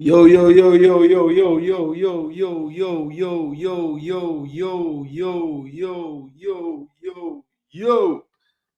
Yo, yo, yo, yo, yo, yo, yo, yo, yo, yo, yo, yo, yo, yo, yo, yo, yo, yo, yo.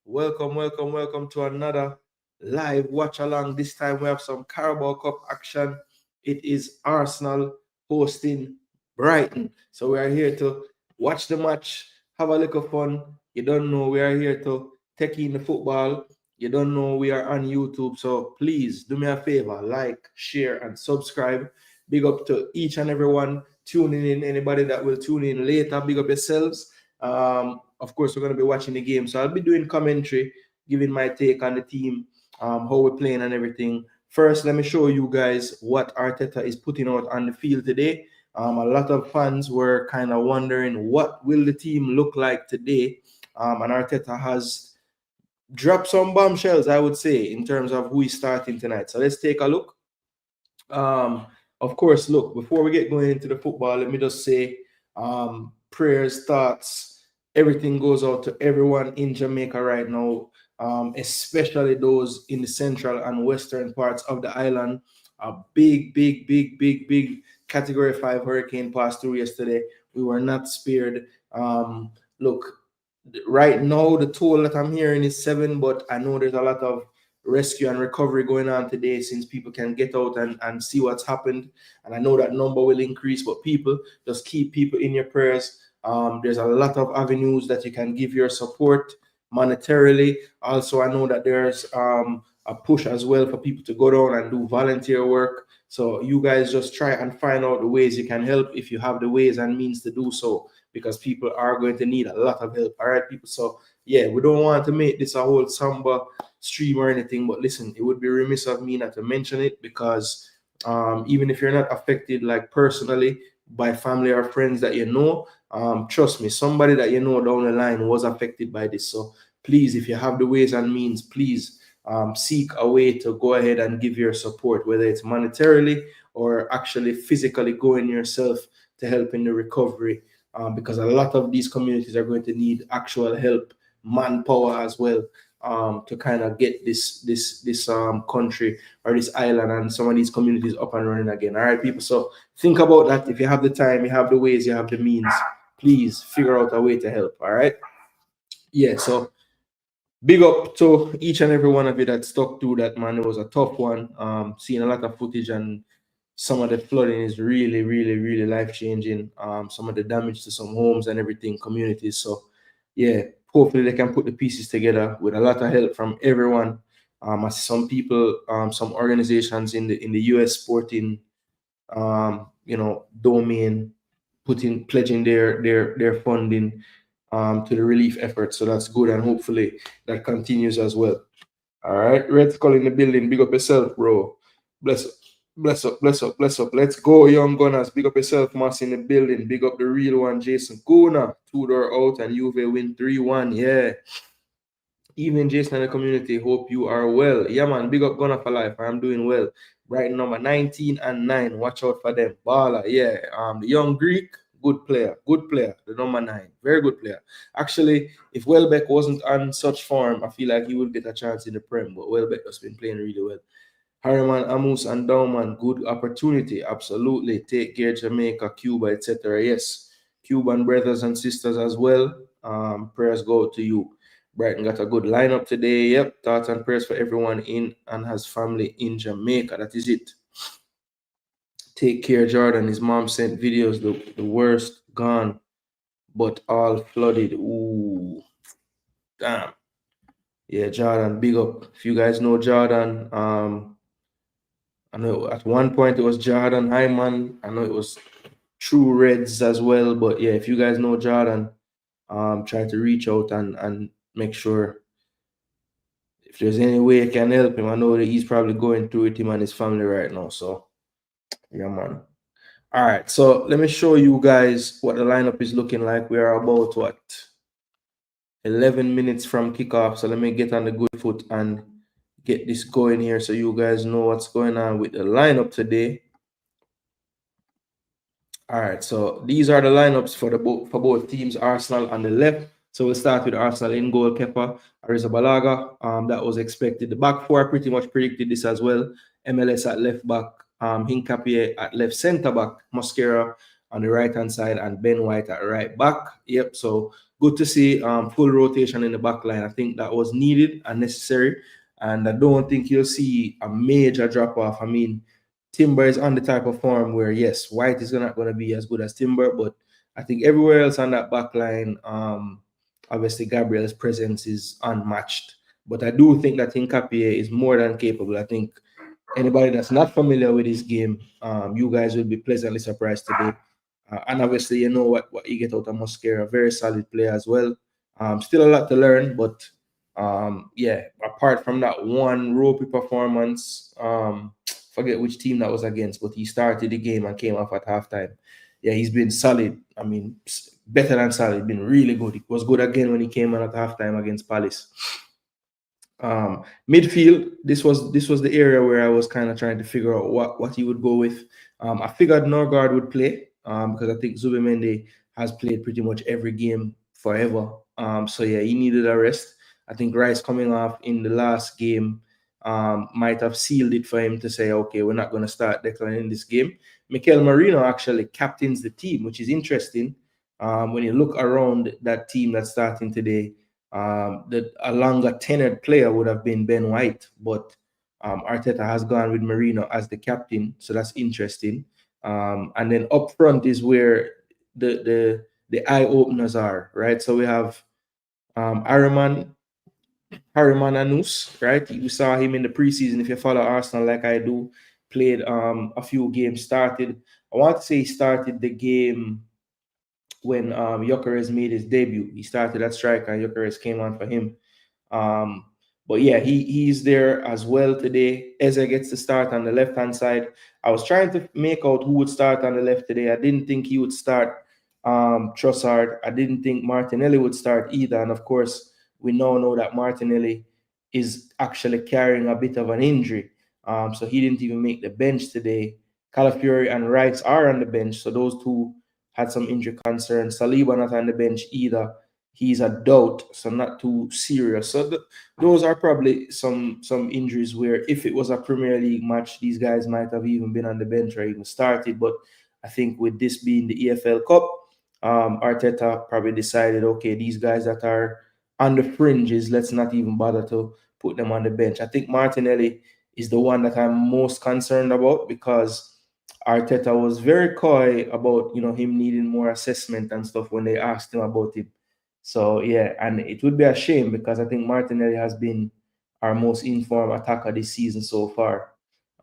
Welcome to another live watch along. This time we have some Carabao Cup action. It is Arsenal hosting Brighton. So we are here to watch the match, have a little fun. You don't know, we are here to take in the football. You don't know we are on YouTube, so please do me a favor, like, share, and subscribe. Big up to each and everyone tuning in. Anybody that will tune in later, big up yourselves. Of course, we're going to be watching the game, so I'll be doing commentary, giving my take on the team, how we're playing, and everything. First, let me show you guys what Arteta is putting out on the field today. A lot of fans were kind of wondering what will the team look like today, and Arteta has drop some bombshells, I would say, in terms of who is starting tonight. So let's take a look. Of course, look, before we get going into the football, let me just say prayers, thoughts, everything goes out to everyone in Jamaica right now, especially those in the central and western parts of the island. A big Category 5 hurricane passed through yesterday. We were not spared. Look, right now the toll that I'm hearing is 7, but I know there's a lot of rescue and recovery going on today since people can get out and see what's happened. And I know that number will increase, but people, just keep people in your prayers. There's a lot of avenues that you can give your support monetarily. Also, I know that there's a push as well for people to go down and do volunteer work. So you guys just try and find out the ways you can help if you have the ways and means to do so, because people are going to need a lot of help. All right, people. So yeah, we don't want to make this a whole somber stream or anything, but listen, it would be remiss of me not to mention it, because even if you're not affected like personally by family or friends that you know, trust me, somebody that you know down the line was affected by this. So please, if you have the ways and means, please seek a way to go ahead and give your support, whether it's monetarily or actually physically going yourself to help in the recovery, because a lot of these communities are going to need actual help, manpower as well, to kind of get this country or this island and some of these communities up and running again. All right, people. So think about that. If you have the time, you have the ways, you have the means, please figure out a way to help. All right. Yeah. So big up to each and every one of you that stuck through that, man. It was a tough one. Seeing a lot of footage, and some of the flooding is really life changing. Some of the damage to some homes and everything, communities. So yeah, hopefully they can put the pieces together with a lot of help from everyone. I see some people, some organizations in the US sporting domain, pledging their funding to the relief effort. So that's good, and hopefully that continues as well. All right, Red Skull in the building. Big up yourself, bro. Bless up, bless up, bless up, bless up. Let's go, young gunners. Big up yourself, Moss in the building. Big up the real one, Jason Gooner. 2-door out, and Juve win 3-1. Yeah. Even Jason and the community, hope you are well. Yeah, man. Big up Gunner for life. I'm doing well. Brighton number 19 and 9. Watch out for them. Baller, yeah. The young Greek, good player. Good player. The number 9. Very good player. Actually, if Welbeck wasn't on such form, I feel like he would get a chance in the Prem. But Welbeck has been playing really well. Harriman, Amos, and Dauman, good opportunity. Absolutely. Take care, Jamaica, Cuba, etc. Yes. Cuban brothers and sisters as well. Prayers go to you. Brighton got a good lineup today. Yep. Thoughts and prayers for everyone in and has family in Jamaica. That is it. Take care, Jordan. His mom sent videos. The worst gone, but all flooded. Ooh. Damn. Yeah, Jordan, big up. If you guys know Jordan, I know at one point it was Jordan Hyman. I know it was True Reds as well. But yeah, if you guys know Jordan, try to reach out and make sure if there's any way I can help him. I know that he's probably going through it, him and his family right now. So yeah, man. All right, so let me show you guys what the lineup is looking like. We are about 11 minutes from kickoff. So let me get on the good foot and get this going here so you guys know what's going on with the lineup today. All right, so these are the lineups for both teams. Arsenal on the left. So we'll start with Arsenal in goal, Kepa, Arrizabalaga. That was expected. The back four pretty much predicted this as well. MLS at left back, Hincapie at left centre back, Mosquera on the right hand side, and Ben White at right back. Yep, so good to see full rotation in the back line. I think that was needed and necessary, and I don't think you'll see a major drop off. I mean, Timber is on the type of form where yes, White is not going to be as good as Timber, but I think everywhere else on that back line, obviously Gabriel's presence is unmatched. But I do think that Hincapie is more than capable. I think anybody that's not familiar with this game, you guys will be pleasantly surprised today. And obviously, you know what you get out of Mosquera, very solid player as well. Still a lot to learn, but yeah, apart from that one ropey performance, forget which team that was against, but he started the game and came off at halftime. Yeah, he's been solid. I mean, better than solid, been really good. He was good again when he came on at halftime against Palace. Midfield, this was the area where I was kind of trying to figure out what he would go with. I figured Norgard would play because I think Zubimendi has played pretty much every game forever. So yeah, he needed a rest. I think Rice coming off in the last game might have sealed it for him to say, okay, we're not going to start Declan in this game. Mikel Merino actually captains the team, which is interesting. When you look around that team that's starting today, that a longer tenured player would have been Ben White, but Arteta has gone with Merino as the captain, so that's interesting. And then up front is where the eye openers are, right? So we have Harriman Anus, right? We saw him in the preseason. If you follow Arsenal like I do, played a few games. Started, I want to say he started the game when Gyökeres made his debut. He started at striker and Gyökeres came on for him. But yeah, he's there as well today. Eze gets to start on the left-hand side. I was trying to make out who would start on the left today. I didn't think he would start Trossard. I didn't think Martinelli would start either. And of course, we now know that Martinelli is actually carrying a bit of an injury. So he didn't even make the bench today. Calafiori and Rice are on the bench. So those two had some injury concerns. Saliba not on the bench either. He's a doubt, so not too serious. So those are probably some injuries where if it was a Premier League match, these guys might have even been on the bench or even started. But I think with this being the EFL Cup, Arteta probably decided, okay, these guys that are on the fringes, let's not even bother to put them on the bench. I think Martinelli is the one that I'm most concerned about because Arteta was very coy about him needing more assessment and stuff when they asked him about it. So yeah, and it would be a shame because I think Martinelli has been our most informed attacker this season so far.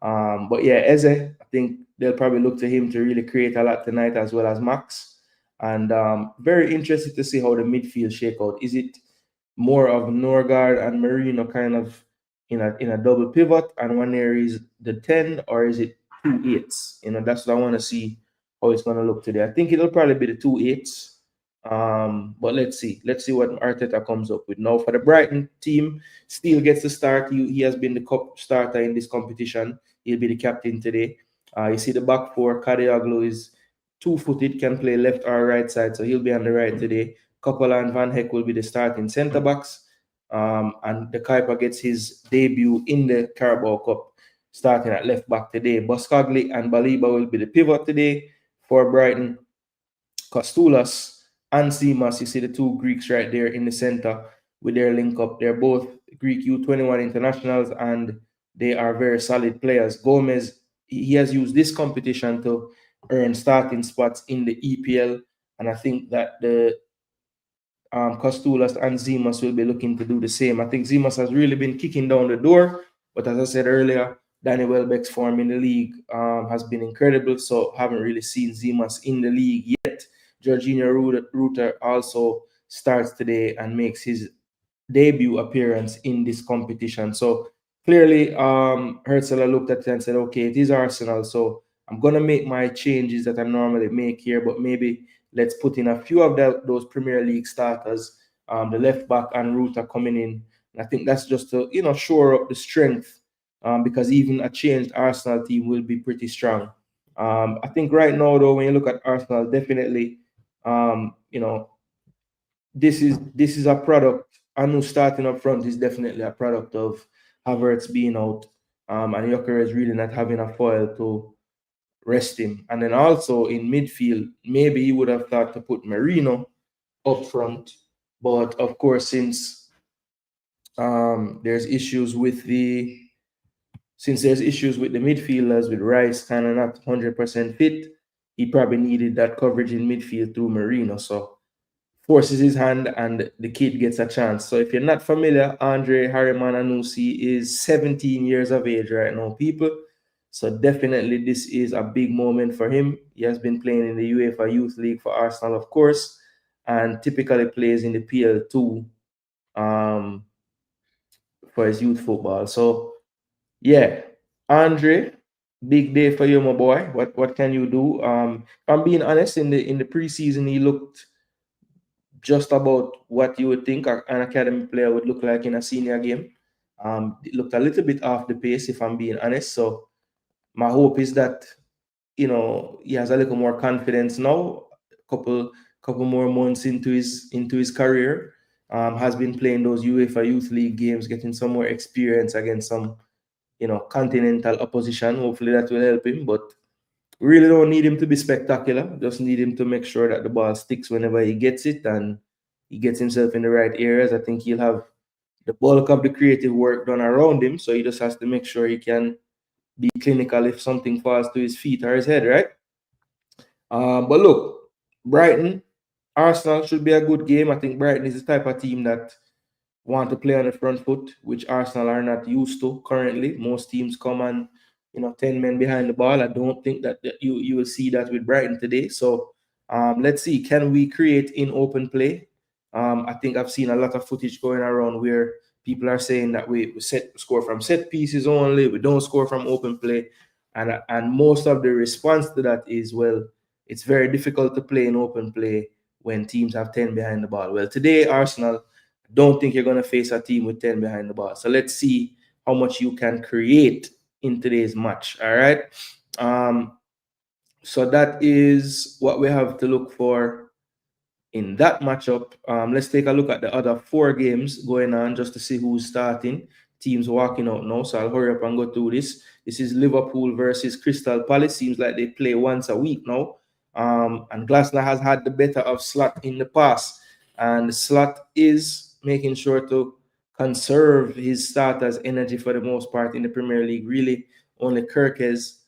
But yeah, Eze, I think they'll probably look to him to really create a lot tonight as well as Max. And very interested to see how the midfield shake out. Is it more of Norgard and Merino kind of in a double pivot, and one area is the 10, or is it 2 8s? That's what I want to see how it's going to look today. I think it'll probably be the 2 8s. But let's see what Arteta comes up with. Now for the Brighton team, Steele gets the start. He has been the cup starter in this competition. He'll be the captain today. You see the back four, Kadioglu is two-footed, can play left or right side, so he'll be on the right today. Coppola and Van Heck will be the starting centre backs. And the Kuiper gets his debut in the Carabao Cup starting at left back today. Boscagli and Baliba will be the pivot today for Brighton. Kostoulas and Simas, you see the two Greeks right there in the center with their link up. They're both Greek U21 internationals and they are very solid players. Gomez, he has used this competition to earn starting spots in the EPL, and I think that the Kostoulas and Zimas will be looking to do the same. I think Zimas has really been kicking down the door, but as I said earlier, Danny Welbeck's form in the league has been incredible, so haven't really seen Zimas in the league yet. Jorginho Rutter also starts today and makes his debut appearance in this competition. So clearly, Herzl looked at it and said, okay, it is Arsenal, so I'm going to make my changes that I normally make here, but maybe let's put in a few of those Premier League starters, the left back and Rutter coming in. And I think that's just to, shore up the strength because even a changed Arsenal team will be pretty strong. I think right now, though, when you look at Arsenal, definitely, this is a product. Anu starting up front is definitely a product of Havertz being out. and Gyökeres is really not having a foil to rest him. And then also in midfield, maybe he would have thought to put Merino up front, but of course, since there's issues with the midfielders, with Rice kind of not 100% fit, he probably needed that coverage in midfield through Merino. So forces his hand and the kid gets a chance. So if you're not familiar, Andre Harriman Anusi is 17 years of age right now, people. So definitely this is a big moment for him. He has been playing in the UEFA Youth League for Arsenal, of course, and typically plays in the PL2 for his youth football. So yeah, Andre, big day for you, my boy. What can you do? If I'm being honest, in the preseason, he looked just about what you would think an academy player would look like in a senior game. It looked a little bit off the pace, if I'm being honest. So my hope is that he has a little more confidence now. Couple more months into his career, has been playing those UEFA Youth League games, getting some more experience against some continental opposition. Hopefully that will help him, but we really don't need him to be spectacular. Just need him to make sure that the ball sticks whenever he gets it and he gets himself in the right areas. I think he'll have the bulk of the creative work done around him, so he just has to make sure he can be clinical if something falls to his feet or his head, right? But look, Brighton, Arsenal should be a good game. I think Brighton is the type of team that want to play on the front foot, which Arsenal are not used to currently. Most teams come and 10 men behind the ball. I don't think that you will see that with Brighton today. So let's see, can we create in open play? I think I've seen a lot of footage going around where people are saying that we score from set pieces only, we don't score from open play. And most of the response to that is, well, it's very difficult to play in open play when teams have 10 behind the ball. Well, today, Arsenal, don't think you're going to face a team with 10 behind the ball. So let's see how much you can create in today's match. All right. So that is what we have to look for in that matchup. Let's take a look at the other 4 games going on just to see who's starting. Teams walking out now. So I'll hurry up and go through this. This is Liverpool versus Crystal Palace. Seems like they play once a week now. And Glasner has had the better of Slot in the past. And Slot is making sure to conserve his starters' energy for the most part in the Premier League. Really, only Kirk is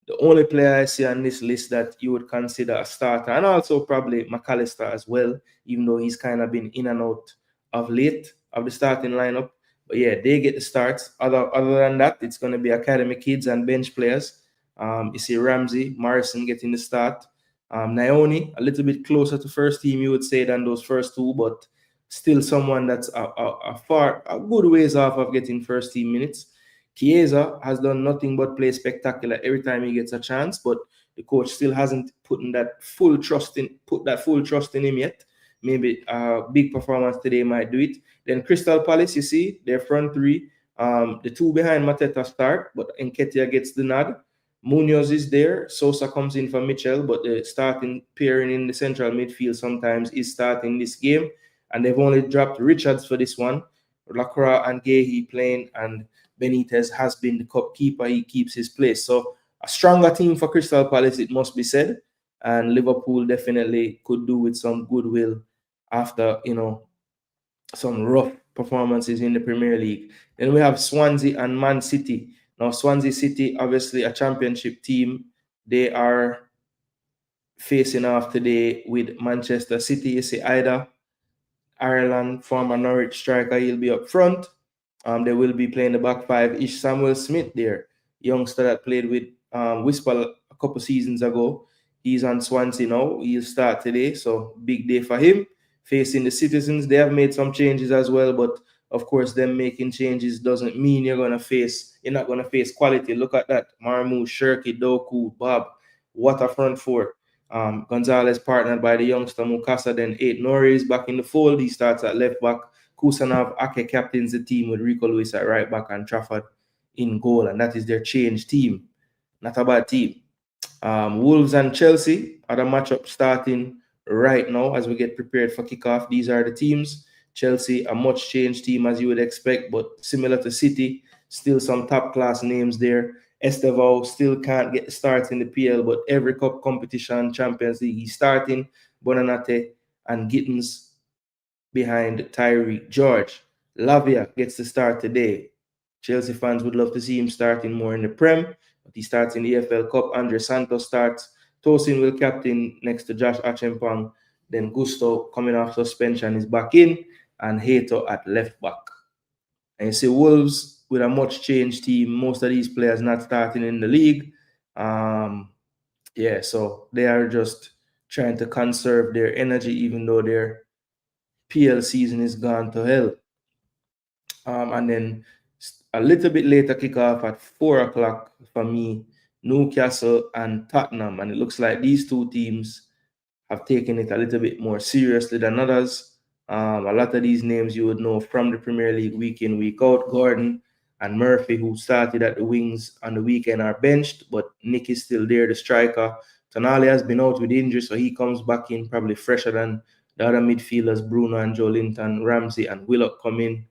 the only player I see on this list that you would consider a starter, and also probably McAllister as well, even though he's kind of been in and out of late of the starting lineup. But yeah, they get the starts. Other than that, it's going to be academy kids and bench players. You see Ramsey, Morrison getting the start. Naoni, a little bit closer to first team, you would say, than those first 2, but still someone that's a good ways off of getting first team minutes. Chiesa has done nothing but play spectacular every time he gets a chance, but the coach still hasn't put that full trust in him yet. Maybe a big performance today might do it. Then Crystal Palace, you see, their front 3, the 2 behind Mateta start, but Nketiah gets the nod. Munoz is there. Sosa comes in for Mitchell, but the starting pairing in the central midfield sometimes is starting this game. And they've only dropped Richards for this one. Lacroix and Gahey playing, and Benitez has been the cup keeper. He keeps his place. So a stronger team for Crystal Palace, it must be said. And Liverpool definitely could do with some goodwill after, some rough performances in the Premier League. Then we have Swansea and Man City. Now, Swansea City, obviously a championship team. They are facing off today with Manchester City. You see, either Ireland, former Norwich striker, he'll be up front. They will be playing the back 5. Ish Samuel Smith there, youngster that played with Whisper a couple seasons ago. He's on Swansea now. He'll start today, so big day for him. Facing the Citizens, they have made some changes as well, but of course, them making changes doesn't mean you're not gonna face quality. Look at that. Marmoush, Shirky, Doku, Bob. What a front 4. Gonzalez partnered by the youngster Mukasa, then 8. Nori is back in the fold. He starts at left back. Kusanov, Ake captains the team with Rico Lewis at right back and Trafford in goal. And that is their change team. Not a bad team. Wolves and Chelsea are the matchup starting right now as we get prepared for kickoff. These are the teams. Chelsea, a much changed team as you would expect, but similar to City, still some top class names there. Estevao still can't get the starts in the PL, but every cup competition, Champions League, he's starting. Bonanate and Gittins behind Tyree George. Lavia gets the start today. Chelsea fans would love to see him starting more in the Prem, but he starts in the EFL Cup. Andre Santos starts. Tosin will captain next to Josh Achempong. Then Gusto, coming off suspension, is back in, and Hato at left back. And you see Wolves with a much changed team. Most of these players not starting in the league. Yeah, so they are just trying to conserve their energy, even though their PL season is gone to hell. And then a little bit later kickoff at 4 o'clock for me, Newcastle and Tottenham. And it looks like these two teams have taken it a little bit more seriously than others. A lot of these names you would know from the Premier League week in, week out. Gordon and Murphy, who started at the wings on the weekend, are benched, but Nick is still there, the striker. Tonali has been out with injury, so he comes back in probably fresher than the other midfielders, Bruno and Joe Linton. Ramsey and Willock come in.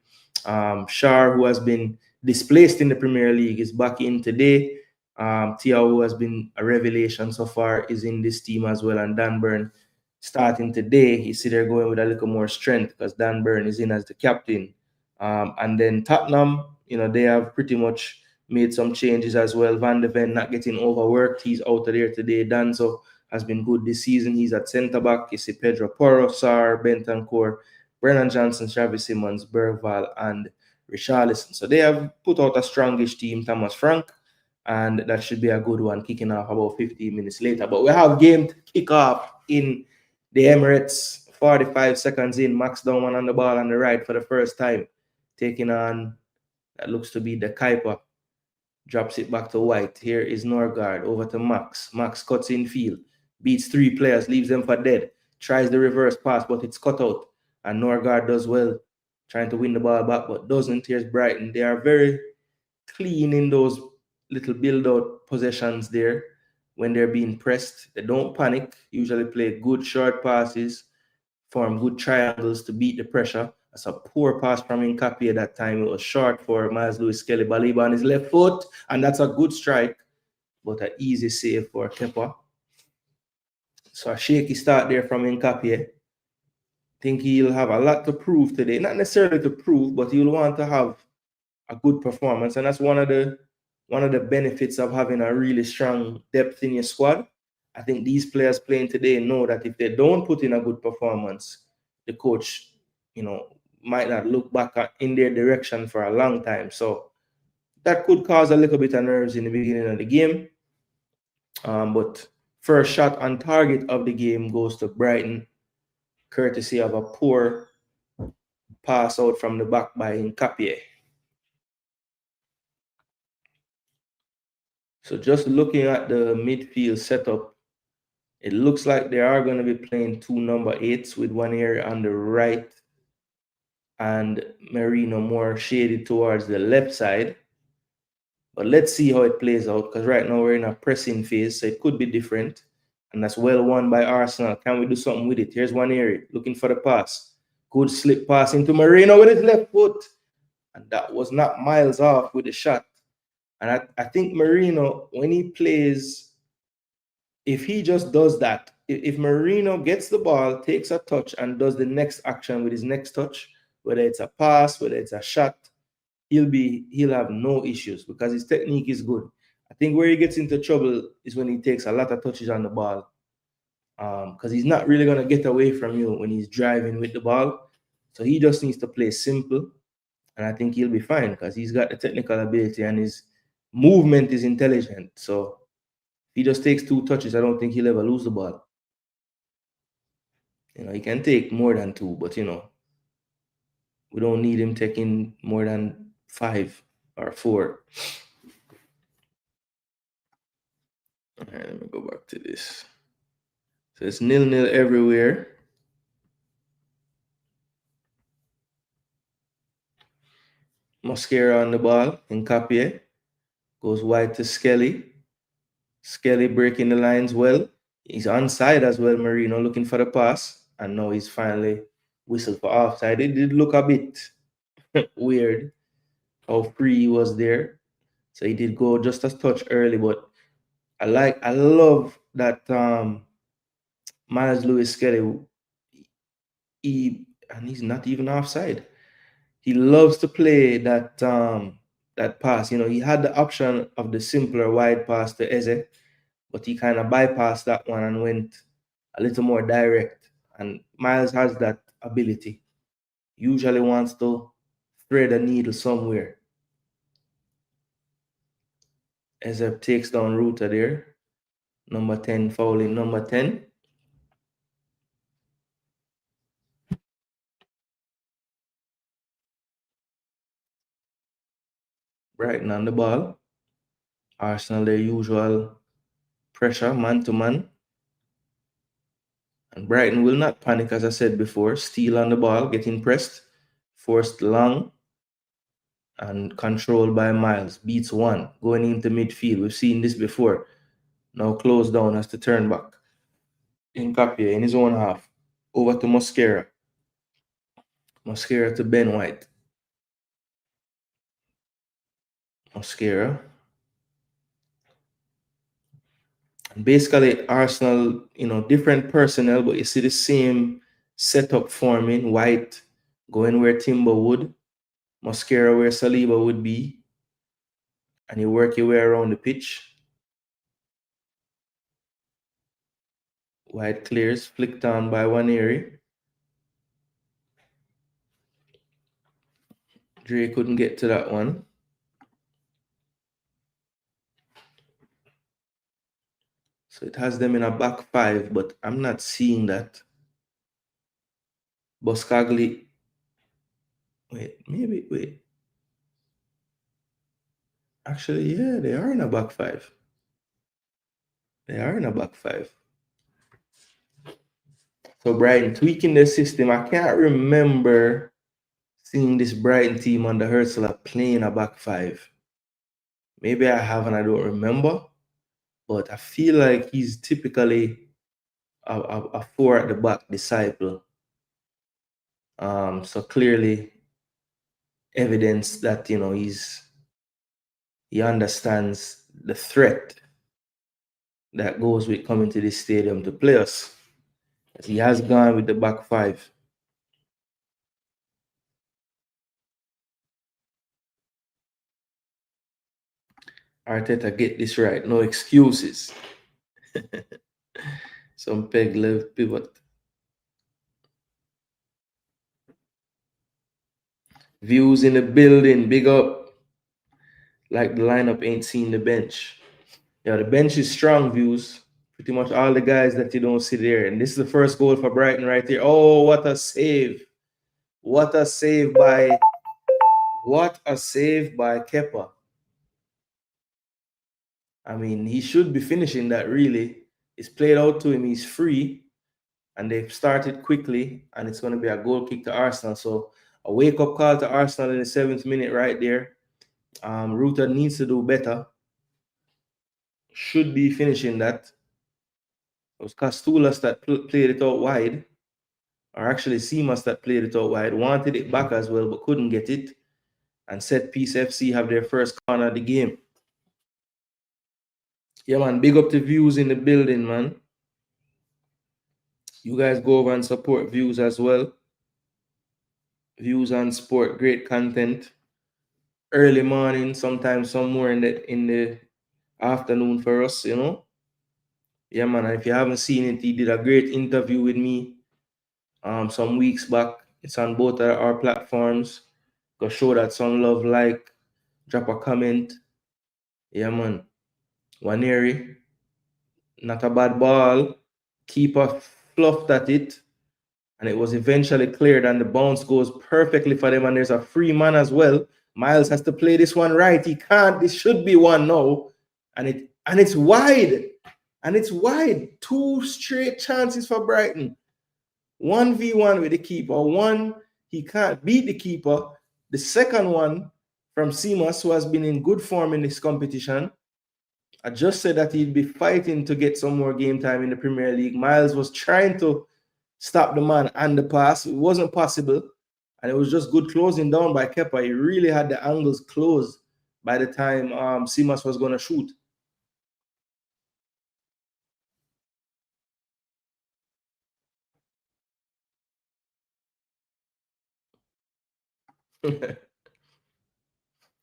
Shar, who has been displaced in the Premier League, is back in today. Thiago, who has been a revelation so far, is in this team as well. And Dan Burn starting today. You see they're going with a little more strength because Dan Burn is in as the captain. And then Tottenham, they have pretty much made some changes as well. Van de Ven not getting overworked. He's out of there today. Danzo has been good this season. He's at centre-back. You see Pedro Porro, Sarr, Bentancur, Brennan Johnson, Travis Simmons, Bergval, and Richarlison. So they have put out a strongish team, Thomas Frank, and that should be a good one, kicking off about 15 minutes later. But we have game to kick off in the Emirates. 45 seconds in, Max Downman on the ball on the right for the first time, taking on, that looks to be the Kuiper. Drops it back to White. Here is Norgard over to Max. Max cuts in field, beats 3 players, leaves them for dead. Tries the reverse pass, but it's cut out. And Norgard does well, trying to win the ball back, but doesn't. Here's Brighton. They are very clean in those little build-out possessions there when they're being pressed. They don't panic, usually play good short passes, form good triangles to beat the pressure. That's a poor pass from Nkapie at that time. It was short for Miles Lewis Kelly. Baliba on his left foot, and that's a good strike, but an easy save for Kepa. So a shaky start there from Nkapie. I think he'll have a lot to prove today. Not necessarily to prove, but he'll want to have a good performance, and that's one of the benefits of having a really strong depth in your squad. I think these players playing today know that if they don't put in a good performance, the coach, might not look back in their direction for a long time. So that could cause a little bit of nerves in the beginning of the game. But first shot on target of the game goes to Brighton, courtesy of a poor pass out from the back by Nkapie. So just looking at the midfield setup, it looks like they are going to be playing 2 number 8s with one area on the right and Merino more shaded towards the left side. But let's see how it plays out, because right now we're in a pressing phase, so it could be different. And that's well won by Arsenal. Can we do something with it? Here's one area, looking for the pass. Good slip pass into Merino with his left foot. And that was not miles off with the shot. And I think Merino, when he plays, if he just does that, if Merino gets the ball, takes a touch, and does the next action with his next touch, whether it's a pass, whether it's a shot, he'll have no issues because his technique is good. I think where he gets into trouble is when he takes a lot of touches on the ball, because he's not really going to get away from you when he's driving with the ball. So he just needs to play simple, and I think he'll be fine because he's got the technical ability and his movement is intelligent. So if he just takes 2 touches, I don't think he'll ever lose the ball. He can take more than 2, but we don't need him taking more than 5 or 4. All right, let me go back to this. So it's 0-0 everywhere. Mosquera on the ball. Nkapie goes wide to Skelly. Skelly breaking the lines well. He's onside as well, Merino looking for the pass. And now he's finally whistle for offside. It did look a bit weird how free he was there. So he did go just a touch early, but I love that Miles Lewis Skelly, and he's not even offside. He loves to play that pass. You know, he had the option of the simpler wide pass to Eze, but he kind of bypassed that one and went a little more direct. And Miles has that ability. Usually wants to thread a needle somewhere. Eze takes down Ruta there. Number 10 fouling number 10. Brighton on the ball. Arsenal, their usual pressure, man to man. And Brighton will not panic, as I said before. Steal on the ball, getting pressed, forced long, and controlled by Miles. Beats one, going into midfield. We've seen this before. Now close down as to turn back. Nkapia in his own half. Over to Mosquera. Mosquera to Ben White. Mosquera. And basically, Arsenal, different personnel, but you see the same setup forming. White going where Timber would. Mosquera where Saliba would be. And you work your way around the pitch. White clears, flicked on by Waneri. Dre couldn't get to that one. So it has them in a back five, but I'm not seeing that. Boscagli. Wait. Actually, yeah, they are in a back five. So Brighton tweaking their system. I can't remember seeing this Brighton team under Hurtsela playing a back five. Maybe I have and I don't remember, but I feel like he's typically a four at the back disciple. So clearly evidence that he understands the threat that goes with coming to this stadium to play us. He has gone with the back five. Arteta, get this right. No excuses. Some peg left pivot. Views in the building. Big up. Like the lineup ain't seen the bench. Yeah, the bench is strong, Views. Pretty much all the guys that you don't see there. And this is the first goal for Brighton right here. Oh, what a save. What a save by Kepa. I mean, he should be finishing that, really. It's played out to him. He's free. And they've started quickly. And it's going to be a goal kick to Arsenal. So a wake-up call to Arsenal in the 7th minute right there. Ruta needs to do better. Should be finishing that. It was Castulas that played it out wide. Or actually Seamus that played it out wide. Wanted it back as well, but couldn't get it. And Set Piece FC have their first corner of the game. Yeah, man. Big up the Views in the building, man. You guys go over and support Views as well. Views on sport, great content. Early morning, sometimes somewhere in the afternoon for us, Yeah, man. And if you haven't seen it, he did a great interview with me some weeks back. It's on both of our platforms. Go show that some love, like, drop a comment. Yeah, man. Waneri, not a bad ball. Keeper fluffed at it. And it was eventually cleared, and the bounce goes perfectly for them. And there's a free man as well. Miles has to play this one right. He can't. This should be one now. And it's wide. And it's wide. 2 straight chances for Brighton. 1v1 with the keeper. One, he can't beat the keeper. The second one from Seamus, who has been in good form in this competition. I just said that he'd be fighting to get some more game time in the Premier League. Miles was trying to stop the man and the pass. It wasn't possible. And it was just good closing down by Kepa. He really had the angles closed by the time Simas was going to shoot.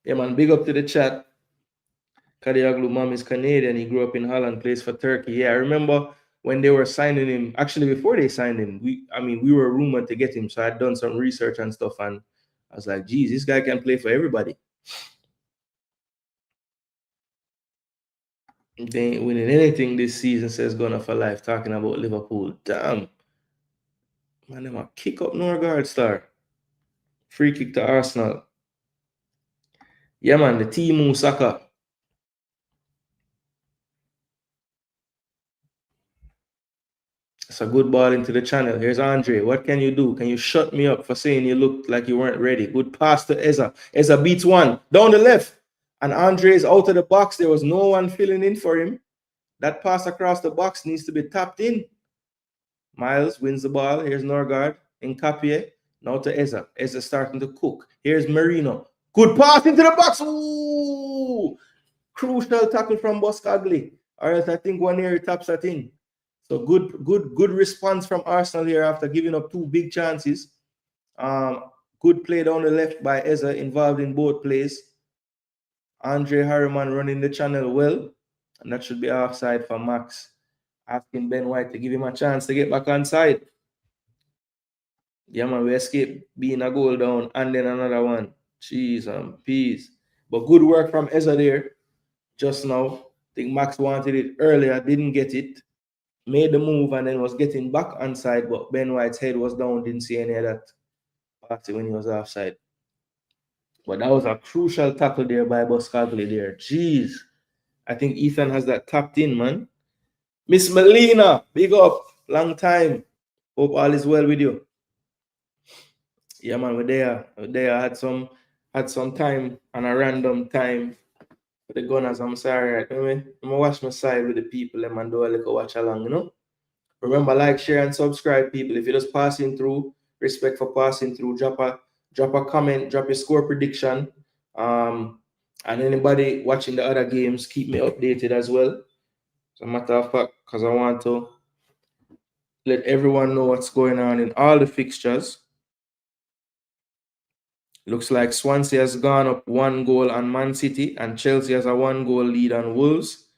Yeah, man, big up to the chat. Kadioglu mom is Canadian. He grew up in Holland, plays for Turkey. Yeah, I remember when they were signing him. Actually, before they signed him, we were rumored to get him. So I'd done some research and stuff, and I was like, geez, this guy can play for everybody. They ain't winning anything this season, says Gunner for Life, talking about Liverpool. Damn. Man, them a kick up Norgard star. Free kick to Arsenal. Yeah, man, the Timu Saka. It's a good ball into the channel. Here's Andre. What can you do? Can you shut me up for saying you looked like you weren't ready? Good pass to Eza. Eza beats one. Down the left. And Andre is out of the box. There was no one filling in for him. That pass across the box needs to be tapped in. Miles wins the ball. Here's Norgard. Nkapie. Now to Eza. Eza starting to cook. Here's Marino. Good pass into the box. Ooh! Crucial tackle from Boskagli. All right, I think one here taps that in. So good response from Arsenal here after giving up two big chances. Good play down the left by Eza, involved in both plays. Andre Harriman running the channel well, and that should be offside for Max. Asking Ben White to give him a chance to get back on side. Yeah, man, we escaped being a goal down and then another one. Jeez and peas. But good work from Eza there just now. I think Max wanted it earlier, didn't get it. Made the move and then was getting back on side, but Ben White's head was down, didn't see any of that party when he was offside. But that was a crucial tackle there by Boskagli there. Jeez. I think Ethan has that tapped in, man. Miss Melina, big up. Long time. Hope all is well with you. Yeah, man, we're there. I had some time and a random time for the Gunners. I'm sorry. I'm gonna watch my side with the people and do a little watch along, you know? Remember, like, share, and subscribe, people. If you're just passing through, respect for passing through. Drop a comment, drop your score prediction. And anybody watching the other games, keep me updated as well. As a matter of fact, because I want to let everyone know what's going on in all the fixtures. Looks like Swansea has gone up 1 goal on Man City, and Chelsea has a 1-goal lead on Wolves.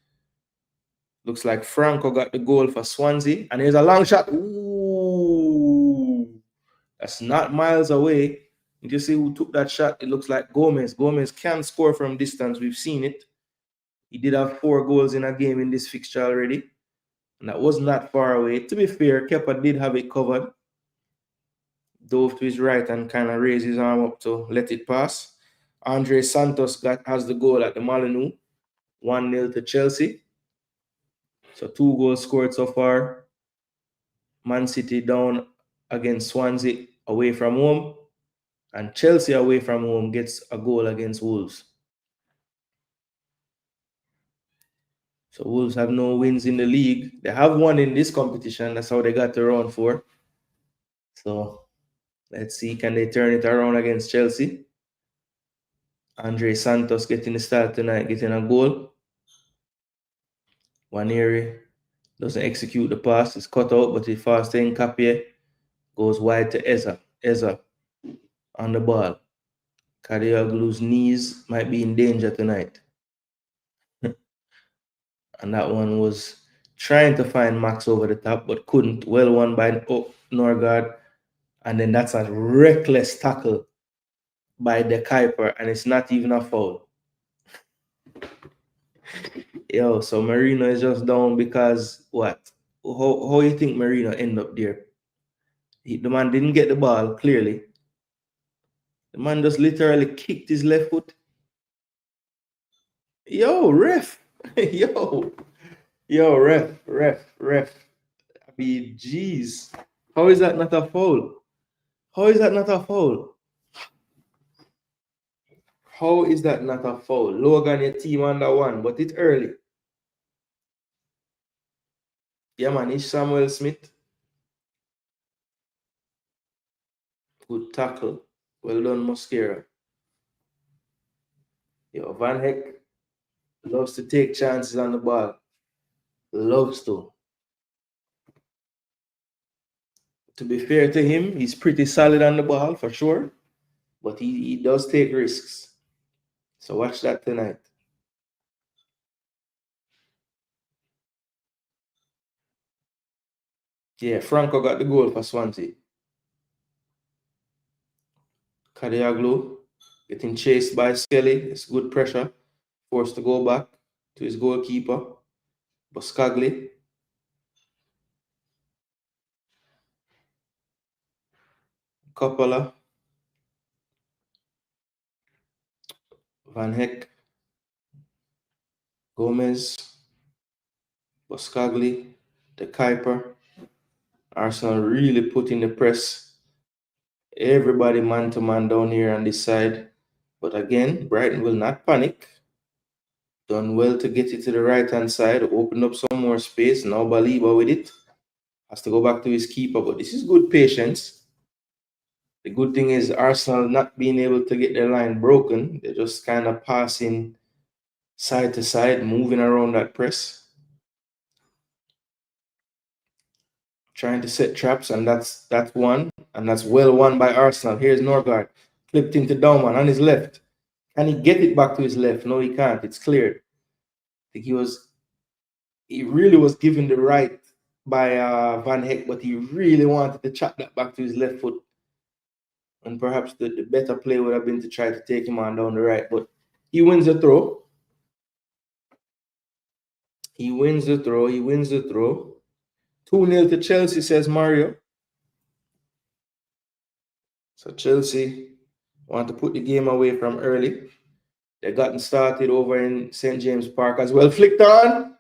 Looks like Franco got the goal for Swansea, and here's a long shot. Ooh, that's not miles away. You see who took that shot? It looks like Gomez. Gomez can score from distance. We've seen it. He did have 4 goals in a game in this fixture already, and that wasn't that far away. To be fair, Kepa did have it covered. Dove to his right and kind of raised his arm up to let it pass. Andre Santos has the goal at the Molineux. 1-0 to Chelsea. So 2 goals scored so far. Man City down against Swansea away from home. And Chelsea away from home gets a goal against Wolves. So Wolves have no wins in the league. They have one in this competition. That's how they got to round 4. So let's see, can they turn it around against Chelsea? Andre Santos getting the start tonight, getting a goal. Waneri doesn't execute the pass. It's cut out, but he falls to Nkapie. Goes wide to Eza. Eza on the ball. Kadioglu's knees might be in danger tonight. And that one was trying to find Max over the top, but couldn't. Well won by Norgard. And then that's a reckless tackle by the Kuiper, and it's not even a foul. Yo, so Marino is just down because what? How you think Marino end up there? The man didn't get the ball, clearly. The man just literally kicked his left foot. Yo, ref. Yo, ref. I mean, jeez. How is that not a foul? How is that not a foul? How is that not a foul? Logan, your team under 1, but it's early. Yeah, man, it's Samuel Smith. Good tackle. Well done, Mosquera. Yo, Van Heck loves to take chances on the ball. Loves to. To be fair to him, he's pretty solid on the ball for sure. But he does take risks. So watch that tonight. Yeah, Franco got the goal for Swansea. Kadiaglu getting chased by Skelly. It's good pressure. Forced to go back to his goalkeeper. Boscagli. Coppola. Van Heck. Gomez. Boscagli. De Kuiper. Arsenal really put in the press. Everybody man to man down here on this side. But again, Brighton will not panic. Done well to get it to the right hand side. Open up some more space. Now Baliba with it. Has to go back to his keeper. But this is good patience. The good thing is Arsenal not being able to get their line broken. They're just kind of passing side to side, moving around that press. Trying to set traps, and that's one. And that's well won by Arsenal. Here's Norgard. Flipped into Dauman on his left. Can he get it back to his left? No, he can't. It's cleared. I think he really was given the right by Van Heck, but he really wanted to chop that back to his left foot. And perhaps the better play would have been to try to take him on down the right. But he wins the throw. He wins the throw. 2-0 to Chelsea, says Mario. So Chelsea want to put the game away from early. They gotten started over in St. James Park as well. Flicked on.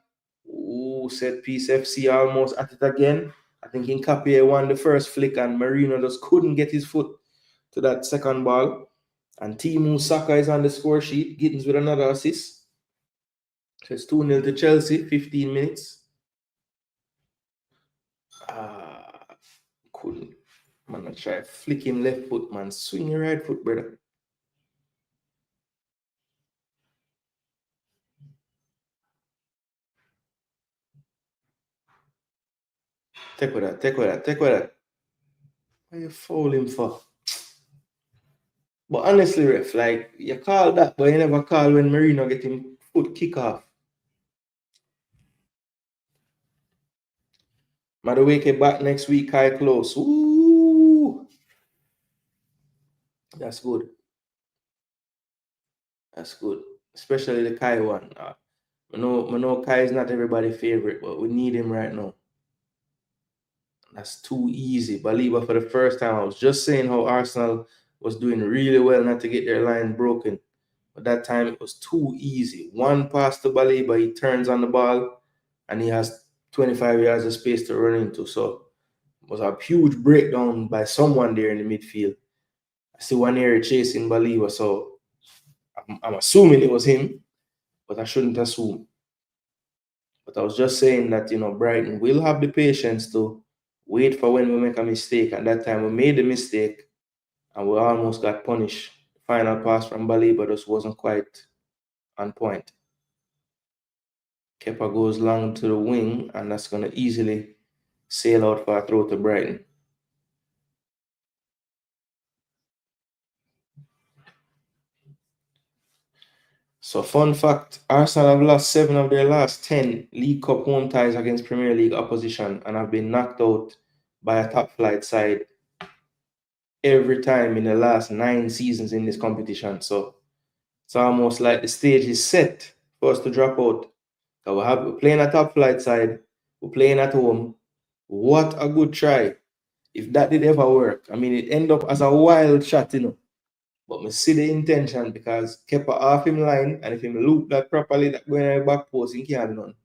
Ooh, set piece FC almost at it again. I think Nkapie won the first flick and Marino just couldn't get his foot to that second ball. And Timu Saka is on the score sheet. Gittins with another assist. So it's 2-0 to Chelsea, 15 minutes. Couldn't. Man, I try flick him left foot, man. Swing your right foot, brother. Take with that. Why you foul him for? But honestly, ref, like, you call that, but you never call when Marino get him foot kick off. Madueke back next week, Kai Close. Ooh. That's good. That's good. Especially the Kai one. I know Kai is not everybody's favorite, but we need him right now. That's too easy. Baliba for the first time. I was just saying how Arsenal was doing really well not to get their line broken. But that time it was too easy. One pass to Baliba, he turns on the ball and he has 25 yards of space to run into. So it was a huge breakdown by someone there in the midfield. I see one area chasing Baliba, so I'm assuming it was him, but I shouldn't assume. But I was just saying that, Brighton will have the patience to wait for when we make a mistake. At that time, we made the mistake and we almost got punished. Final pass from Baliba just wasn't quite on point. Kepa goes long to the wing, and that's going to easily sail out for a throw to Brighton. So, fun fact, Arsenal have lost 7 of their last 10 League Cup home ties against Premier League opposition and have been knocked out by a top-flight side every time in the last 9 seasons in this competition. So, it's almost like the stage is set for us to drop out. So we're playing a top-flight side, we're playing at home. What a good try. If that did ever work. I mean, it ended up as a wild shot, But me see the intention because Kepa off him line, and if him loop that properly, that going in the back post, he can't do nothing.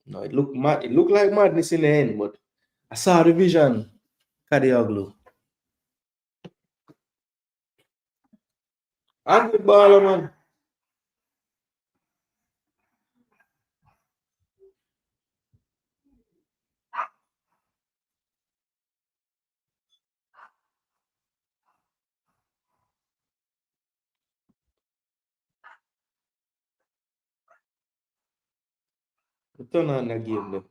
No, it looked mad. It looked like madness in the end, but I saw the vision. Kadiaglu. And good baller, man. Turn on that game though.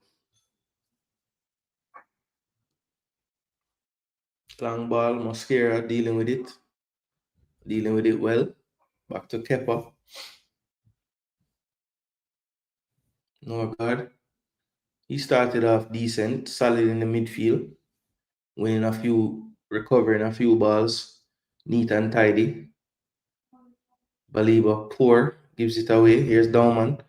Long ball, Mosquera dealing with it. Dealing with it well. Back to Kepa. Norgard. He started off decent, solid in the midfield, winning a few, recovering a few balls, neat and tidy. Baliba poor, gives it away. Here's Dauman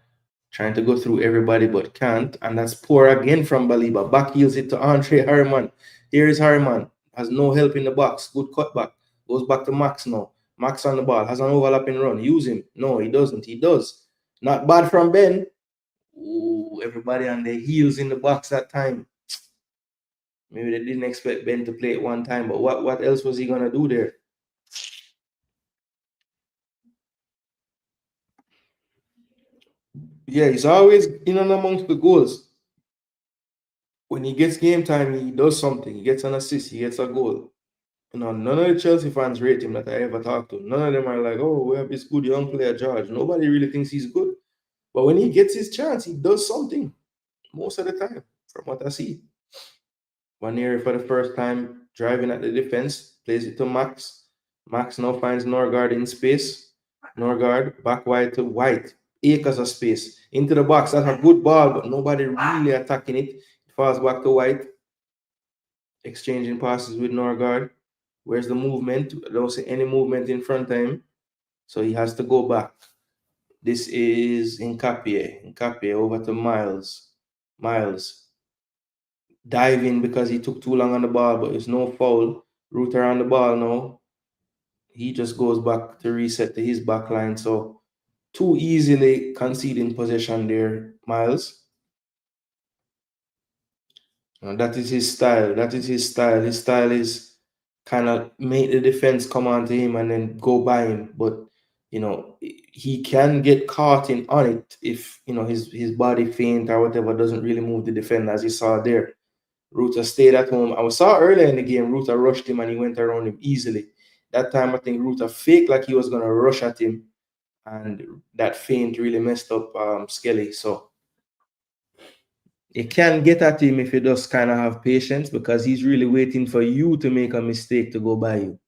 trying to go through everybody but can't, and that's poor again from Baliba. Back heels it to Andre Harriman. Here is Harriman, has no help in the box. Good cutback. Goes back to Max now. Max on the ball, has an overlapping run. Use him. No, he doesn't. He does. Not bad from Ben. Ooh, everybody on their heels in the box that time. Maybe they didn't expect Ben to play it one time, but what else was he gonna do there? Yeah, he's always in and amongst the goals. When he gets game time, he does something. He gets an assist, he gets a goal. None of the Chelsea fans rate him that I ever talked to. None of them are like, oh, we have this good young player, George. Nobody really thinks he's good. But when he gets his chance, he does something most of the time, from what I see. One for the first time, driving at the defense, plays it to Max. Max now finds Norgard in space. Norgard back wide to White. Acres of space. Into the box. That's a good ball, but nobody really attacking it. It falls back to White. Exchanging passes with Norgard. Where's the movement? I don't see any movement in front of him. So he has to go back. This is Nkapie. Nkapie over to Miles. Miles diving because he took too long on the ball, but it's no foul. Ruther on the ball now. He just goes back to reset to his back line. So too easily conceding possession there, Miles. That is his style. That is his style. His style is kind of make the defense come onto him and then go by him. But he can get caught in on it if his body feint or whatever doesn't really move the defender, as you saw there. Ruta stayed at home. I saw earlier in the game, Ruta rushed him and he went around him easily. That time, I think Ruta faked like he was going to rush at him, and that feint really messed up Skelly. So you can get at him if you just kind of have patience, because he's really waiting for you to make a mistake to go by you.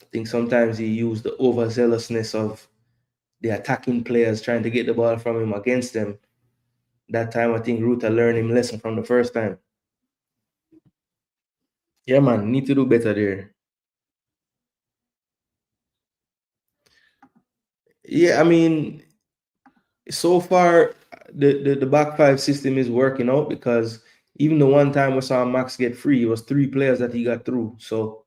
I think sometimes he used the overzealousness of the attacking players trying to get the ball from him against them. That time, I think Ruta learned him lesson from the first time. Yeah, man, need to do better there. Yeah, I mean, so far the back five system is working out, because even the one time we saw Max get free, it was 3 players that he got through. So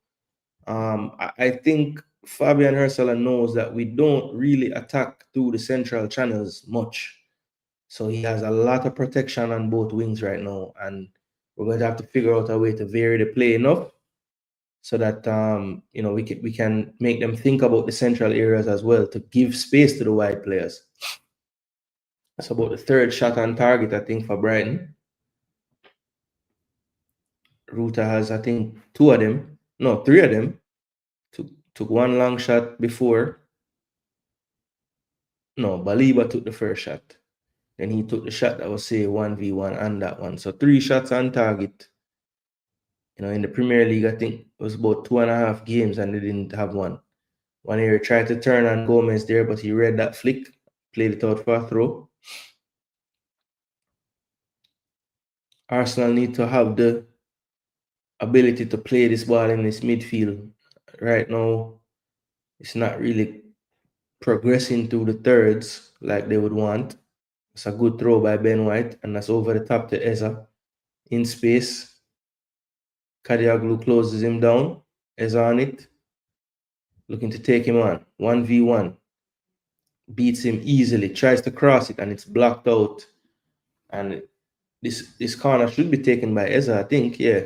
I think Fabian Hersela knows that we don't really attack through the central channels much. So he has a lot of protection on both wings right now, and we're going to have to figure out a way to vary the play enough so that we can make them think about the central areas as well, to give space to the wide players. That's about the 3rd shot on target, I think, for Brighton. Ruta has, I think, 2 of them. No, 3 of them. Took one long shot before. No, Baliba took the first shot. Then he took the shot that was, say, 1v1 and that one. So 3 shots on target. In the Premier League, I think it was about 2.5 games and they didn't have one. One here tried to turn on Gomez there, but he read that flick, played it out for a throw. Arsenal need to have the ability to play this ball in this midfield. Right now, it's not really progressing through the thirds like they would want. It's a good throw by Ben White, and that's over the top to Eza. In space, Kadioglu closes him down. Eza on it, looking to take him on. 1v1. Beats him easily, tries to cross it, and it's blocked out. And this corner should be taken by Eza, I think, yeah.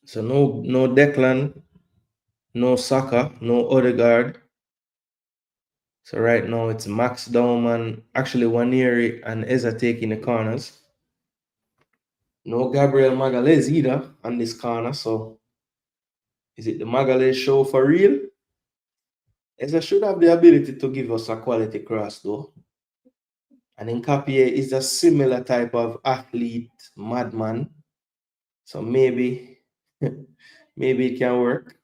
So no Declan, no Saka, no Odegaard. So right now it's Max Dauman, actually Waneri and Eza taking the corners. No Gabriel Magalhaes either on this corner. So is it the Magalhaes show for real? Eza should have the ability to give us a quality cross though. And Nkapie is a similar type of athlete, madman. So maybe, maybe it can work.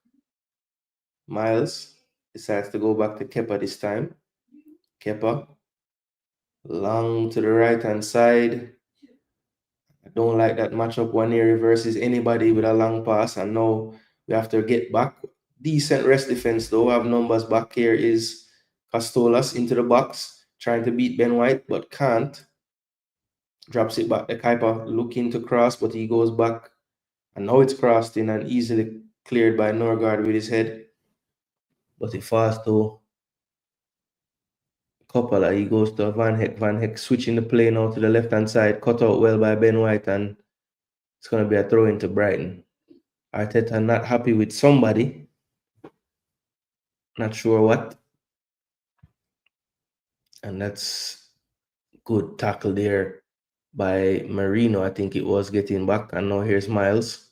Miles decides to go back to Kepa this time. Kepa, long to the right hand side. I don't like that matchup one area versus anybody with a long pass. And now we have to get back. Decent rest defense though. I have numbers back here is Castolas into the box, trying to beat Ben White, but can't. Drops it back. The Kuiper looking to cross, but he goes back. And now it's crossed in and easily cleared by Norgard with his head. But it falls to Coppola. He goes to Van Heck. Van Heck switching the play now to the left-hand side. Cut out well by Ben White, and it's going to be a throw into Brighton. Arteta not happy with somebody. Not sure what. And that's good tackle there by Marino. I think it was getting back. And now here's Miles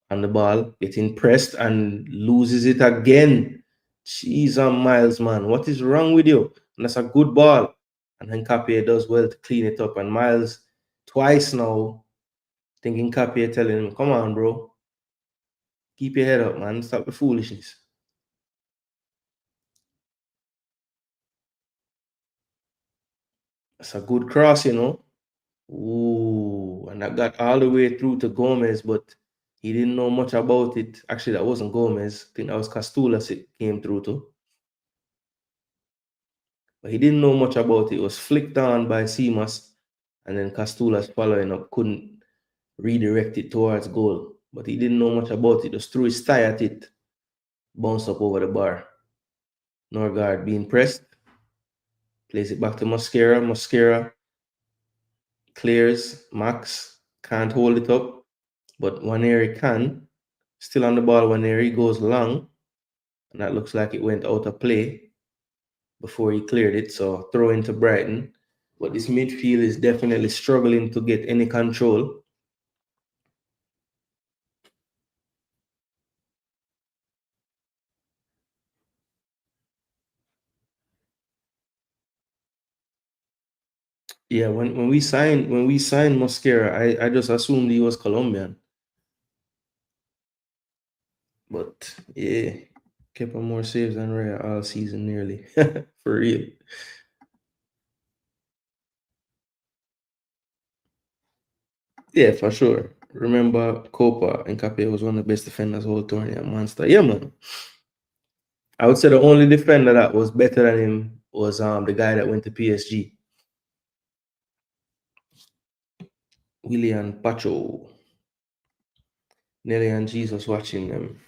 on the ball, getting pressed and loses it again. Jeez, Miles, man. What is wrong with you? And that's a good ball. And then Capie does well to clean it up. And Miles, twice now, thinking Capie telling him, come on, bro. Keep your head up, man. Stop the foolishness. That's a good cross, you know. Ooh, and that got all the way through to Gomez, but he didn't know much about it. Actually, that wasn't Gomez. I think that was Castulas it came through to. But he didn't know much about it. It was flicked on by Seamus, and then Castulas following up couldn't redirect it towards goal. But he didn't know much about it. Just threw his thigh at it, bounced up over the bar. Norgard being pressed, plays it back to Mosquera. Mosquera clears. Max can't hold it up, but Waneri can. Still on the ball, Waneri goes long, and that looks like it went out of play before he cleared it. So throw into Brighton. But this midfield is definitely struggling to get any control. Yeah, when we signed Mosquera, I just assumed he was Colombian. But yeah, kept on more saves than Raya all season nearly. For real. Yeah, for sure. Remember Copa and Cape was one of the best defenders whole tournament, monster. Yeah, man. I would say the only defender that was better than him was the guy that went to PSG. William Pacho. Nelly and Jesus watching them.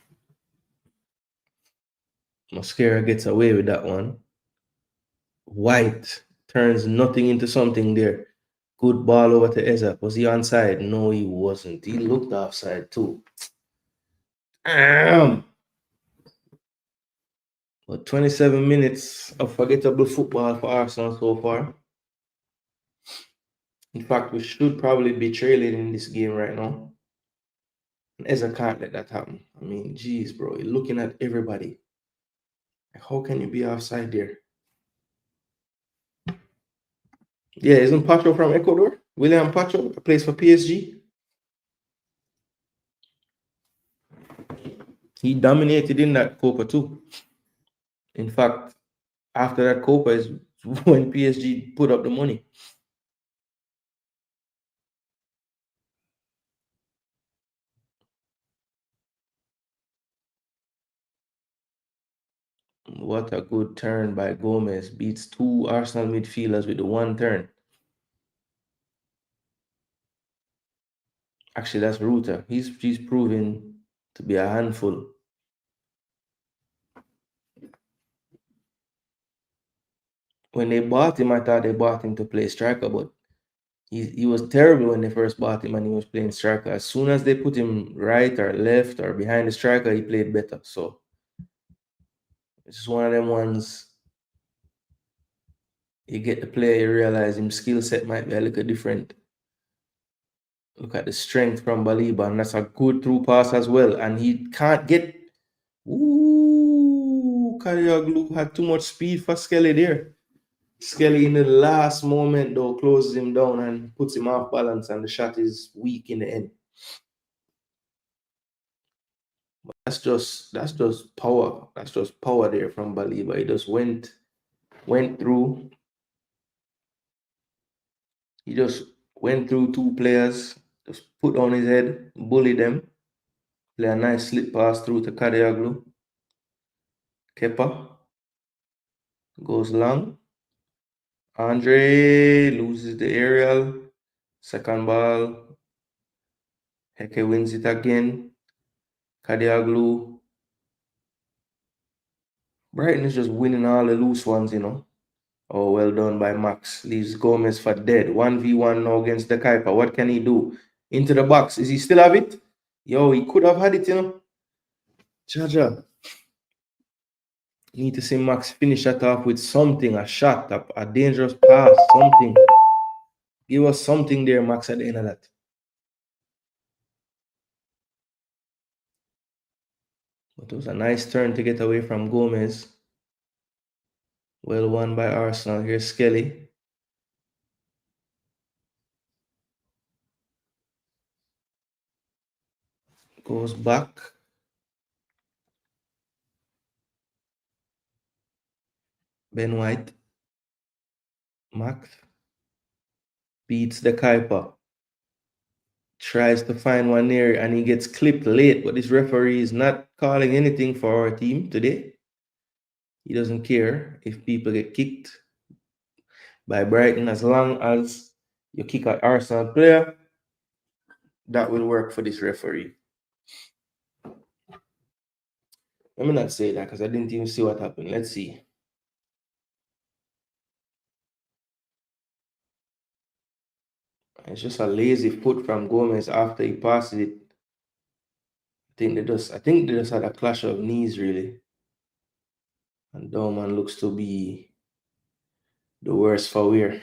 Mosquera gets away with that one. White turns nothing into something there. Good ball over to Eza. Was he onside? No, he wasn't. He looked offside too. But 27 minutes of forgettable football for Arsenal so far. In fact, we should probably be trailing in this game right now. And Eza can't let that happen. I mean, geez, bro. You're looking at everybody. How can you be offside there? Yeah, isn't Pacho from Ecuador? William Pacho plays for PSG. He dominated in that Copa too. In fact, after that Copa is when PSG put up the money. What a good turn by Gomez. Beats two Arsenal midfielders with the one turn. Actually, that's Ruta. He's proven to be a handful. When they bought him, I thought they bought him to play striker, but he was terrible when they first bought him and he was playing striker. As soon as they put him right or left or behind the striker, he played better. So it's just one of them ones. You get the player, you realize his skill set might be a little different. Look at the strength from Baliba, and that's a good through pass as well. And he can't get. Ooh, Kariaglu had too much speed for Skelly there. Skelly in the last moment though closes him down and puts him off balance, and the shot is weak in the end. But that's just power. That's just power there from Baliba. He just went through. He just went through two players, just put on his head, bully them, play a nice slip pass through to Kariaglu. Kepa goes long. Andre loses the aerial. Second ball. Heke wins it again. Kadiaglu. Brighton is just winning all the loose ones, you know. Oh, well done by Max. Leaves Gomez for dead. 1v1 now against the Kuiper. What can he do? Into the box. Is he still have it? Yo, he could have had it, you know. Jaja. Need to see Max finish that off with something, a shot, a dangerous pass, something. Give us something there, Max, at the end of that. But it was a nice turn to get away from Gomez. Well won by Arsenal. Here's Skelly. Goes back. Ben White. Max. Beats the Kuiper. Tries to find one near and he gets clipped late, but this referee is not calling anything for our team today. He doesn't care if people get kicked by Brighton as long as you kick an Arsenal player. That will work for this referee. Let me not say that because I didn't even see what happened. Let's see. It's just a lazy foot from Gomez after he passes it. I think they just had a clash of knees, really. And Dorman looks to be the worst for wear.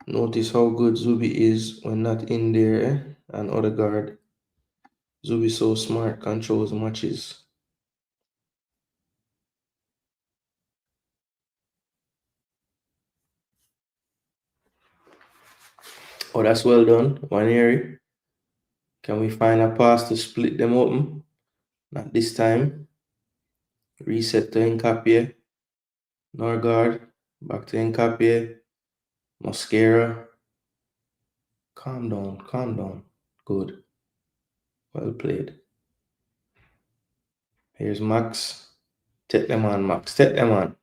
Notice how good Zubi is when not in there, eh? And Odegaard. Zubi so smart, controls matches. Oh, that's well done. Waneri. Can we find a pass to split them open? Not this time. Reset to Nkapie. Norgard. Back to Nkapie. Mosquera. Calm down, calm down. Good. Well played. Here's Max. Take them on, Max. Take them on.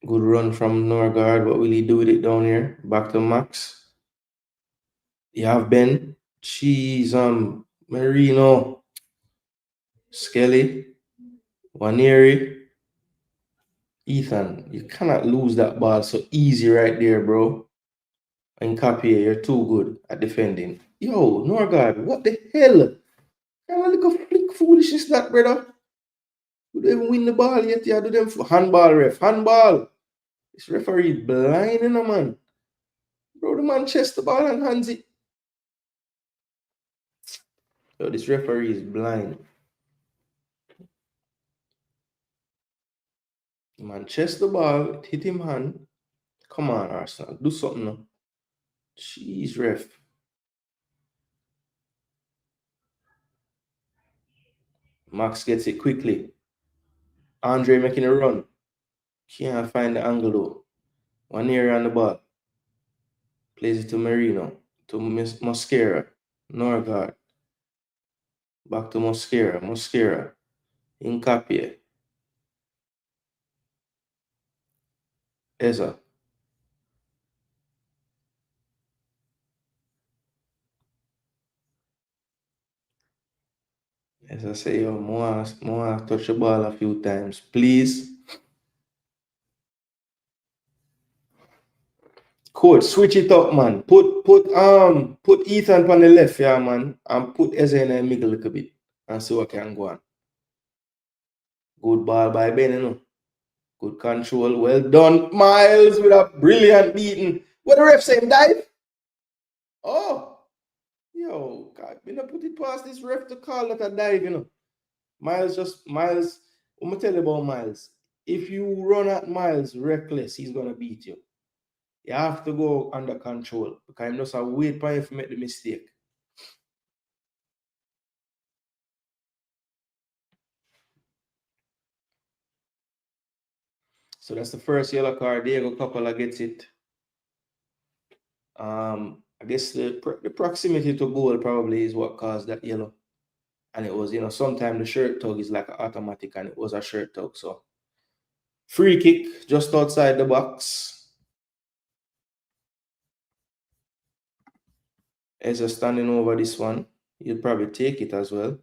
Good run from Norgard. What will he do with it down here? Back to Max. You have Ben. Jeez, Marino. Skelly. Waneri. Ethan, you cannot lose that ball so easy right there, bro. And Capia, you're too good at defending. Yo, Norgard, what the hell? Kind of little flick foolishness that, brother. You don't even win the ball yet. You do them handball, ref. Handball. This referee blinding a man. Bro, the man chest the ball and hands it. Yo, this referee is blind. The man chest the ball, it hit him hand. Come on, Arsenal. Do something now. Jeez, ref. Max gets it quickly. Andre making a run. Can't find the angle though. One area on the ball. Plays it to Marino. To Mosquera. Norgard. Back to Mosquera. Mosquera. Nkapie. Eza. As I say, yo, more touch the ball a few times, please. Coach, switch it up, man. Put Ethan on the left, yeah, man, and put Eze in the middle a little bit and see what can go on. Good ball by Ben, you know. Good control. Well done. Miles with a brilliant beating. What the ref saying, dive? Oh, yo, God, me not put it past this ref to call that a dive, you know. Miles, I'm gonna tell you about Miles. If you run at Miles reckless, he's gonna beat you. You have to go under control because I'm just a wait for you to make the mistake. So that's the first yellow card. Diego Coppola gets it. I guess the proximity to goal probably is what caused that yellow. And it was, sometimes the shirt tug is like an automatic, and it was a shirt tug. So free kick just outside the box. As a standing over this one, you'll probably take it as well.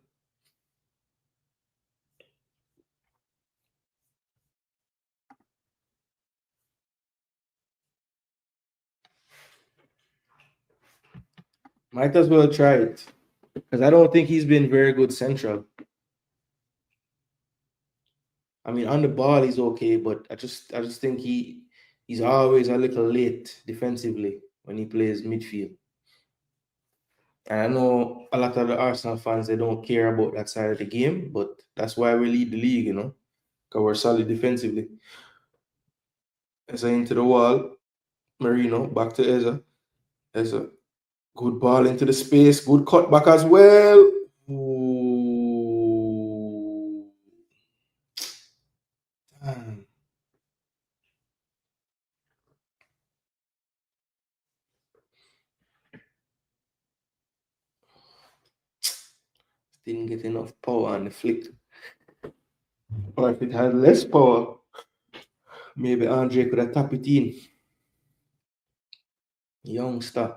Might as well try it because I don't think he's been very good central. I mean, on the ball he's okay, but I just think he's always a little late defensively when he plays midfield. And I know a lot of the Arsenal fans, they don't care about that side of the game, but that's why we lead the league, because we're solid defensively. Eza into the wall. Marino back to Eza. Eza. Good ball into the space. Good cut back as well. Ooh. Damn. Didn't get enough power on the flick. Or if it had less power, maybe Andre could have tapped it in. Youngster.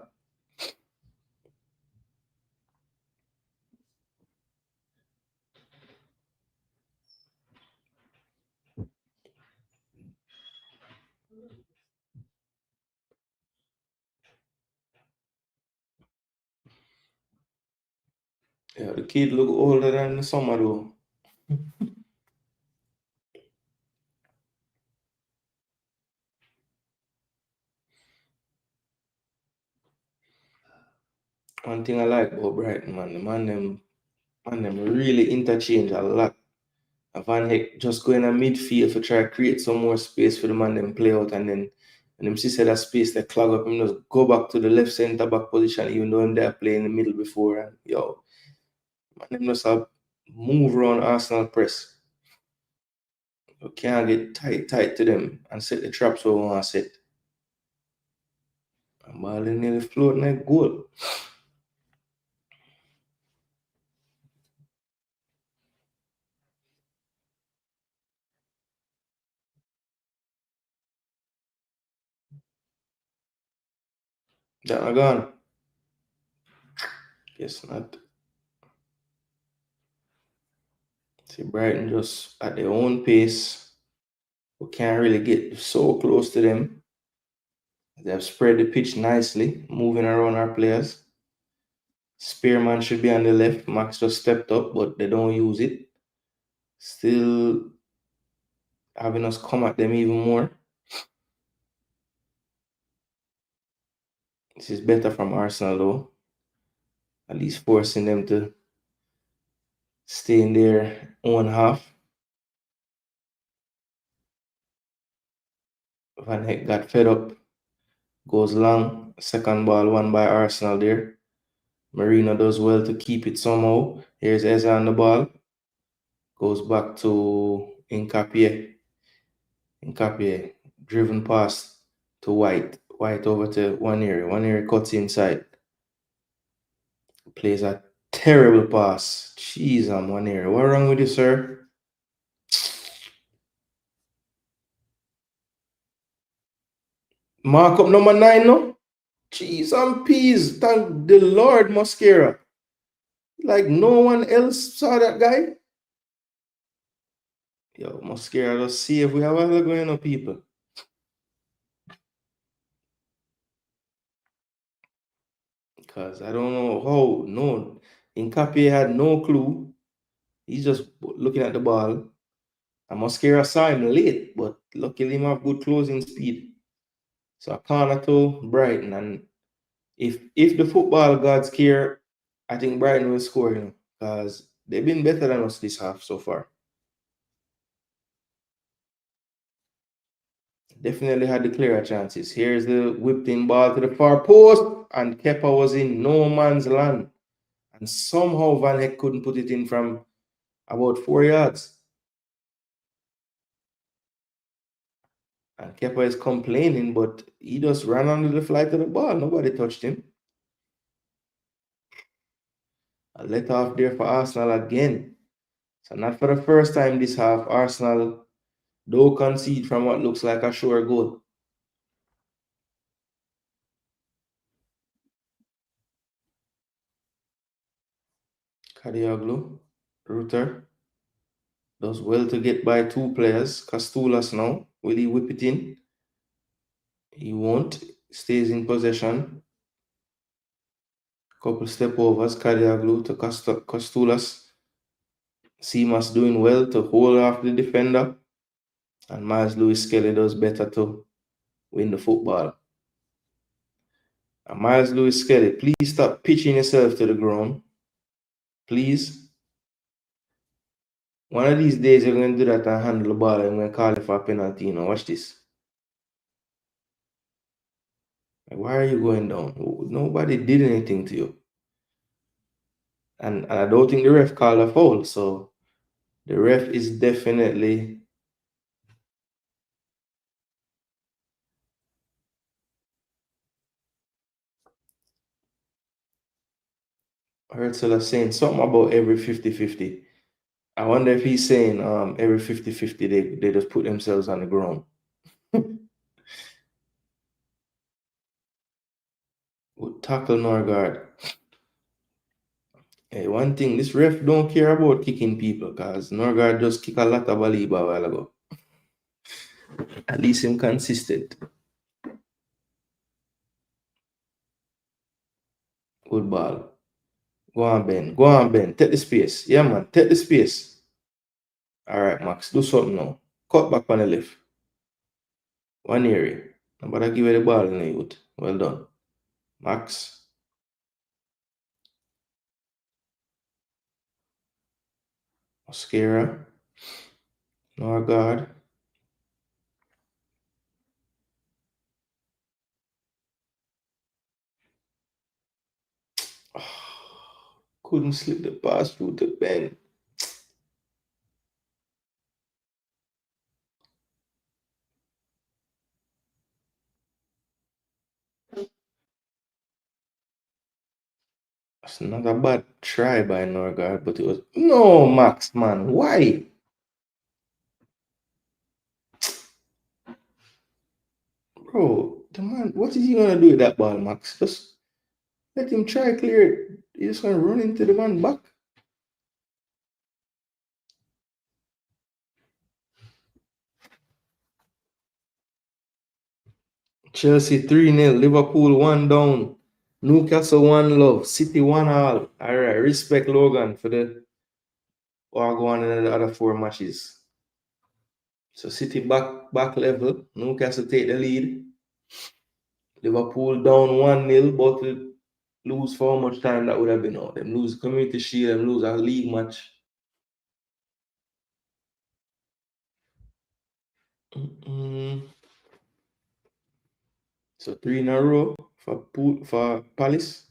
Yeah, the kid look older than the summer though. One thing I like about Brighton, man, the man them really interchange a lot. Van Heck just go in a midfield to try to create some more space for the man them play out, and then when them see that space they clog up, him just go back to the left centre back position, even though him there play in the middle before. And man them just have move around Arsenal press. You can't get tight to them and set the traps where we want to set. And ball nearly floating like goal. That not gone. Guess not. See Brighton just at their own pace. We can't really get so close to them. They have spread the pitch nicely, moving around our players. Spearman should be on the left. Max just stepped up, but they don't use it. Still having us come at them even more. This is better from Arsenal, though. At least forcing them to stay in their own half. Van Heck got fed up. Goes long. Second ball won by Arsenal there. Marino does well to keep it somehow. Here's Eza on the ball. Goes back to Nkapie. Nkapie driven past to White. White over to One area cuts inside. Plays a terrible pass. Jeez, I'm area. What wrong with you, sir? Mark up number 9, no? Jeez, I'm peas. Thank the Lord, Mosquera. Like no one else saw that guy. Yo, Mosquera, just see if we have other going on, people. Because I don't know how. No, Nkapie had no clue. He's just looking at the ball. And Mosquera saw him late, but luckily him have good closing speed. So a corner to Brighton, and If the football gods care, I think Brighton will score, because they've been better than us this half so far. Definitely had the clearer chances. Here's the whipped in ball to the far post, and Kepa was in no man's land. And somehow Van Heck couldn't put it in from about 4 yards. And Kepa is complaining, but he just ran under the flight of the ball. Nobody touched him. A let off there for Arsenal again. So not for the first time this half, Arsenal don't concede from what looks like a sure goal. Kadioglu, Rutter, does well to get by two players. Castulas now, will he whip it in? He won't. Stays in possession. Couple step overs, Kadioglu to Castulas. Seamus doing well to hold off the defender. And Miles Lewis Skelly does better to win the football. And Miles Lewis Skelly, please stop pitching yourself to the ground. Please. One of these days you're going to do that and handle the ball, and I'm going to call it for a penalty. Watch this. Like, why are you going down? Nobody did anything to you. And I don't think the ref called a foul. So the ref is definitely Herzl saying something about every 50-50. I wonder if he's saying every 50-50 they just put themselves on the ground. Would tackle Norgard. Hey, one thing, this ref don't care about kicking people, because Norgard just kick a lot of Baliba a while ago. At least him consistent. Good ball. Go on, Ben. Go on, Ben. Take the space. Yeah, man. Take the space. All right, Max. Do something now. Cut back on the left. One area. Nobody give you the ball in the youth. Well done. Max. Oscara. Norgard. Couldn't slip the pass through to Ben. It's not a bad try by Norgard, but it was... No, Max, man. Why? Bro, the man, what is he going to do with that ball, Max? Just let him try clear it. He's just going to run into the man back. Chelsea 3-0, Liverpool 1 down, Newcastle 1 love, City 1 all. All right, respect Logan for the one in the other 4 matches. So City back level, Newcastle take the lead. Liverpool down 1-0, but lose for how much time that would have been out. Them lose Community Shield, them lose a league match. So 3 in a row for Palace.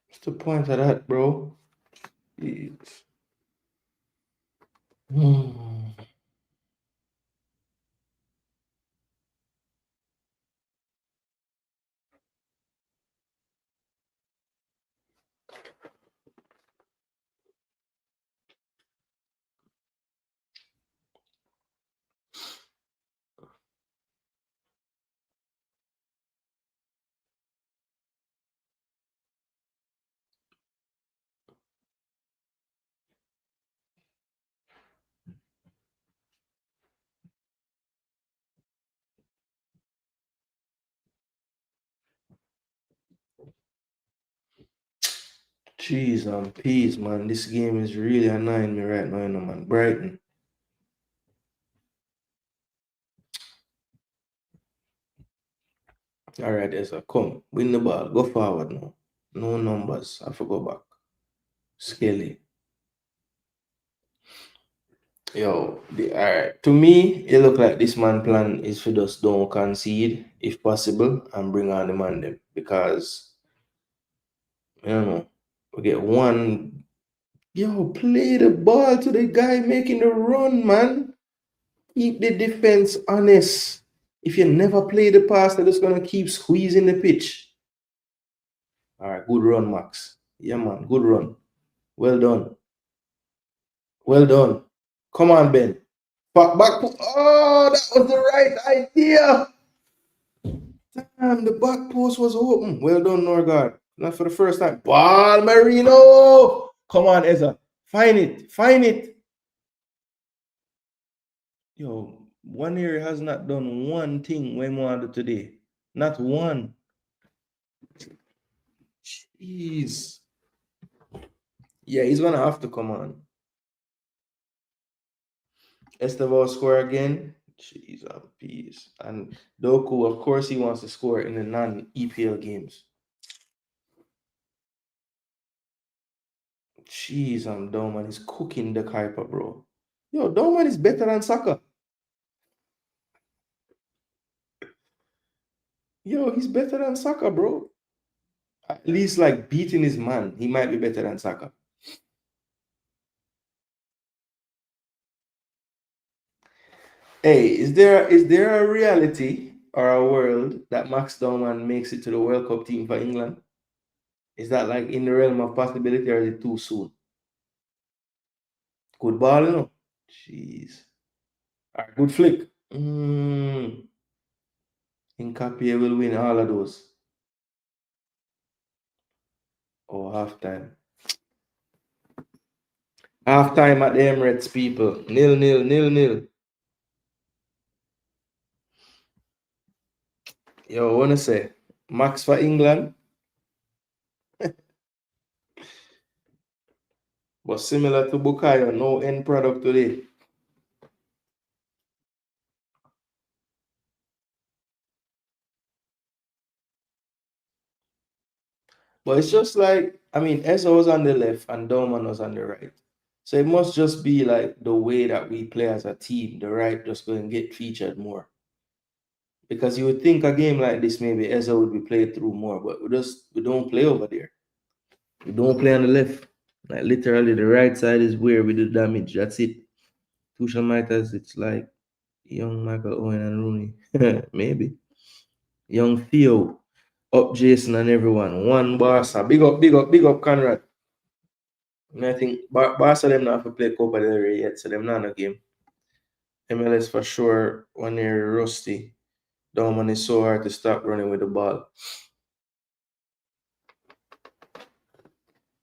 What's the point of that, bro? Jeez and peas, man. This game is really annoying me right now, you know, man. Brighton. All right, Ezra, come. Win the ball. Go forward now. No numbers. I have to go back. Skelly. Yo, all right. To me, it look like this man plan is for just don't concede if possible and bring on the man them because I don't know. We get one. Yo, play the ball to the guy making the run, man. Keep the defense honest. If you never play the pass, they're just gonna keep squeezing the pitch. All right, good run, Max. Yeah, man, good run. Well done. Well done. Come on, Ben. Back. Oh, that was the right idea. Damn, the back post was open. Well done, Norgard. Not for the first time. Ball, Marino. Come on, Ezra. Find it. Find it. Yo, one area has not done one thing when we want to do today. Not one. Jeez. Yeah, he's gonna have to come on. Estevao score again. Jeez, and peace. And Doku, of course, he wants to score in the non-EPL games. Jeez, and Doman is cooking the Kuiper, bro. Yo, Doman is better than Saka. Yo, he's better than Saka, bro. At least like beating his man, he might be better than Saka. Hey, is there a reality or a world that Max Doman makes it to the World Cup team for England? Is that like in the realm of possibility or is it too soon? Good ball, you know? Jeez. All right, good flick. Nkapie will win all of those. Oh, halftime. Halftime at the Emirates, people. 0-0. Yo, I want to say, Max for England. But similar to Bukayo, no end product today. But it's just like, I mean, Eza was on the left and Dorman was on the right. So it must just be like the way that we play as a team, the right just going to get featured more. Because you would think a game like this, maybe Eza would be played through more, but we don't play over there. We don't play on the left. Like literally the right side is where we do damage. That's it. Tuchel might as it's like young Michael Owen and Rooney. Maybe. Young Theo. Up Jason and everyone. One Barca. Big up Conrad. And I think Barca them not have to play Copa del Rey yet, so them not in a game. MLS for sure, one year rusty. Dorman is so hard to stop running with the ball.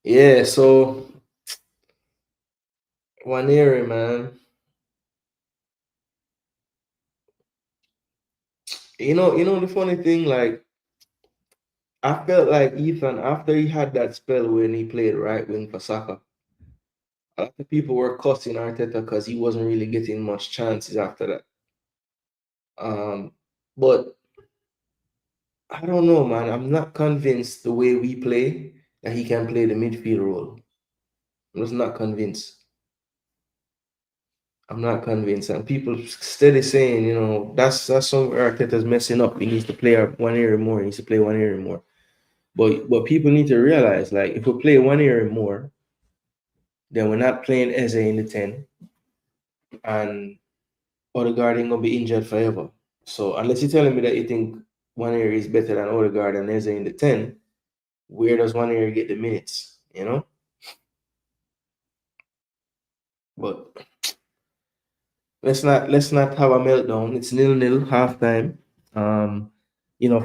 Yeah, so one area, man. You know the funny thing, like I felt like Ethan after he had that spell when he played right wing for Saka. A lot of people were cussing Arteta because he wasn't really getting much chances after that. But I don't know, man. I'm not convinced the way we play that he can play the midfield role. I'm just not convinced. I'm not convinced. And people steady saying, that's somewhere Arteta's messing up. He needs to play one area more. He needs to play one area more. But people need to realize, like, if we play one area more, then we're not playing Eze in the 10. And Odegaard ain't gonna be injured forever. So unless you're telling me that you think one area is better than Odegaard and Eze in the 10, where does one area get the minutes? But let's not have a meltdown. It's 0-0 halftime.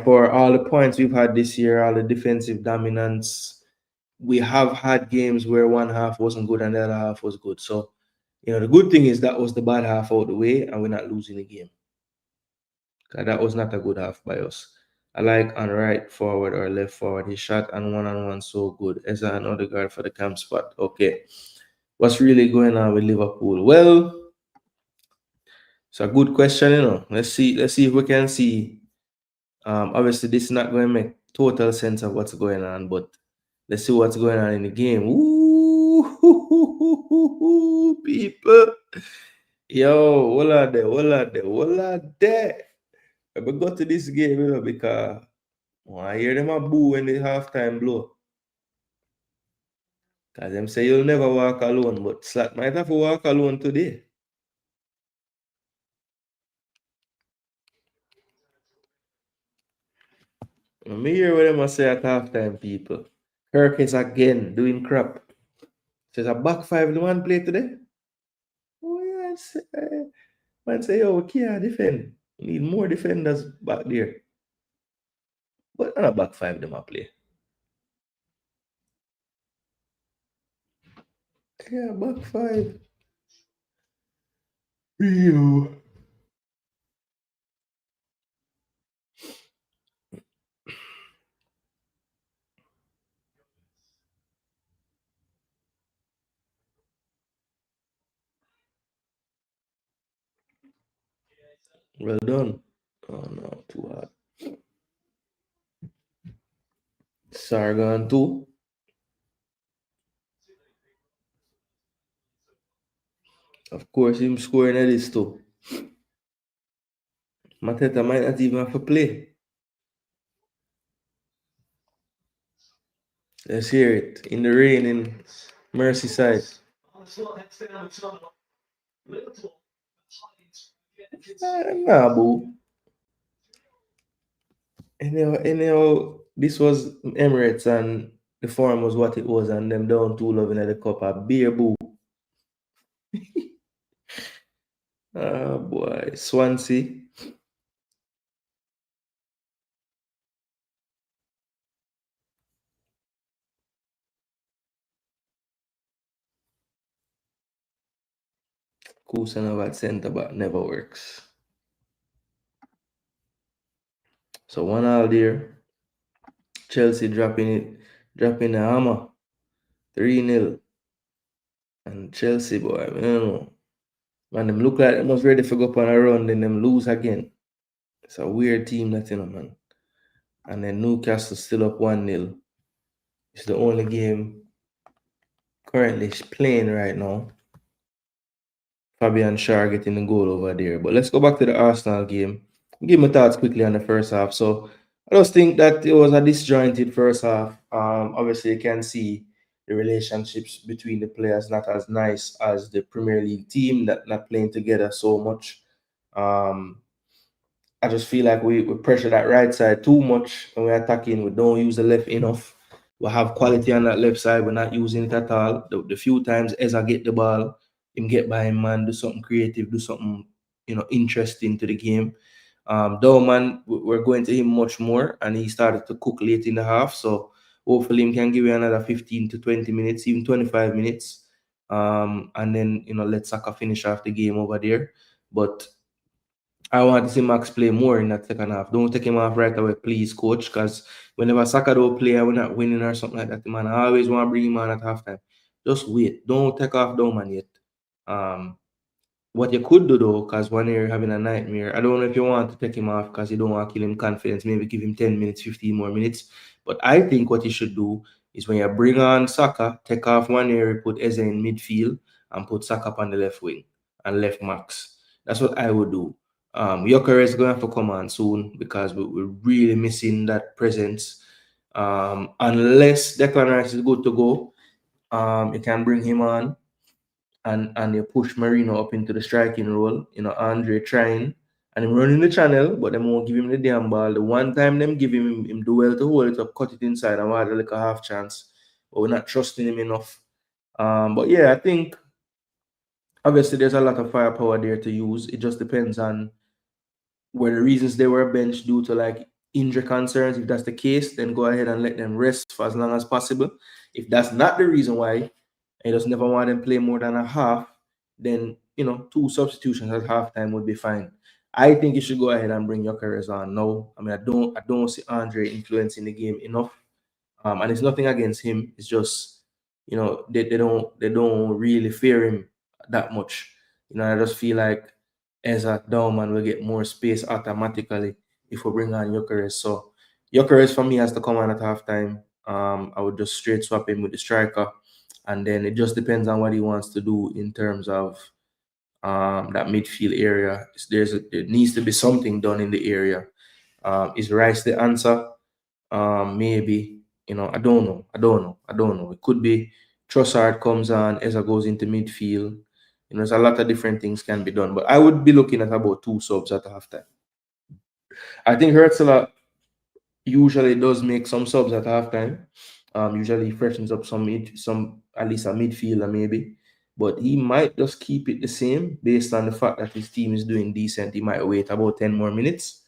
For all the points we've had this year, all the defensive dominance, we have had games where one half wasn't good and the other half was good. So, the good thing is that was the bad half out the way and we're not losing the game. That was not a good half by us. I like on right forward or left forward. His shot and one so good. As an Odegaard for the camp spot. Okay. What's really going on with Liverpool? Well, it's a good question, you know. Let's see. Let's see if we can see. Obviously, this is not going to make total sense of what's going on, but let's see what's going on in the game. Ooh, people. Yo, what are there? I go to this game, you know, because I hear them a boo when the halftime blow. Because them say you'll never walk alone, but Slack might have to walk alone today. Let me hear what them say at halftime, people. Kirk is again doing crap. Says a back five the one play today. Oh yeah, man say, yo, we can't defend. We need more defenders back there. But not a back five them a play. Yeah, back five. Yo. Well done. Oh no, too hard. Sargon too. Of course, him scoring at this too. Mateta might not even have to play. Let's hear it. In the rain in Merseyside. Nah, boo. Anyhow, this was Emirates and the form was what it was, and them down 2-0 at the cup. A beer boo. Ah, boy. Swansea. Kusanov at centre back never works. So 1-1 there. Chelsea dropping the hammer. 3-0. And Chelsea, boy, I don't know. Man, them look like they must ready to go up on a run, then them lose again. It's a weird team, that, you know, man. And then Newcastle still up 1-0. It's the only game currently playing right now. Fabian Schär getting the goal over there. But let's go back to the Arsenal game. Give my thoughts quickly on the first half. So I just think that it was a disjointed first half. Obviously, you can see the relationships between the players not as nice as the Premier League team, that not playing together so much. I just feel like we pressure that right side too much when we're attacking. We don't use the left enough. We have quality on that left side. We're not using it at all. The few times Eza get the ball, him get by him, man, do something creative, do something, interesting to the game. Though, man, we're going to him much more, and he started to cook late in the half. So hopefully, he can give you another 15 to 20 minutes, even 25 minutes. And then, let Saka finish off the game over there. But I want to see Max play more in that second half. Don't take him off right away, please, coach, because whenever Saka don't play and we're not winning or something like that, man, I always want to bring him on at halftime. Just wait. Don't take off Doman yet. Um, what you could do though, because one year you're having a nightmare, I don't know if you want to take him off because you don't want to kill him confidence, maybe give him 10 minutes, 15 more minutes. But I think what you should do is when you bring on Saka, take off one year, put Eze in midfield and put Saka up on the left wing and left Max. That's what I would do. Joker is going to have to come on soon because we're really missing that presence. Unless Declan Rice is good to go, you can bring him on and you push Marino up into the striking role. Andre trying and him running the channel, but they won't give him the damn ball. The one time them give him do well to hold it up, cut it inside, and want like a half chance. But we're not trusting him enough. But yeah, I think obviously there's a lot of firepower there to use. It just depends on where the reasons they were benched due to like injury concerns. If that's the case, then go ahead and let them rest for as long as possible. If that's not the reason why, and just never want them play more than a half, then two substitutions at halftime would be fine. I think you should go ahead and bring Gyökeres on now. I mean, I don't see Andre influencing the game enough. And it's nothing against him. It's just, they don't really fear him that much. I just feel like Ezra Dauman will get more space automatically if we bring on Gyökeres. So Gyökeres for me has to come on at halftime. I would just straight swap him with the striker, and then it just depends on what he wants to do in terms of that midfield area. There needs to be something done in the area. Is Rice the answer? Maybe. I don't know. It could be Trossard comes on, Eza goes into midfield. There's a lot of different things can be done, but I would be looking at about 2 subs at halftime. I think Hertzler usually does make some subs at halftime. Usually freshens up some at least a midfielder maybe, but he might just keep it the same based on the fact that his team is doing decent. He might wait about 10 more minutes,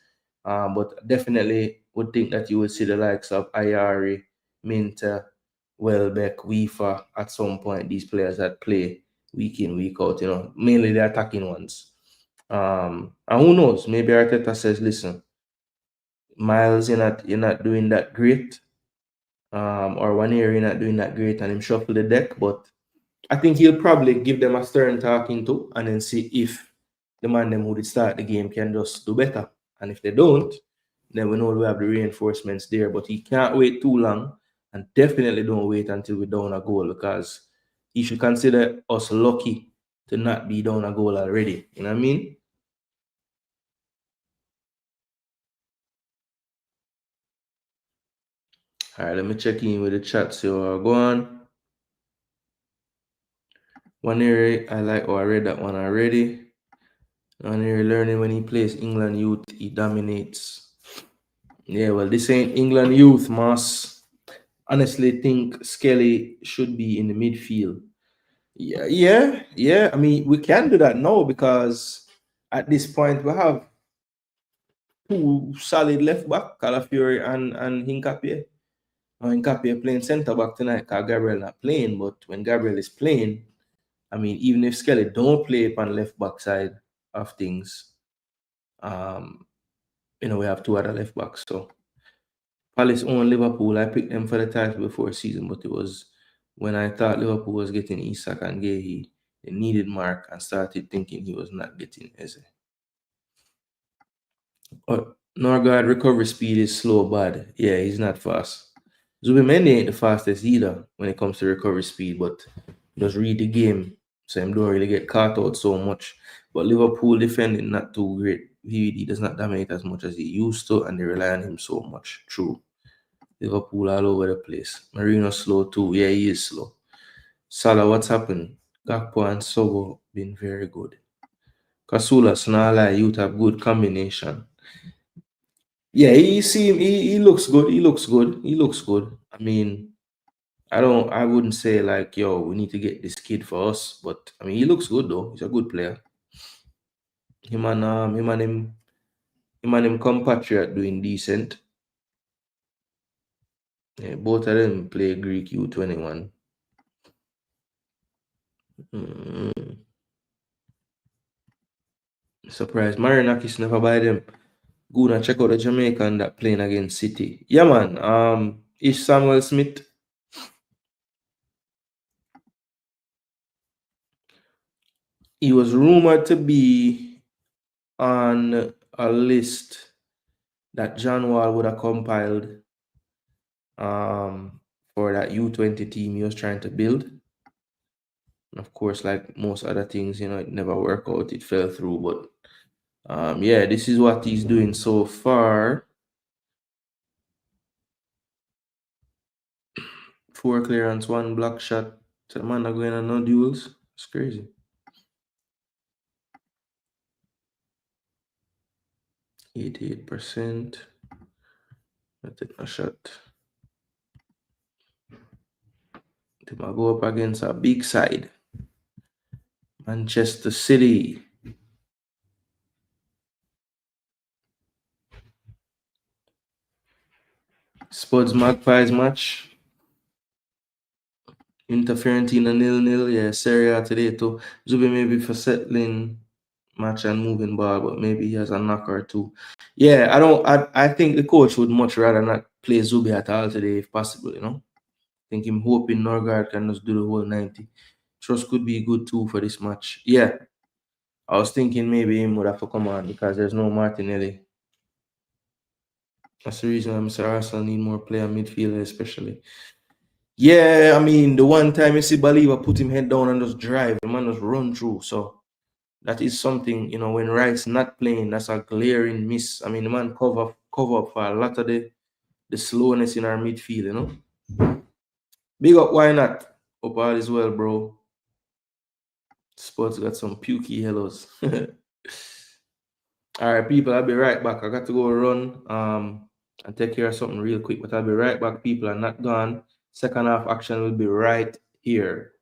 but definitely would think that you would see the likes of Ayari, Minter, Welbeck, Weaver at some point. These players that play week in, week out, mainly the attacking ones. And who knows? Maybe Arteta says, "Listen, Miles, you're not doing that great, or one year you're not doing that great," and him shuffle the deck. But I think he'll probably give them a stern talking to, and then see if the man them who did start the game can just do better. And if they don't, then we know we have the reinforcements there. But he can't wait too long, and definitely don't wait until we're down a goal, because he should consider us lucky to not be down a goal already. You know what I mean? All right, let me check in with the chat. So go on. One area I like, I read that one already. One area learning when he plays England youth, he dominates. Yeah, well, this ain't England youth, Moss. Honestly, think Skelly should be in the midfield. Yeah. I mean, we can do that now because at this point we have 2 solid left back, Calafiori and Hincapié. Hincapié playing centre back tonight because Gabriel not playing, but when Gabriel is playing, I mean, even if Skelly don't play on left back side of things, we have 2 other left backs. So Palace own Liverpool. I picked them for the title before season, but it was when I thought Liverpool was getting Isak and Guehi, they needed Mark and started thinking he was not getting Eze. But Norgard recovery speed is slow, bad. Yeah, he's not fast. Zubimendi ain't the fastest either when it comes to recovery speed, but just read the game, so him don't really get caught out so much. But Liverpool defending not too great. He does not dominate as much as he used to, and they rely on him so much. True. Liverpool all over the place. Marino slow too. Yeah, he is slow. Salah, what's happened? Gakpo and Sobo been very good. Kasula, Snala, youth have good combination. Yeah, he looks good. He looks good. I mean, I wouldn't say like, yo, we need to get this kid for us, but I mean, he looks good though. He's a good player. Him and him compatriot doing decent. Yeah, both of them play Greek U21. Surprised Marinakis never buy them. Gooner, check out the Jamaican that playing against City. Yeah, man. Ish Samuel Smith. He was rumored to be on a list that John Wall would have compiled for that U20 team he was trying to build. And of course, like most other things, it never worked out. It fell through. But yeah, this is what he's doing so far. 4 clearance, 1 block shot. So the man not going on no duels. It's crazy. 88%. I take a shot. They might go up against a big side. Manchester City. Spuds Magpies match. Inter Fiorentina 0-0. Yeah, Serie A today too. Zubi maybe for settling match and moving ball, but maybe he has a knock or two. Yeah, I think the coach would much rather not play Zubi at all today if possible, you know. I think him hoping Norgard can just do the whole 90. Trust could be good too for this match. Yeah. I was thinking maybe him would have to come on because there's no Martinelli. That's the reason Mr. Arsenal need more player midfielder, especially. Yeah, I mean, the one time you see Baliba put him head down and just drive, the man just run through. So that is something, you know, when Rice not playing, that's a glaring miss. I mean, the man cover up for a lot of the slowness in our midfield, you know. Big up, why not? Hope all is well, bro. Sports got some pukey hellos. All right, people, I'll be right back. I got to go run and take care of something real quick, but I'll be right back. People are not gone. Second half action will be right here.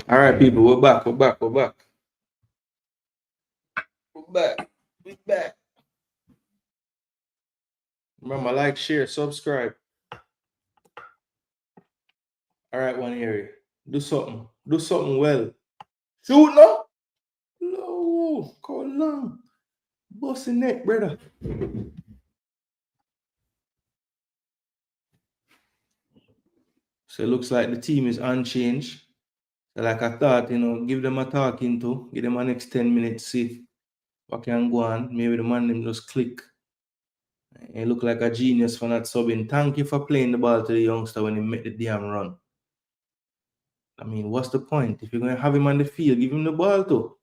All right, people, we're back. We're back. We're back. We're back. We're back. Remember, like, share, subscribe. All right, one area. Do something. Do something well. Shoot no. No. Call on. Bossy neck, brother. So it looks like the team is unchanged. So like I thought, you know, give them a talking to, give them a next 10 minutes, see what can go on. Maybe the man them just click. He look like a genius for not subbing. Thank you for playing the ball to the youngster when he made the damn run. I mean, what's the point? If you're going to have him on the field, give him the ball too.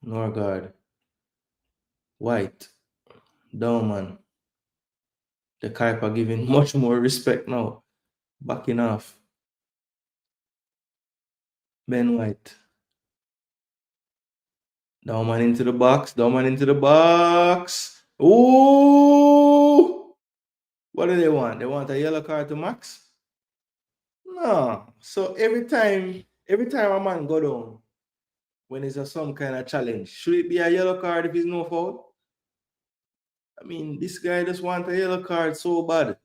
Norgard. White. Dowman. The Kuiper giving much more respect now. Backing off. Ben White. Dowman into the box. Dowman into the box. Ooh! What do they want? They want a yellow card to Max? No. So every time a man go down, when it's some kind of challenge, should it be a yellow card if it's no foul? I mean, this guy just want a yellow card so bad.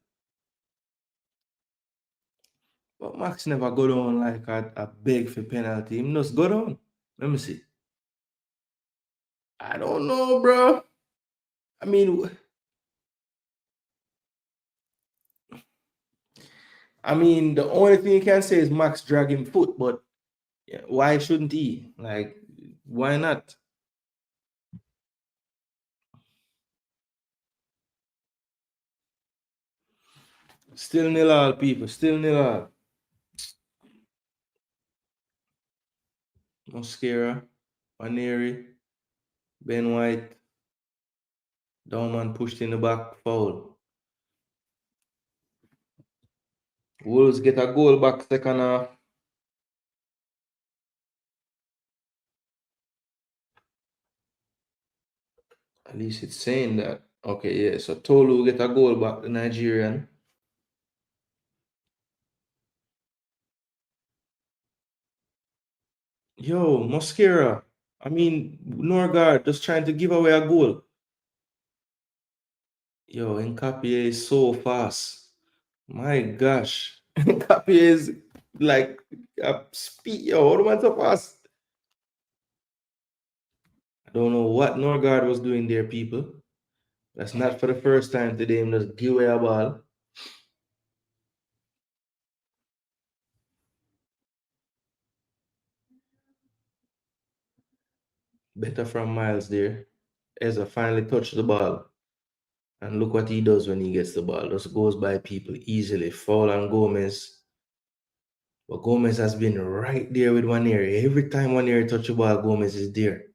But Max never go down like a beg for penalty. He just go down. Let me see. I don't know, bro. I mean, the only thing you can say is Max drag him foot, but yeah, why shouldn't he? Like, why not? Still nil all, people. Still nil all. Mosquera, Paneri, Ben White, Dowman pushed in the back, foul. Wolves get a goal back second half. At least it's saying that. Okay, yeah. So Tolu get a goal back, the Nigerian. Yo, Mosquera. Norgard just trying to give away a goal. Yo, Nkapie is so fast. My gosh. Nkapie is like a speed. Yo, what am I so fast? I don't know what Norgard was doing there, people. That's not for the first time today. Him just give away a ball. Better from Miles there. Ezra finally touched the ball. And look what he does when he gets the ball. Just goes by people easily. Foul on Gomez. But Gomez has been right there with one area. Every time one area touch the ball, Gomez is there.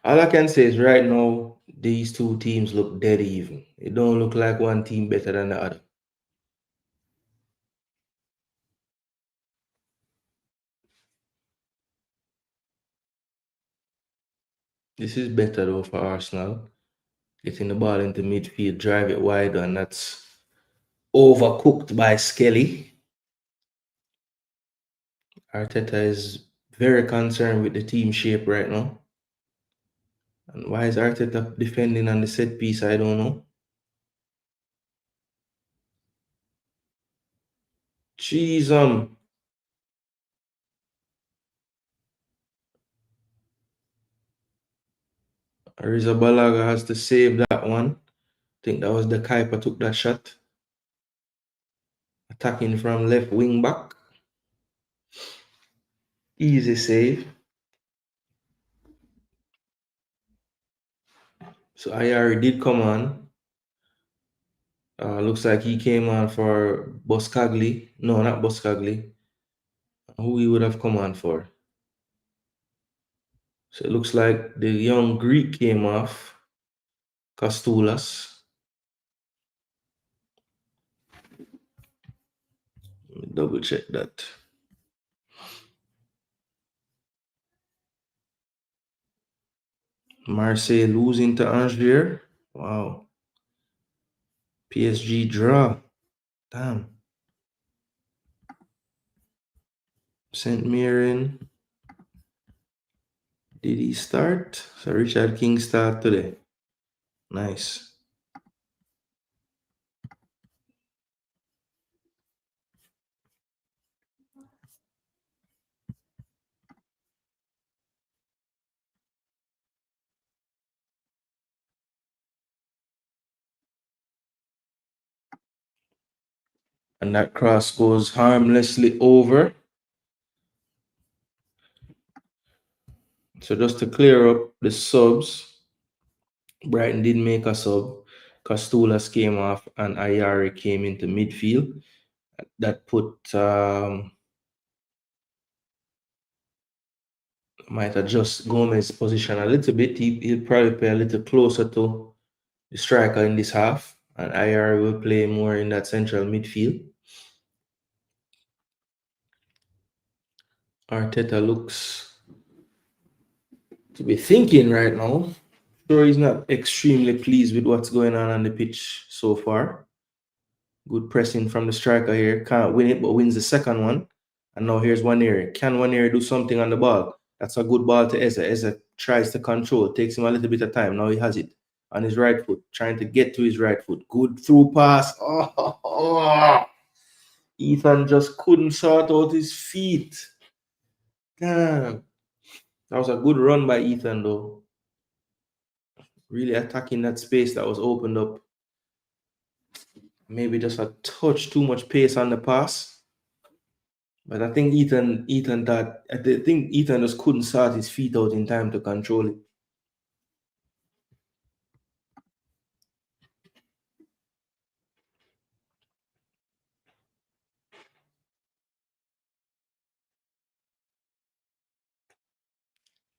All I can say is right now, these two teams look dead even. It don't look like one team better than the other. This is better though for Arsenal. Getting the ball into midfield, drive it wide, and that's overcooked by Skelly. Arteta is very concerned with the team shape right now. And why is Arteta defending on the set piece? I don't know. Jeez, Arrizabalaga has to save that one. I think that was the Kuiper took that shot. Attacking from left wing back. Easy save. So Ayari did come on. Looks like he came on for Boscagli. No, not Boscagli. Who he would have come on for. So it looks like the young Greek came off. Castulas. Let me double check that. Marseille losing to Angers. Wow. PSG draw. Damn. Saint Mirren. Did he start? So Richard King start today. Nice. And that cross goes harmlessly over. So just to clear up the subs, Brighton did make a sub. Castulas came off and Ayari came into midfield. That put might adjust Gomez's position a little bit. He'll probably play a little closer to the striker in this half, and Ayari will play more in that central midfield. Arteta looks to be thinking right now. Sure, he's not extremely pleased with what's going on the pitch so far. Good pressing from the striker here. Can't win it, but wins the second one. And now here's Waneri. Can Waneri do something on the ball? That's a good ball to Eze. Eze tries to control. Takes him a little bit of time. Now he has it on his right foot. Trying to get to his right foot. Good through pass. Oh. Ethan just couldn't sort out his feet. Damn. That was a good run by Ethan, though. Really attacking that space that was opened up. Maybe just a touch too much pace on the pass. But I think Ethan just couldn't sort his feet out in time to control it.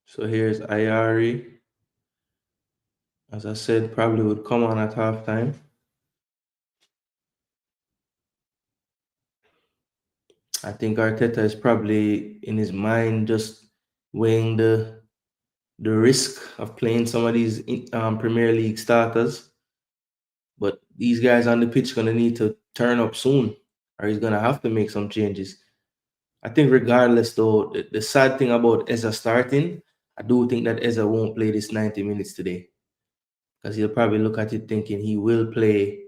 So here's Ayari. As I said, probably would come on at halftime. I think Arteta is probably in his mind just weighing the risk of playing some of these Premier League starters. But these guys on the pitch going to need to turn up soon, or he's going to have to make some changes. I think regardless, though, the sad thing about Eza starting, I do think that Eza won't play this 90 minutes today. Because he'll probably look at it thinking he will play,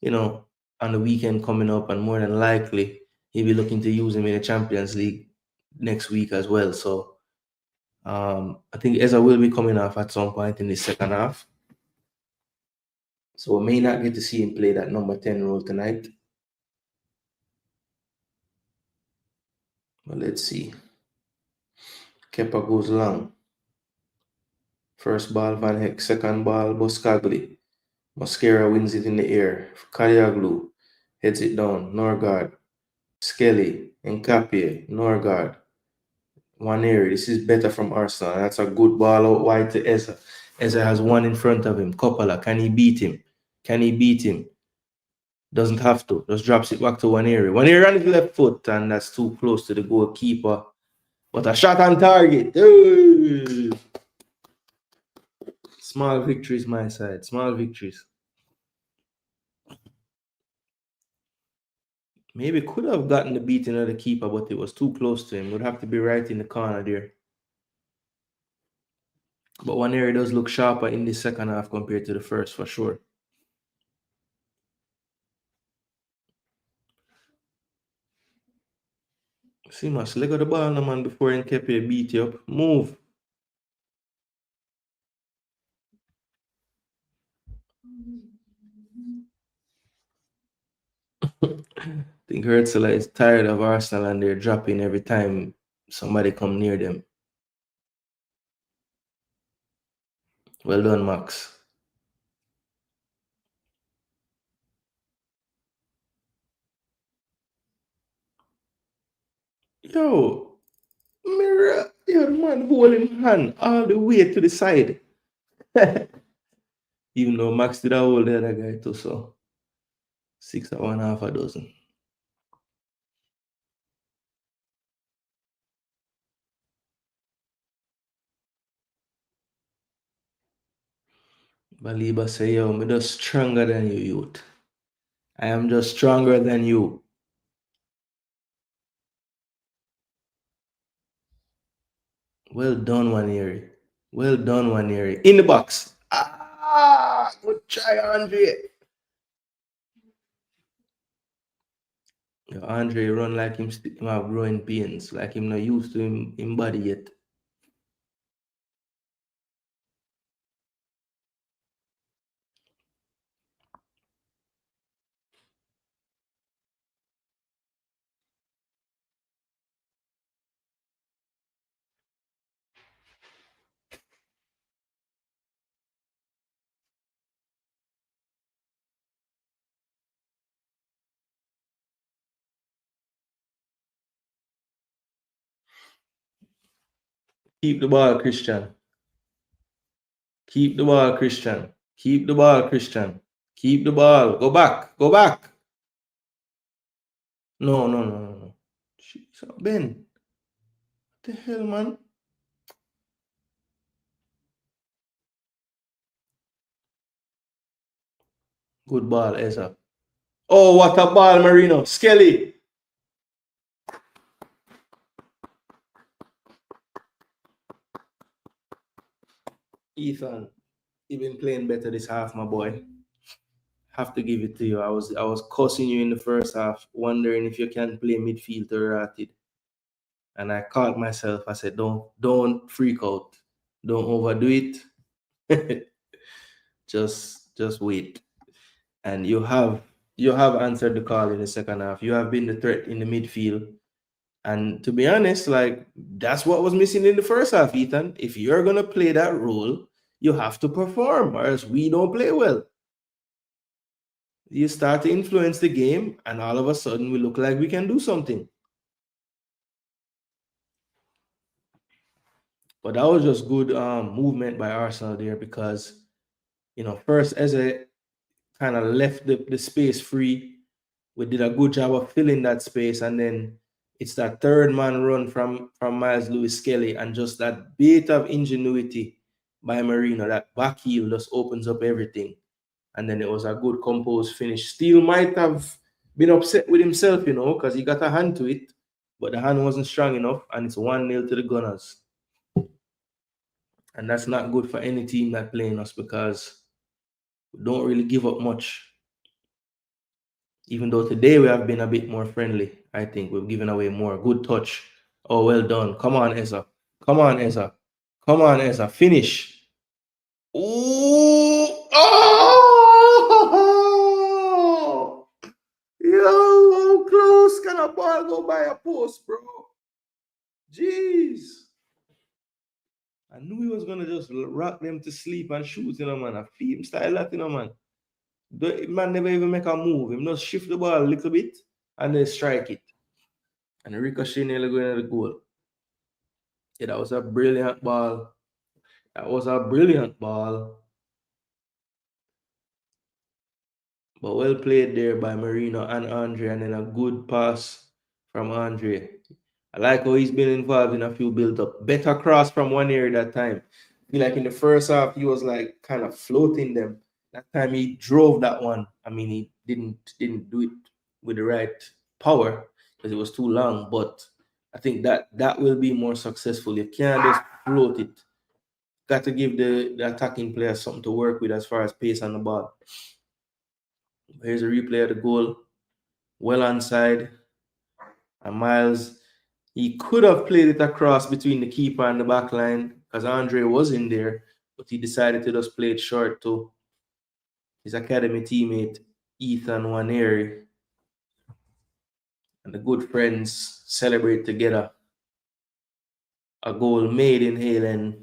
on the weekend coming up, and more than likely, he'll be looking to use him in the Champions League next week as well. So I think Eza will be coming off at some point in the second half. So we may not get to see him play that number 10 role tonight. But let's see. Kepa goes long. First ball, Van Heck. Second ball, Boscagli. Mosquera wins it in the air. Kariaglu heads it down. Norgard. Skelly. Nkapie. Norgard. Waneri. This is better from Arsenal. That's a good ball out wide to Eza. Eza has one in front of him. Coppola. Can he beat him? Doesn't have to. Just drops it back to Waneri. Waneri on his left foot, and that's too close to the goalkeeper. But a shot on target. Ooh. Small victories, my side. Small victories. Maybe could have gotten the beating of the keeper, but it was too close to him. Would have to be right in the corner there. But Waneri does look sharper in the second half compared to the first, for sure. See, must leg of the ball, no man, before Nkepie beat you up. Move. I think Herzl is tired of Arsenal and they're dropping every time somebody come near them. Well done, Max. Yo, Mirror, your man holding hand all the way to the side. Even though Max did hold the other guy too, so 6 or 1/2 a dozen. Baliba say, yo, I'm just stronger than you, youth. I am just stronger than you. Well done, Waneri. Well done, Waneri. In the box. Good try, Andre. Yo, Andre run like him have growing pains, like him not used to him body yet. Keep the ball, Christian. Keep the ball, Christian. Keep the ball, Christian. Keep the ball. Go back. Go back. No. Jeez, Ben. What the hell, man? Good ball, Eza. Oh, what a ball, Marino. Skelly. Ethan, you've been playing better this half, my boy. Have to give it to you. I was cussing you in the first half, wondering if you can play midfield or rotted. And I caught myself. I said, don't freak out. Don't overdo it. just wait. And you have answered the call in the second half. You have been the threat in the midfield. And to be honest, like that's what was missing in the first half, Ethan. If you're gonna play that role, you have to perform, or else we don't play well. You start to influence the game, and all of a sudden we look like we can do something. But that was just good movement by Arsenal there because first as a kind of left the space free. We did a good job of filling that space, and then it's that third man run from Miles Lewis Skelly, and just that bit of ingenuity by Marino, that back heel just opens up everything. And then it was a good composed finish. Steele might have been upset with himself, because he got a hand to it, but the hand wasn't strong enough, and it's 1-0 to the Gunners. And that's not good for any team that playing us because we don't really give up much. Even though today we have been a bit more friendly, I think we've given away more. Good touch. Oh, well done. Come on, Eza. Come on, Eza. Come on, Eza. Finish. Ooh. Oh! Yo, how close can a ball go by a post, bro? Jeez. I knew he was going to just rock them to sleep and shoot, man. A film style that, man. The man never even make a move. He just shift the ball a little bit and then strike it. And Ricochet nearly going to the goal. Yeah, that was a brilliant ball. That was a brilliant ball. But well played there by Marino and Andre, and then a good pass from Andre. I like how he's been involved in a few build-up. Better cross from one area that time. I feel like in the first half, he was like kind of floating them. That time he drove that one. I mean, he didn't do it with the right power because it was too long. But I think that will be more successful. You can't just float it. Got to give the attacking players something to work with as far as pace on the ball. Here's a replay of the goal. Well onside. And Miles, he could have played it across between the keeper and the back line because Andre was in there, but he decided to just play it short to his academy teammate, Ethan Waneri. And the good friends celebrate together. A goal made in Halen.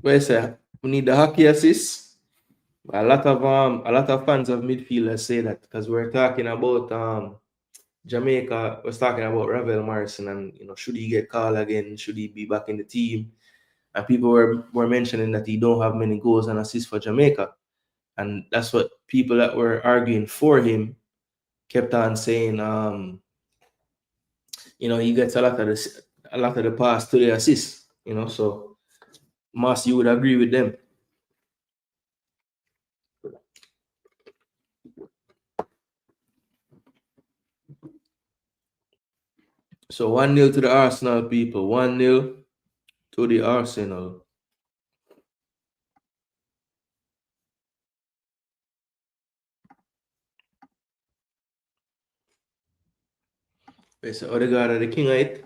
Well, sir, we need the hockey assist. A lot of fans of midfielders say that because we're talking about Jamaica was talking about Ravel Morrison and should he get called again? Should he be back in the team? And people were mentioning that he don't have many goals and assists for Jamaica. And that's what people that were arguing for him kept on saying. He gets a lot of the pass to the assist. So Moss, you would agree with them. So 1-0 to the Arsenal people. 1-0 to the Arsenal. So Odegaard are the king of it.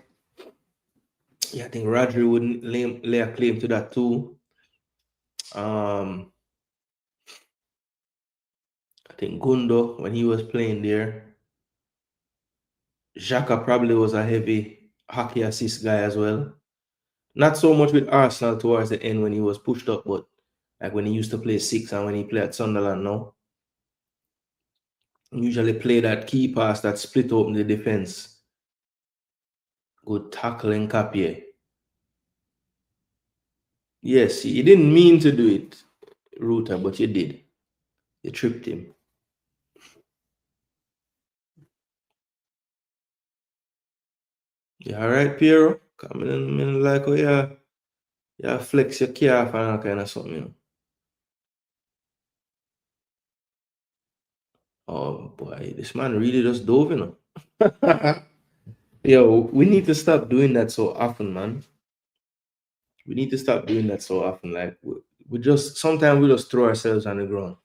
Yeah, I think Rodri would lay a claim to that too. I think Gundo, when he was playing there, Xhaka probably was a heavy hockey assist guy as well. Not so much with Arsenal towards the end when he was pushed up, but like when he used to play 6 and when he played at Sunderland now. He usually play that key pass that split open the defense. Good tackling, Capie. Yes, he didn't mean to do it, Ruta, but you did. You tripped him. Yeah, all right, Piero. Coming in like, oh yeah. Yeah, flex your calf and all kind of something, you know. Oh boy, this man really just dove, you know. Yo, we need to stop doing that so often, man. We need to stop doing that so often. Like we just sometimes we just throw ourselves on the ground.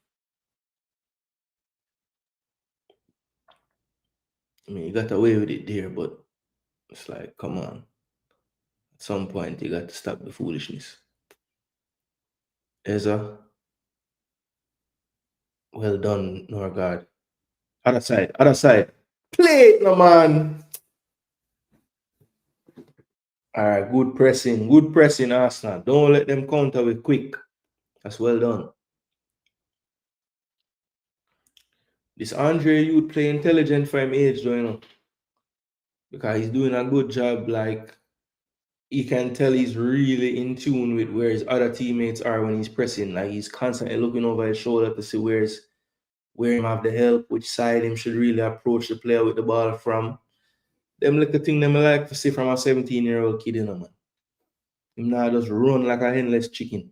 I mean, you got away with it there, but it's like, come on. At some point, you got to stop the foolishness. Ezra, well done, Norgard. Other side, other side. Play it, no man. All right, good pressing, Arsenal. Don't let them counter with quick. That's well done. This Andre youth play intelligent for him age, though, you know, because he's doing a good job. Like you can tell he's really in tune with where his other teammates are when he's pressing. Like he's constantly looking over his shoulder to see where him have the help, which side him should really approach the player with the ball from. Them little thing them I like to see from a 17-year-old kid, you know, man. Him now just run like a headless chicken.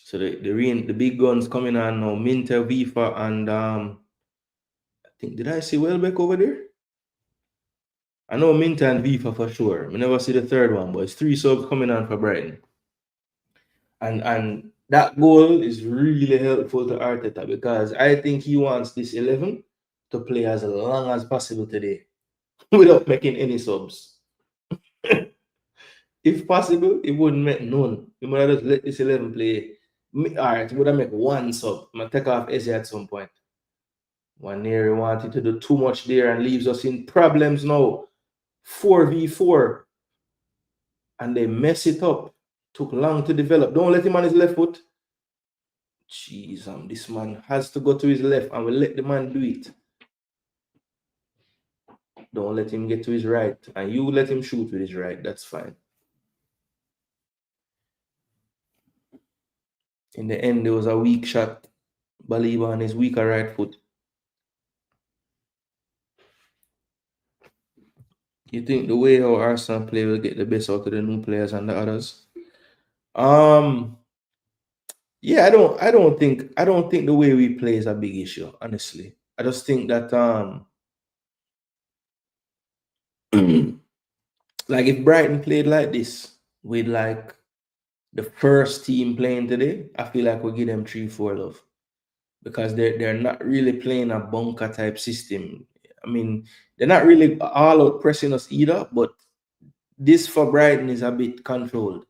So the big guns coming on now. Minter, Vifa, and I think did I see Welbeck over there? I know Minter and Vifa for sure. I never see the third one, but it's 3 subs coming on for Brighton. And that goal is really helpful to Arteta because I think he wants this 11 to play as long as possible today without making any subs. If possible, it wouldn't make none. You might just let this 11 play. All right, would I make one sub? I'm going to take off Eze at some point. Waneri wanted to do too much there and leaves us in problems now. 4v4. And they mess it up. Took long to develop. Don't let him on his left foot. Jeez, this man has to go to his left and we'll let the man do it. Don't let him get to his right. And you let him shoot with his right. That's fine. In the end, there was a weak shot. Baliba on his weaker right foot. You think the way how Arsenal play will get the best out of the new players and the others? Yeah, I don't think the way we play is a big issue, honestly. I just think that like if Brighton played like this with like the first team playing today, I feel like we'll give them 3-4 love. Because they're not really playing a bunker type system. I mean, they're not really all out pressing us either, but this for Brighton is a bit controlled.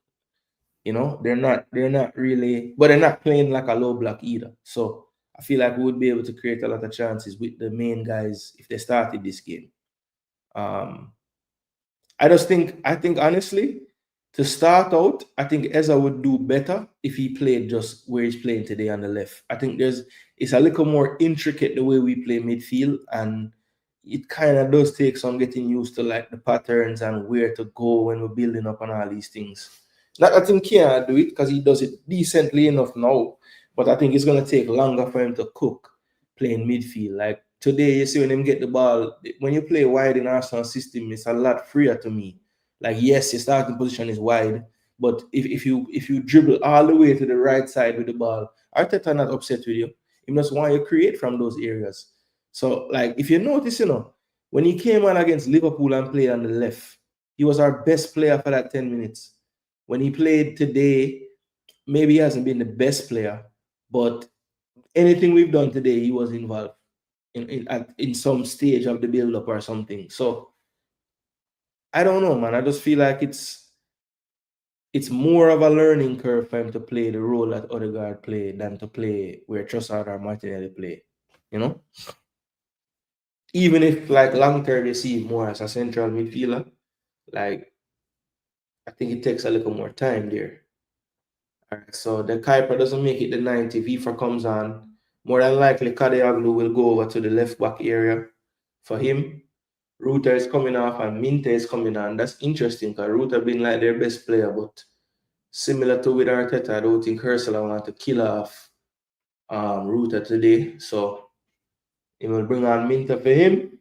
You know, they're not really, but they're not playing like a low block either. So I feel like we would be able to create a lot of chances with the main guys if they started this game. I think honestly, to start out, I think Eza would do better if he played just where he's playing today on the left. I think it's a little more intricate the way we play midfield, and it kind of does take some getting used to like the patterns and where to go when we're building up on all these things. Not that him can't do it because he does it decently enough now, but I think it's gonna take longer for him to cook playing midfield. Like today, you see when him get the ball, when you play wide in Arsenal system, it's a lot freer to me. Like yes, your starting position is wide, but if you dribble all the way to the right side with the ball, Arteta not upset with you. He just want you to create from those areas. So like if you notice, you know, when he came on against Liverpool and played on the left, he was our best player for that 10 minutes. When he played today, maybe he hasn't been the best player, but anything we've done today, he was involved in some stage of the build-up or something. So I don't know, man. I just feel like it's more of a learning curve for him to play the role that Odegaard played than to play where Trossard or Martinelli play. You know? Even if like long term you see him more as a central midfielder, like I think it takes a little more time there. All right, so the Kuiper doesn't make it the 90. Vifa comes on. More than likely, Kadeaglu will go over to the left back area for him. Ruta is coming off and Minte is coming on. That's interesting because Ruta been like their best player, but similar to with Arteta, I don't think Ursula want to kill off Ruta today. So he will bring on Minte for him.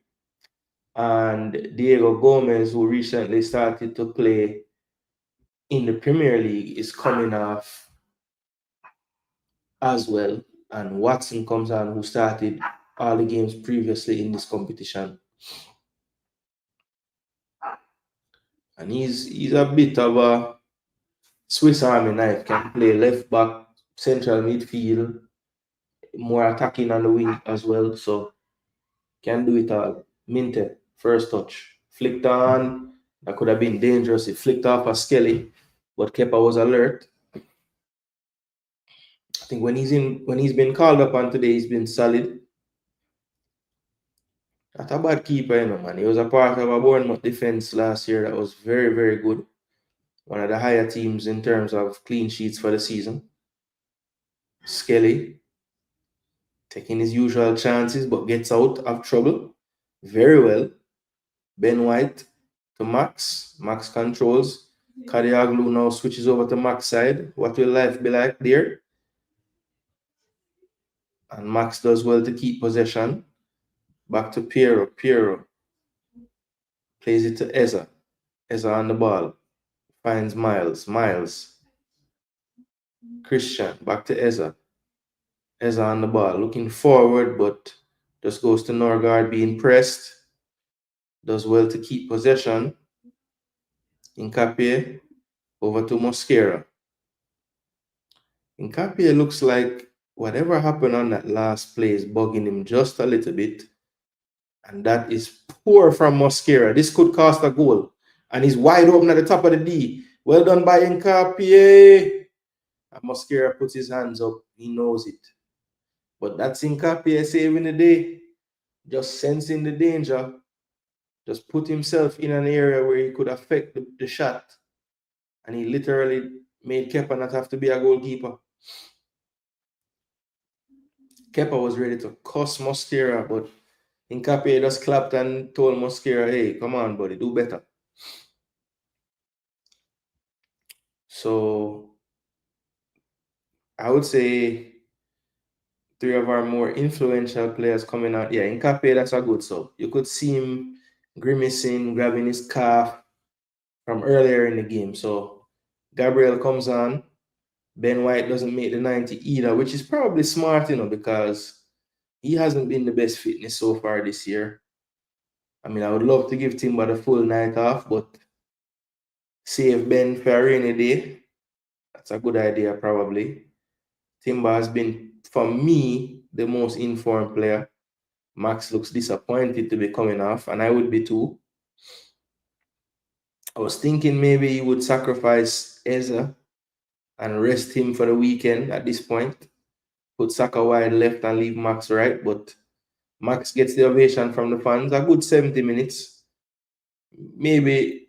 And Diego Gomez, who recently started to play in the Premier League, is coming off as well. And Watson comes on, who started all the games previously in this competition. And he's a bit of a Swiss Army knife, can play left back, central midfield, more attacking on the wing as well. So can do it all. Minte, first touch. Flicked on. That could have been dangerous. It flicked off a Skelly, but Kepa was alert. I think when he's been called upon today, he's been solid. Not a bad keeper, you know, man. He was a part of a Bournemouth defense last year that was very, very good. One of the higher teams in terms of clean sheets for the season. Skelly taking his usual chances, but gets out of trouble very well. Ben White to Max. Max controls. Kadioglu now switches over to Max side. What will life be like there? And Max does well to keep possession. Back to Piero. Piero plays it to Eza. Eza on the ball. Finds Miles. Miles. Christian. Back to Eza. Eza on the ball. Looking forward, but just goes to Norgard being pressed. Does well to keep possession. Nkapie over to Mosquera. Nkapie looks like whatever happened on that last play is bugging him just a little bit. And that is poor from Mosquera. This could cost a goal. And he's wide open at the top of the D. Well done by Nkapie. And Mosquera puts his hands up. He knows it. But that's Nkapie saving the day. Just sensing the danger. Just put himself in an area where he could affect the shot. And he literally made Kepa not have to be a goalkeeper. Kepa was ready to cuss Mosquera, but Nkapie just clapped and told Mosquera, hey, come on, buddy, do better. So I would say 3 of our more influential players coming out. Yeah, Nkapie, that's a good sub. You could see him grimacing, grabbing his calf from earlier in the game. So Gabriel comes on. Ben White doesn't make the 90 either, which is probably smart, you know, because he hasn't been the best fitness so far this year. I mean, I would love to give Timber the full night off, but save Ben for a rainy day. That's a good idea, probably. Timber has been, for me, the most informed player. Max looks disappointed to be coming off, and I would be too. I was thinking maybe he would sacrifice Eza and rest him for the weekend at this point. Put Saka wide left and leave Max right, but Max gets the ovation from the fans. A good 70 minutes. Maybe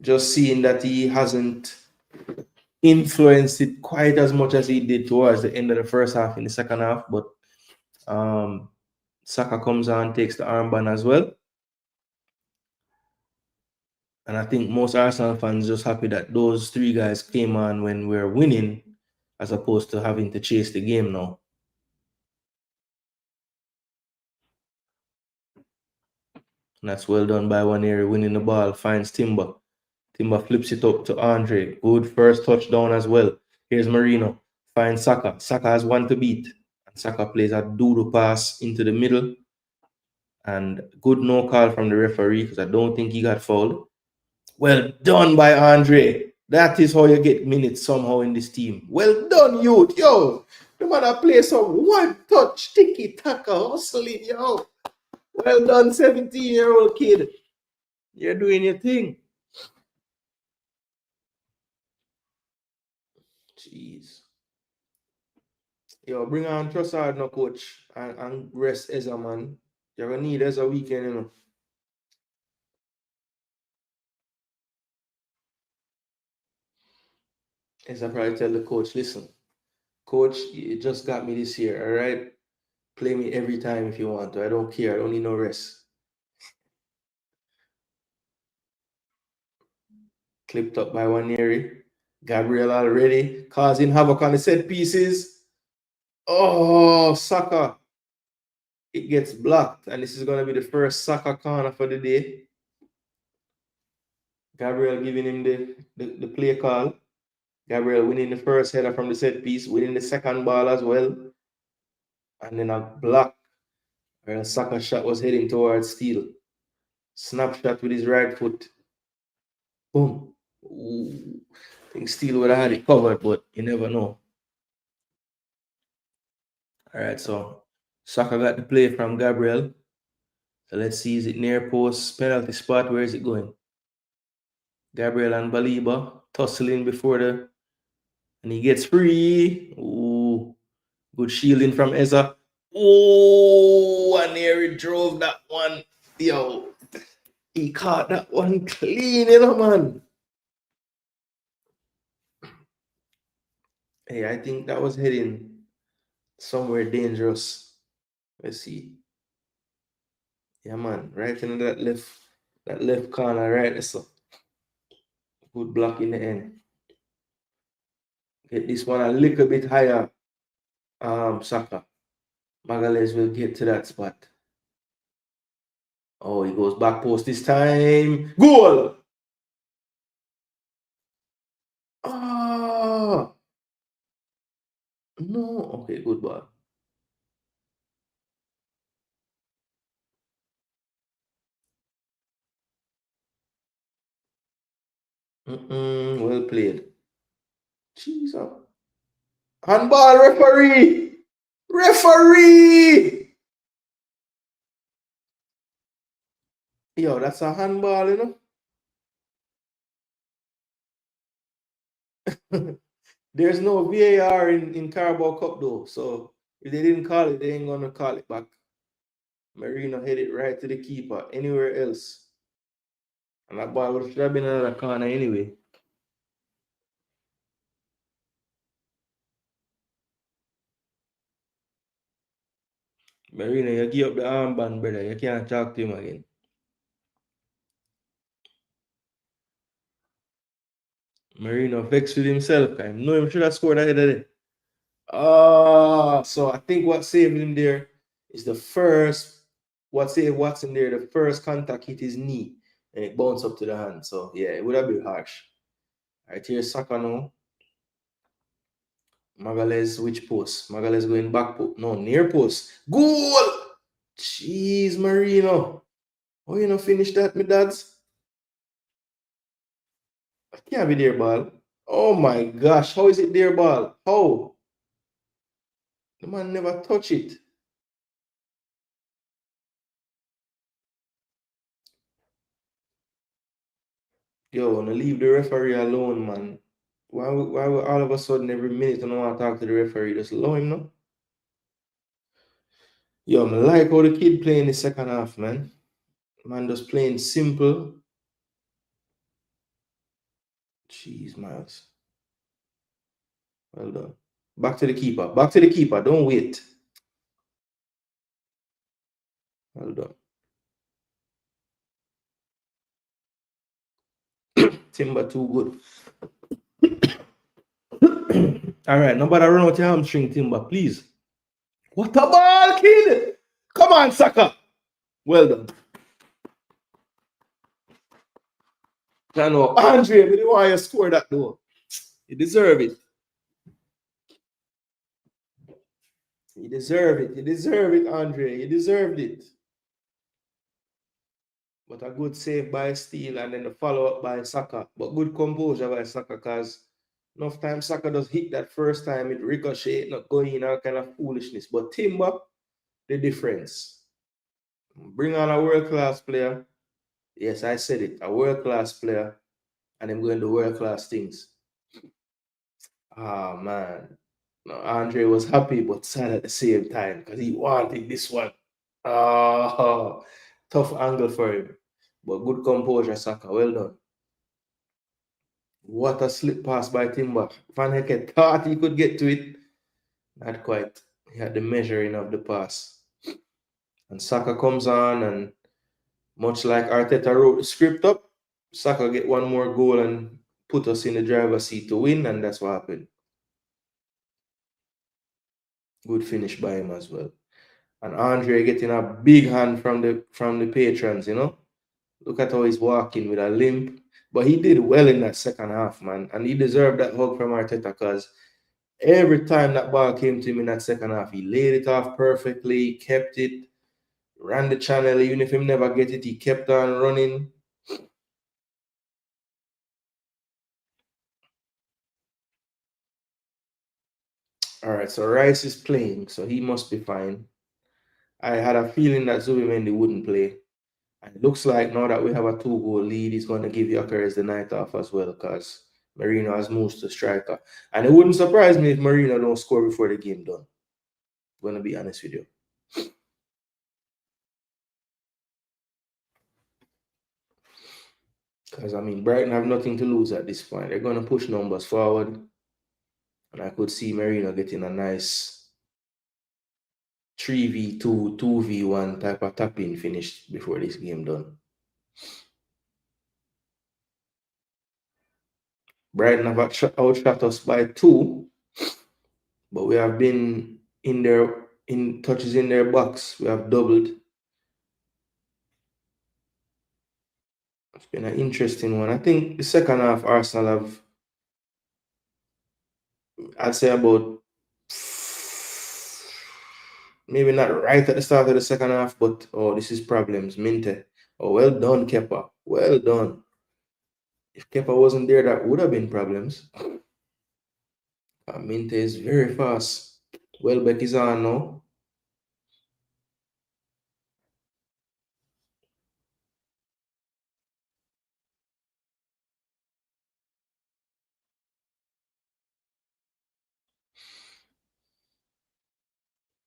just seeing that he hasn't influenced it quite as much as he did towards the end of the first half in the second half, but Saka comes on, takes the armband as well. And I think most Arsenal fans just happy that those 3 guys came on when we're winning as opposed to having to chase the game now. And that's well done by Waneri, winning the ball, finds Timber. Timber flips it up to Andre. Good first touchdown as well. Here's Marino. Finds Saka. Saka has 1 to beat. And Saka plays a doodle pass into the middle. And good no call from the referee because I don't think he got fouled. Well done by Andre. That is how you get minutes somehow in this team. Well done, youth. Yo, the man play some one-touch, tiki-taka, hustling, yo. Well done, 17-year-old kid. You're doing your thing. Jeez. Yo, bring on Trossard no coach and rest Eza, man. You're going to need Eza weekend, you know. Eza probably tell the coach, listen, coach, you just got me this year, all right? Play me every time if you want to. I don't care. I don't need no rest. Clipped up by Waneri. Gabriel already causing havoc on the set pieces. Oh, Saka. it gets blocked, and this is going to be the first Saka corner for the day. Gabriel giving him the play call. Gabriel winning the first header from the set piece, winning the second ball as well. And then a block where a Saka shot was heading towards Steele. Snapshot with his right foot. Boom. Ooh. I think Steele would have had it covered, but you never know. All right, so Saka got the play from Gabriel. So let's see, is it near post, penalty spot? Where is it going? Gabriel and Baliba tussling before and he gets free. Ooh, good shielding from Eza. Oh, and there he drove that one. Yo, he caught that one clean, man. Hey, I think that was heading somewhere dangerous. Let's see. Yeah, man, right in that left corner, right? So good block in the end. Get this one a little bit higher. Saka. Magalhaes will get to that spot. Oh, he goes back post this time. Goal! Ah! No. Okay, good ball. Well played. Jesus. Handball referee! Referee! Yo, that's a handball, you know? There's no VAR in Carabao Cup though, so if they didn't call it, they ain't gonna call it back. Marino hit it right to the keeper. Anywhere else, and that ball would have been another corner anyway. Marino, you give up the armband, brother. You can't talk to him again. Marino vexed with himself. I know him should have scored ahead of it. So I think what saved him there is the first. What saved Watson there? The first contact hit his knee and it bounced up to the hand. So yeah, it would have been harsh. All right, here's Saka now. Magalhaes, which post? Magalhaes going back post. No, near post. Goal! Jeez, Marino. Oh, you know, finish that, my dads? I can't be there, ball. Oh my gosh, how is it there, ball? How? The man never touch it. Yo, now leave the referee alone, man. Why would all of a sudden every minute I don't want to talk to the referee? Just allow him, no? Yo, I like how the kid playing the second half, man. Man just playing simple. Jeez, Miles. Well done. Back to the keeper. Back to the keeper. Don't wait. Well done. Timber too good. All right, nobody run out your hamstring, Timber, please. What a ball, kid! Come on, Saka. Well done. I know, Andre, we didn't want you to score that though. You deserve it. You deserve it. You deserve it, Andre. You deserved it. But a good save by Steele and then the follow-up by Saka. But good composure by Saka because enough time Saka does hit that first time, it ricochet, not going in, all kind of foolishness. But Timber, the difference. Bring on a world-class player. Yes, I said it. A world-class player. And I'm going to world-class things. Ah, man. No, Andre was happy but sad at the same time because he wanted this one. Oh, tough angle for him. But good composure, Saka. Well done. What a slip pass by Timber. Van Hecke thought he could get to it. Not quite. He had the measuring of the pass. And Saka comes on, and much like Arteta wrote the script up, Saka get one more goal and put us in the driver's seat to win, and that's what happened. Good finish by him as well. And Andre getting a big hand from the patrons, Look at how he's walking with a limp. But he did well in that second half, man. And he deserved that hug from Arteta because every time that ball came to him in that second half, he laid it off perfectly, kept it, ran the channel. Even if he never get it, he kept on running. All right, so Rice is playing, so he must be fine. I had a feeling that Zubimendi wouldn't play. And it looks like now that we have a 2-goal lead, he's going to give Gyökeres the night off as well because Marino has moved to striker. And it wouldn't surprise me if Marino don't score before the game done. I'm going to be honest with you. Because, Brighton have nothing to lose at this point. They're going to push numbers forward. And I could see Marino getting a nice 3v2, 2v1 type of tap-in finish before this game done. Brighton have outshot us by 2, but we have been in touches in their box. We have doubled. It's been an interesting one. I think the second half, Arsenal have, I'd say about, maybe not right at the start of the second half, but, this is problems. Minte. Oh, well done, Kepa. Well done. If Kepa wasn't there, that would have been problems. Minte is very fast. Welbeck is on now.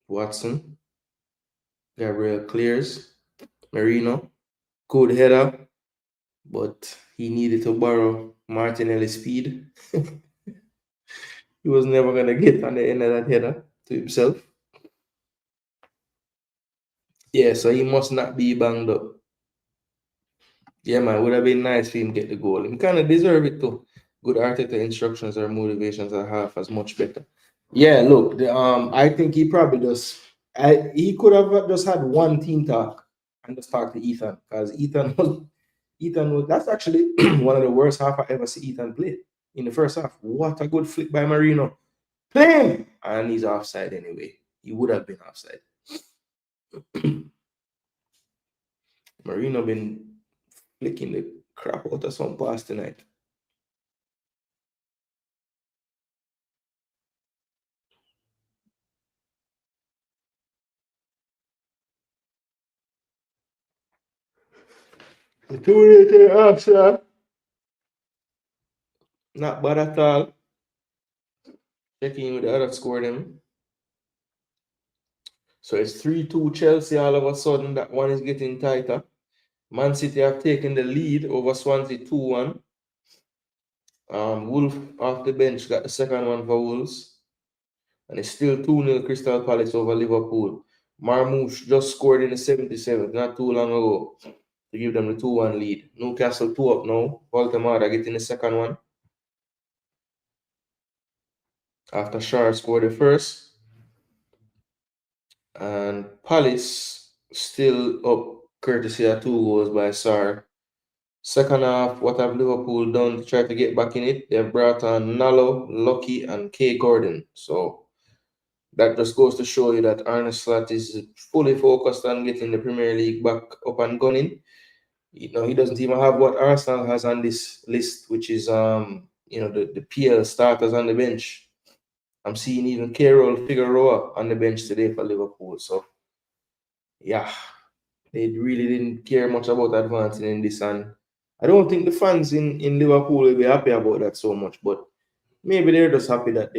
Watson. Gabriel clears. Marino. Good header. But he needed to borrow Martinelli's speed. He was never going to get on the end of that header to himself. Yeah, so he must not be banged up. Yeah, man, would have been nice for him to get the goal. He kind of deserve it too. Good Arteta instructions or motivations are half as much better. Yeah, look, I think he probably he could have just had one team talk and just talk to Ethan because Ethan was that's actually one of the worst half I ever see Ethan play in the first half. What a good flick by Marino. Play him! And he's offside anyway. He would have been offside. Marino been flicking the crap out of some pass tonight. The 2-minute offside. Not bad at all. Checking with the other score them. So it's 3-2 Chelsea all of a sudden. That one is getting tighter. Man City have taken the lead over Swansea 2-1. Wolf off the bench got the second one for Wolves. And it's still 2-0 Crystal Palace over Liverpool. Marmoush just scored in the 77th, not too long ago, to give them the 2-1 lead. Newcastle 2 up now. Baltimore are getting the second one. After Shard scored the first. And Palace still up courtesy of 2 goals by Sarr. Second half, what have Liverpool done to try to get back in it? They've brought on Nalo, Lucky, and Kay Gordon. So that just goes to show you that Arne Slot is fully focused on getting the Premier League back up and gunning. He doesn't even have what Arsenal has on this list, which is the PL starters on the bench. I'm seeing even Carol Figueroa on the bench today for Liverpool. So yeah, they really didn't care much about advancing in this, and I don't think the fans in Liverpool will be happy about that so much, but maybe they're just happy that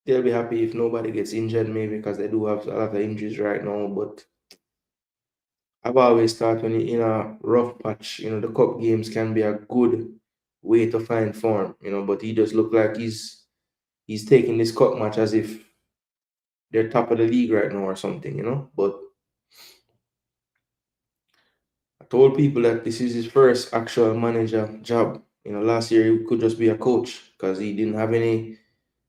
they'll be happy if nobody gets injured, maybe because they do have a lot of injuries right now. But I've always thought when you're in a rough patch, the cup games can be a good way to find form, but he just looked like he's taking this cup match as if they're top of the league right now or something. But I told people that this is his first actual manager job. Last year he could just be a coach because he didn't have any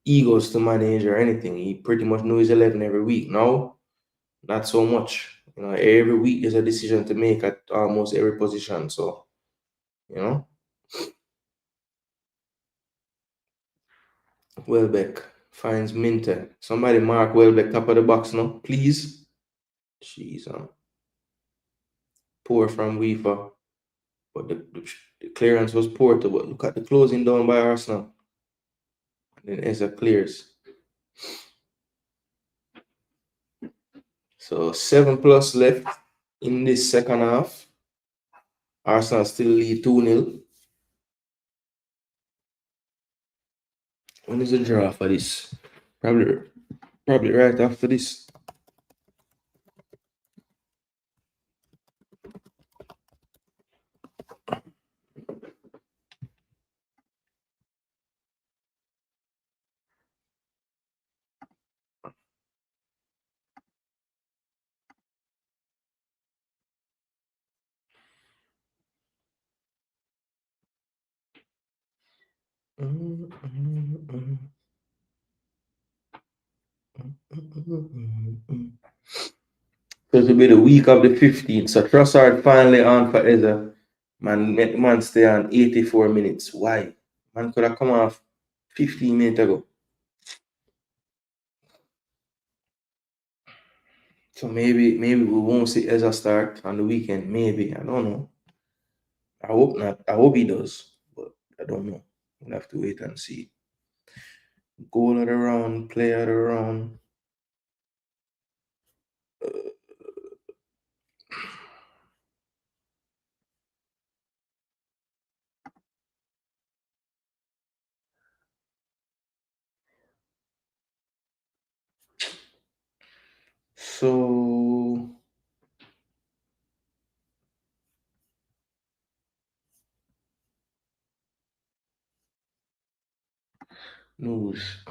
egos to manage or anything. He pretty much knew his 11 every week. Now, not so much. You know, every week there's a decision to make at almost every position. So, you know, Welbeck finds Minter. Somebody mark Welbeck top of the box now, please. Jeez, poor from Weaver. But the clearance was poor too. But look at the closing down by Arsenal. And then Eza clears. So 7+ left in this second half. Arsenal still lead 2-0. When is the draw for this? Probably right after this. So it will be the week of the 15th. So Trossard finally on for Eza. Man stay on 84 minutes. Why? Man could have come off 15 minutes ago. So maybe we won't see Eza start on the weekend. Maybe. I don't know. I hope not. I hope he does. But I don't know. We'll have to wait and see. Goal of the round, player of the round. So news.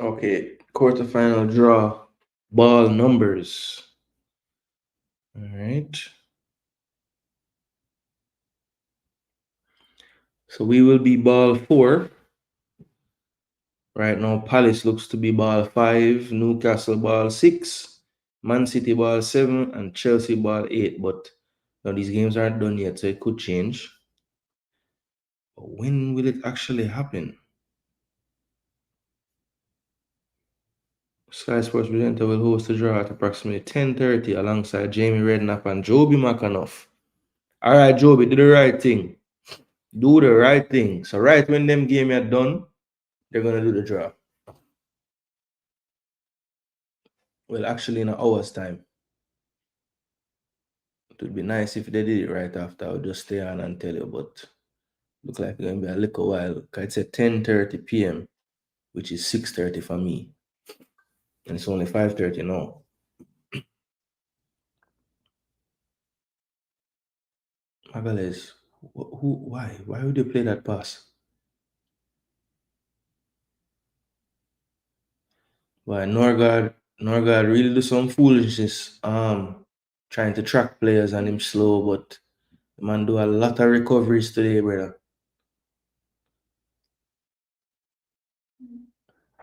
Okay, quarterfinal draw. Ball numbers. All right. So we will be ball 4. Right now, Palace looks to be ball 5, Newcastle ball 6, Man City ball 7, and Chelsea ball 8. But now these games aren't done yet, so it could change. But when will it actually happen? Sky Sports presenter will host the draw at approximately 10:30 alongside Jamie Redknapp and Joby McAnuff. All right, Joby, do the right thing. Do the right thing. So right when them game are done, they're gonna do the draw. Well, actually, in an hour's time. It would be nice if they did it right after. I would just stay on and tell you, but look like it's gonna be a little while. Cause it's at 10:30 p.m., which is 6:30 for me, and it's only 5:30 now. Magalhaes, why would they play that pass? Why Norgard really do some foolishness, trying to track players and him slow, but the man do a lot of recoveries today, brother.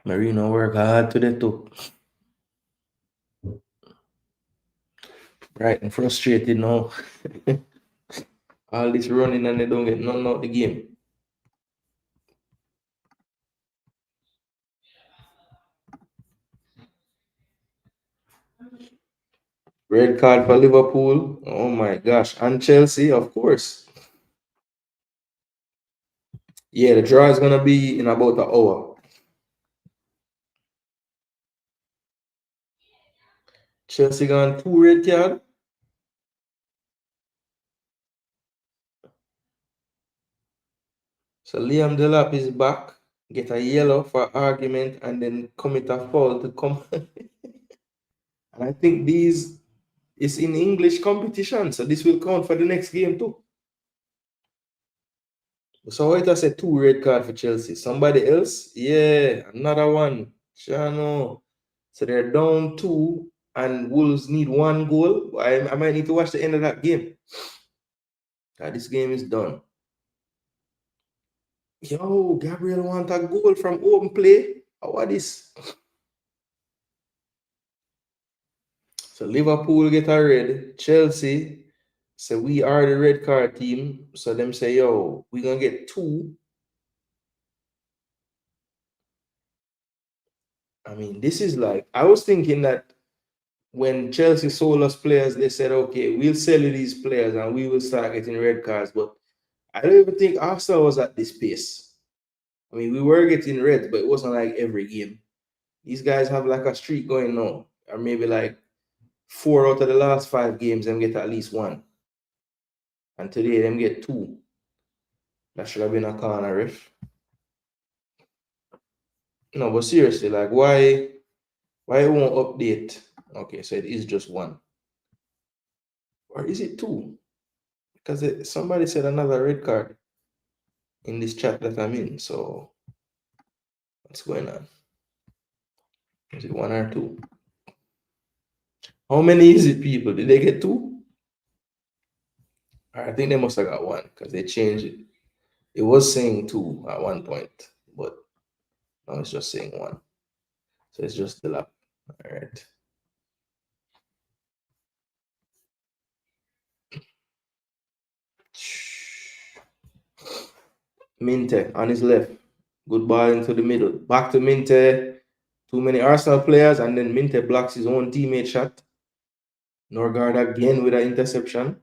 Marino work hard today too. Right and frustrated now. All this running and they don't get none out the game. Red card for Liverpool. Oh my gosh. And Chelsea, of course. Yeah, the draw is gonna be in about an hour. Chelsea got 2 red card. So Liam Delap is back, get a yellow for argument, and then commit a foul to come. And I think these is in English competition, so this will count for the next game too. So it has a 2 red card for Chelsea. Somebody else, yeah, another one. Chano. So they're down 2, and Wolves need 1 goal. I might need to watch the end of that game. This game is done. Yo, Gabriel want a goal from open play. What is? So Liverpool get a red. Chelsea say we are the red card team. So them say, yo, we gonna get 2. I mean, this is like, I was thinking that when Chelsea sold us players, they said, okay, we'll sell you these players and we will start getting red cards. But I don't even think Arsenal was at this pace. I mean, we were getting red, but it wasn't like every game. These guys have like a streak going now, or maybe like 4 out of the last 5 games, them get at least 1. And today, them get 2. That should have been a corner ref. No, but seriously, like, why it won't update? Okay, so it is just 1. Or is it 2? Because somebody said another red card in this chat that I'm in. So what's going on? Is it 1 or 2? How many is it, people? Did they get 2? I think they must have got 1 because they changed it. It was saying 2 at one point, but now it's just saying 1. So it's just the lap. All right. Minte on his left. Good ball into the middle. Back to Minte. Too many Arsenal players, and then Minte blocks his own teammate shot. Norgard again with an interception.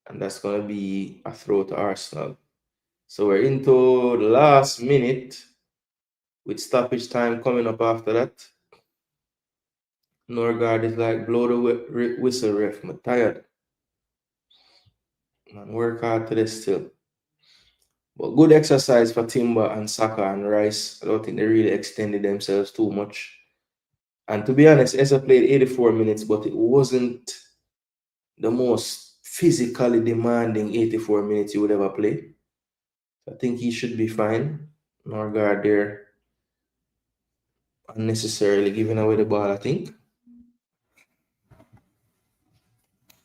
And that's going to be a throw to Arsenal. So we're into the last minute with stoppage time coming up after that. Norgard is like, blow the whistle, ref. I'm tired. Man, work hard to this still. But good exercise for Timber and Saka and Rice. I don't think they really extended themselves too much. And to be honest, Esa played 84 minutes, but it wasn't the most physically demanding 84 minutes you would ever play. I think he should be fine. Norgard there unnecessarily giving away the ball, I think.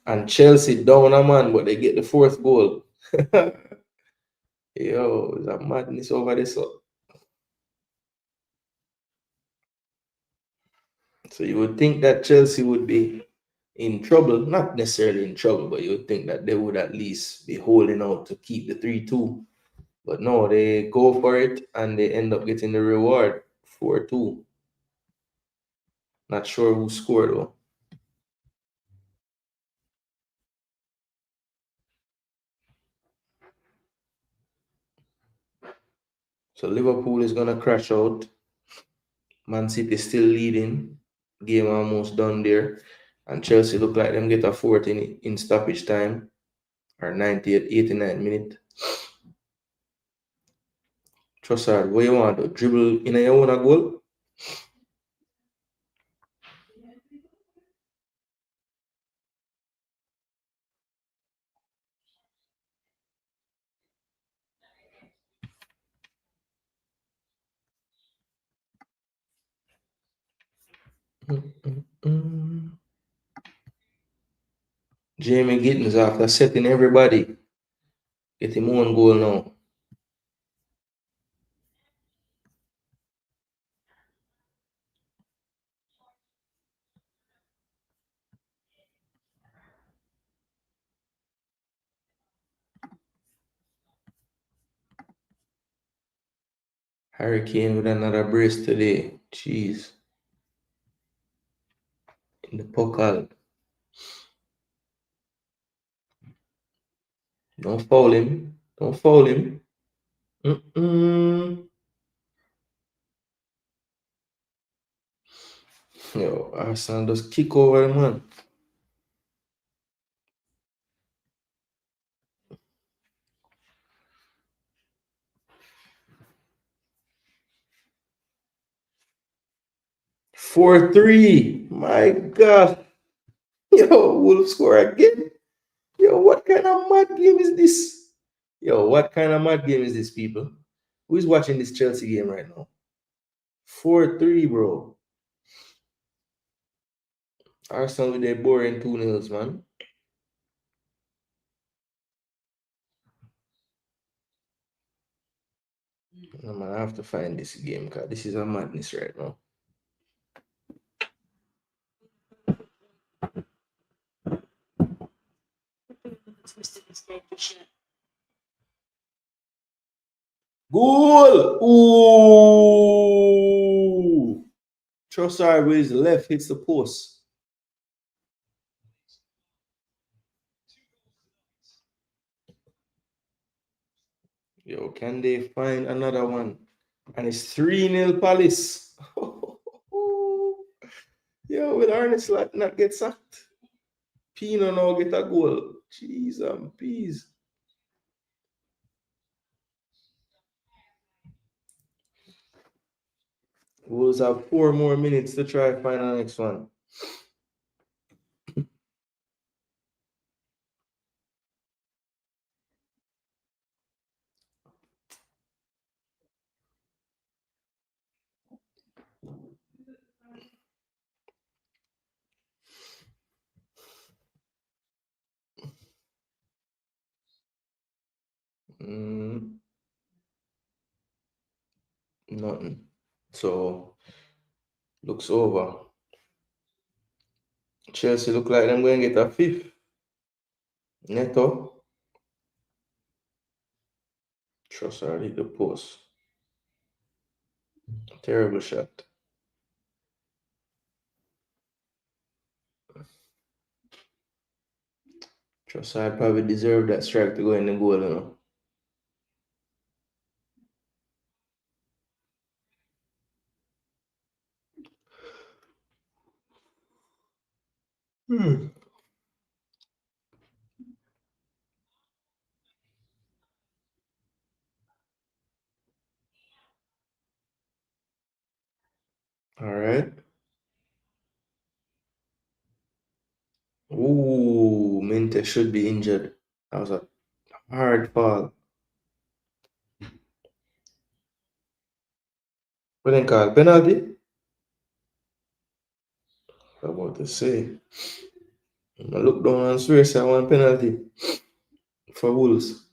And Chelsea down a man, but they get the 4th goal. Yo, there's a madness over this. So you would think that Chelsea would be in trouble, not necessarily in trouble, but you would think that they would at least be holding out to keep the 3-2. But no, they go for it and they end up getting the reward 4-2. Not sure who scored though. So Liverpool is gonna crash out. Man City still leading. Game almost done there. And Chelsea look like them get a 4th in stoppage time. Or 90th, 89th minute. Trossard, what you want to dribble in your own goal? Jamie Gittins after setting everybody. Get him one goal now. Harry Kane with another brace today. Jeez. In the pokal. Don't foul him. Don't foul him. Yo, Arsenal just kick over him, man. Four three. My God. Yo, Wolves score again. Yo, what kind of mad game is this? Yo, what kind of mad game is this, people? Who is watching this Chelsea game right now? 4-3, bro. Arsenal with their boring 2-0s, man. No, man, I have to find this game because this is a madness right now. Goal! Ooh! Trossard with his left hits the post. Yo, can they find another one? And it's 3-0 Palace. Yo, will Ernest not get sacked? Pino now get a goal. Jeez and peas. Wolves have 4 more minutes to try find the next one. Nothing. So looks over. Chelsea look like them going to get a fifth. Neto. Trossard hit the post. Terrible shot. Trossard probably deserved that strike to go in the goal, you know. All right. Ooh, Minte should be injured. That was a hard fall. What then call penalty? I'm about to say. I look down and swear say I want penalty for Wolves.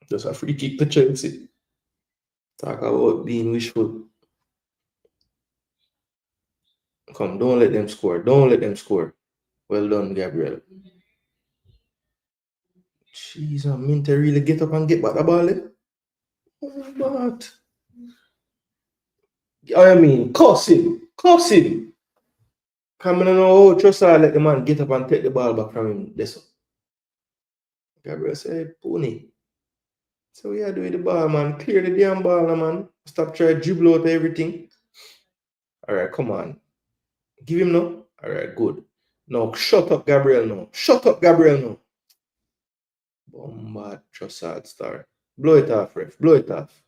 Just a free kick to Chelsea. Talk about being wishful. Come, don't let them score. Don't let them score. Well done, Gabriel. Jeez, I mean to really get up and get back the ball. Oh, but I mean, cuss him. Cuss him. Come on, no, trust I let the man get up and take the ball back from him. This. Gabriel said, Pony. So we are doing the ball, man. Clear the damn ball, man. Stop trying to dribble out everything. All right, come on. Give him no. All right, good. No, shut up, Gabriel, no. Shut up, Gabriel, no. Bombard, Trossard star. Blow it off, ref. Blow it off.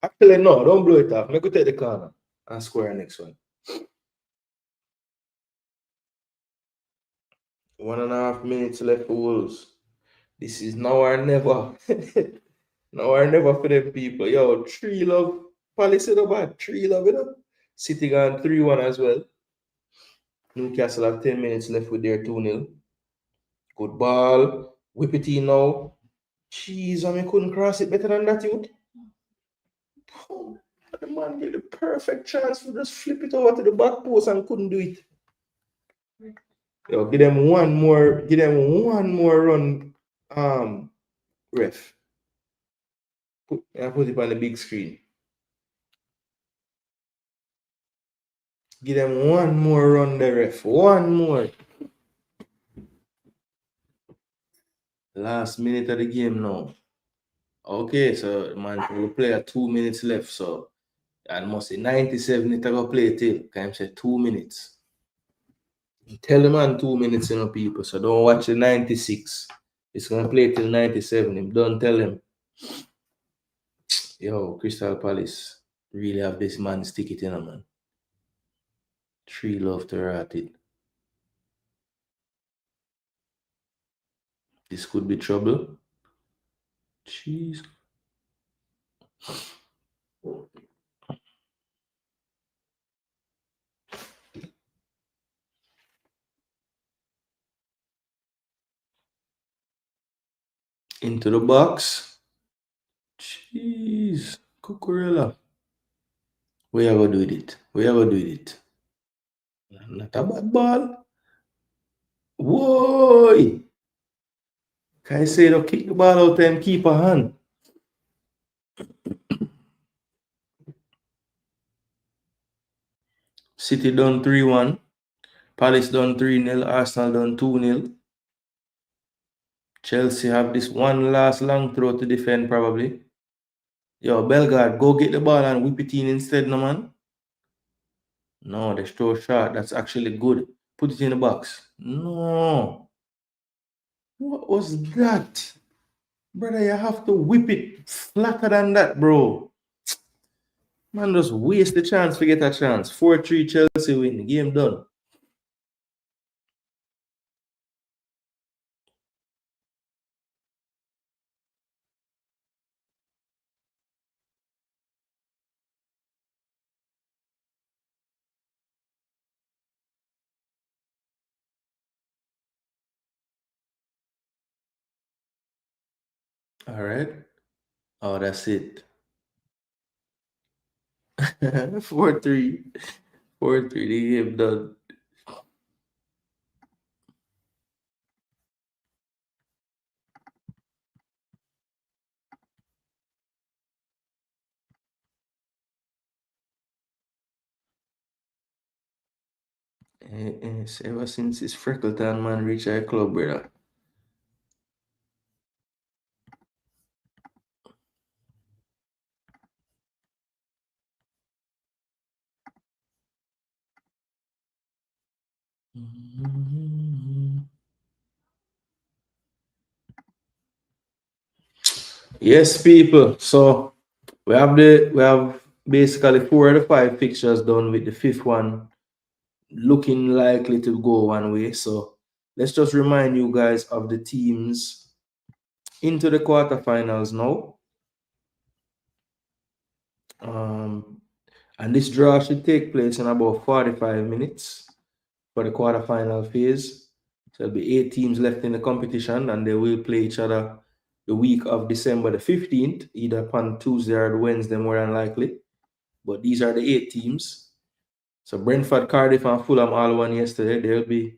Actually, no, don't blow it off. Make we take the corner and score the next one. 1.5 minutes left for Wolves. This is now or never. Now or never for them people. Yo, 3 love. Palace in the bad. 3 love, you know. City gone 3-1 as well. Newcastle have 10 minutes left with their 2-0. Good ball. Whip it in now. Jeez, I mean, couldn't cross it better than that, youth. Oh, the man get the perfect chance to just flip it over to the back post and couldn't do it. Yo, give them one more run, ref. Put it on the big screen. Give them one more run, the ref. One more. Last minute of the game now. Okay, so man, we'll play at 2 minutes left, so I must say 97 it go play till. Can I say 2 minutes? Tell the man 2 minutes, you know, people. So don't watch the 96. It's gonna play till 97. Don't tell him. Yo, Crystal Palace really have this man stick it in, man. 3 love to rat it. This could be trouble. Jeez. Into the box. Jeez. Jeez, Cucurella. Where you gonna do with it? Where you gonna do with it? Not a bad ball. Whoa! Can I say to kick the ball out and keep a hand? City done 3-1. Palace done 3-0. Arsenal done 2-0. Chelsea have this one last long throw to defend probably. Yo, Bellegarde, go get the ball and whip it in instead, no man. No, they throw shot. That's actually good. Put it in the box. No. What was that? Brother, you have to whip it flatter than that, bro. Man, just waste the chance to get a chance. 4-3 Chelsea win. Game done. All right. Oh, that's it. 4-3. 4-3. The game done. Ever since his Freckleton man reached our club, brother. Yes, people. So we have basically 4 of the 5 fixtures done with the fifth one looking likely to go one way. So let's just remind you guys of the teams into the quarterfinals now. And this draw should take place in about 45 minutes for the quarterfinal phase. So there'll be 8 teams left in the competition, and they will play each other the week of December the 15th, either upon Tuesday or Wednesday, more than likely. But these are the 8 teams. So Brentford, Cardiff, and Fulham all won yesterday. There'll be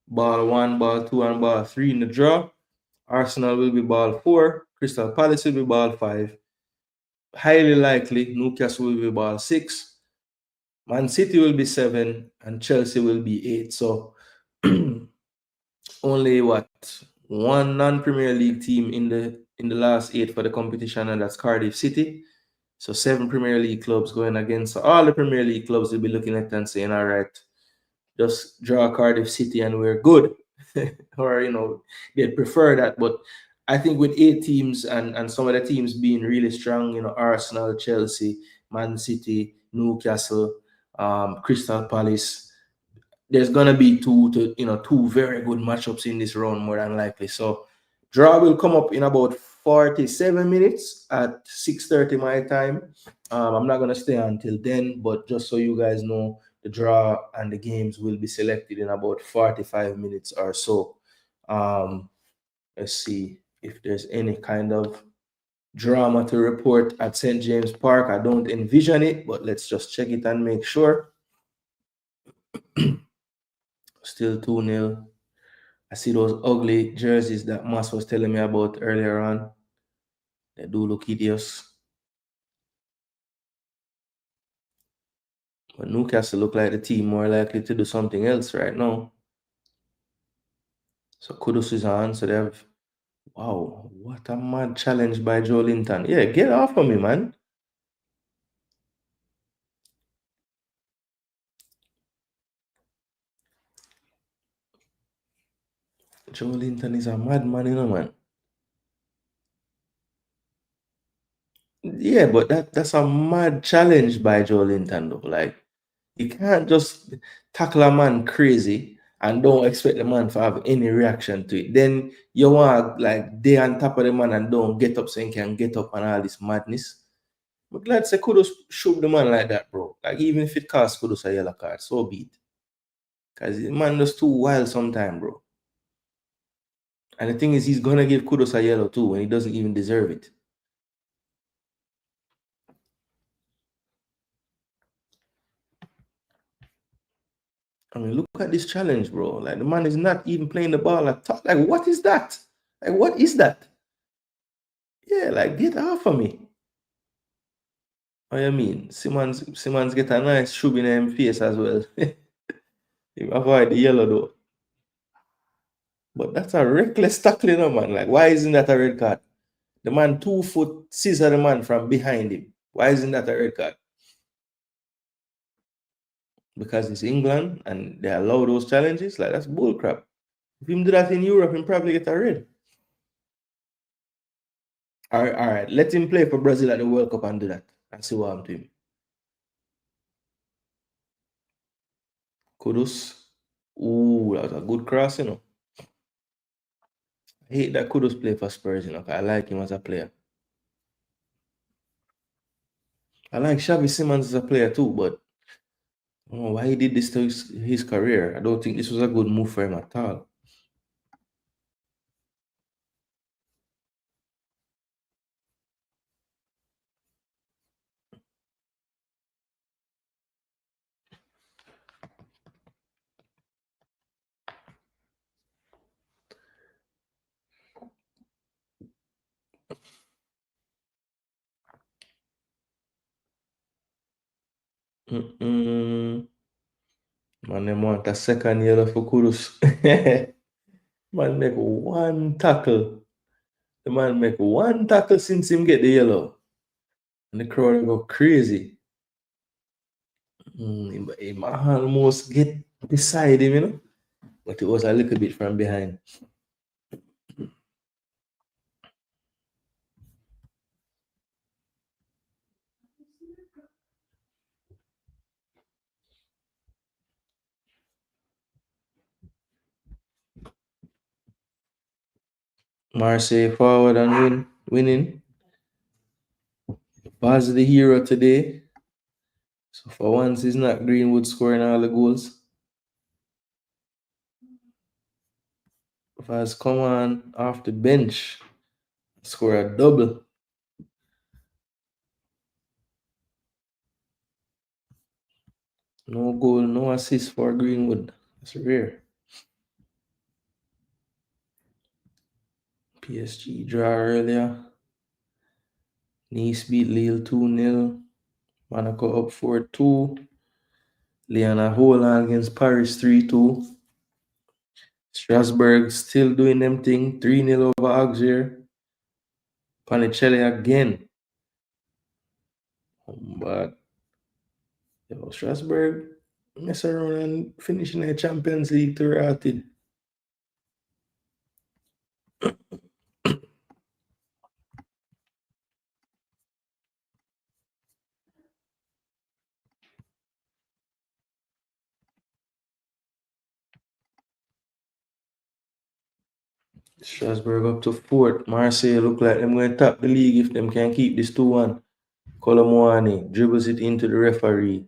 ball 1, ball 2, and ball 3 in the draw. Arsenal will be ball 4. Crystal Palace will be ball 5. Highly likely, Newcastle will be ball 6. Man City will be 7, and Chelsea will be 8. So only one non-Premier League team in the last 8 for the competition, and that's Cardiff City. So 7 Premier League clubs going against. So all the Premier League clubs will be looking at and saying, all right, just draw Cardiff City and we're good. Or, they'd prefer that. But I think with 8 teams and some of the teams being really strong, Arsenal, Chelsea, Man City, Newcastle, Crystal Palace, there's gonna be two very good matchups in this round more than likely. So draw will come up in about 47 minutes at 6:30 my time. I'm not gonna stay until then, but just so you guys know, the draw and the games will be selected in about 45 minutes or so. Let's see if there's any kind of drama to report at St. James Park. I don't envision it, but let's just check it and make sure. Still 2-0. I see those ugly jerseys that Moss was telling me about earlier on. They do look hideous. But Newcastle look like the team more likely to do something else right now. So Kudus is on. So they have, wow, what a mad challenge by Joe Linton. Yeah, get off of me, man. Joe Linton is a madman, man. Yeah, but that's a mad challenge by Joe Linton, though. Like, you can't just tackle a man crazy and don't expect the man to have any reaction to it. Then you want like they on top of the man and don't get up so he can get up and all this madness. But glad say Kudus shoot the man like that, bro. Like even if it costs Kudus a yellow card, so be it. Because the man just too wild sometime, bro. And the thing is, he's gonna give Kudus a yellow too when he doesn't even deserve it. I mean, look at this challenge, bro. Like, the man is not even playing the ball at all. Like, what is that? Like, what is that? Yeah, like, get off of me. What you mean? Simmons get a nice shove in him face as well. He avoid the yellow though. But that's a reckless tackling, man. Like, why isn't that a red card? The man 2 foot scissor the man from behind him. Why isn't that a red card? Because it's England and they allow those challenges. Like, that's bullcrap. If him do that in Europe, he'll probably get a red. All right. Let him play for Brazil at the World Cup and do that. And see what happened to him. Kudus. Ooh, that was a good cross, you know. I hate that Kudus play for Spurs, you know. I like him as a player. I like Xavi Simons as a player too, but I don't know why he did this to his career. I don't think this was a good move for him at all. Man, them want a second yellow for Kudus. Man make one tackle. The man make one tackle since him get the yellow. And the crowd go crazy. He almost get beside him, you know. But it was a little bit from behind. Marseille forward and winning. Baz the hero today. So for once, it's not Greenwood scoring all the goals. Vaz come on off the bench, score a double. No goal, no assist for Greenwood. That's rare. PSG draw earlier. Nice beat Lille 2-0. Monaco up 4-2. Liana Holland against Paris 3-2. Strasbourg still doing them thing. 3-0 over Auxerre. Panicelli again. But Strasbourg mess around and finish in the Champions League to rotted. Strasbourg up to 4th. Marseille look like them going to top the league if them can keep this 2-1. Colomwani dribbles it into the referee.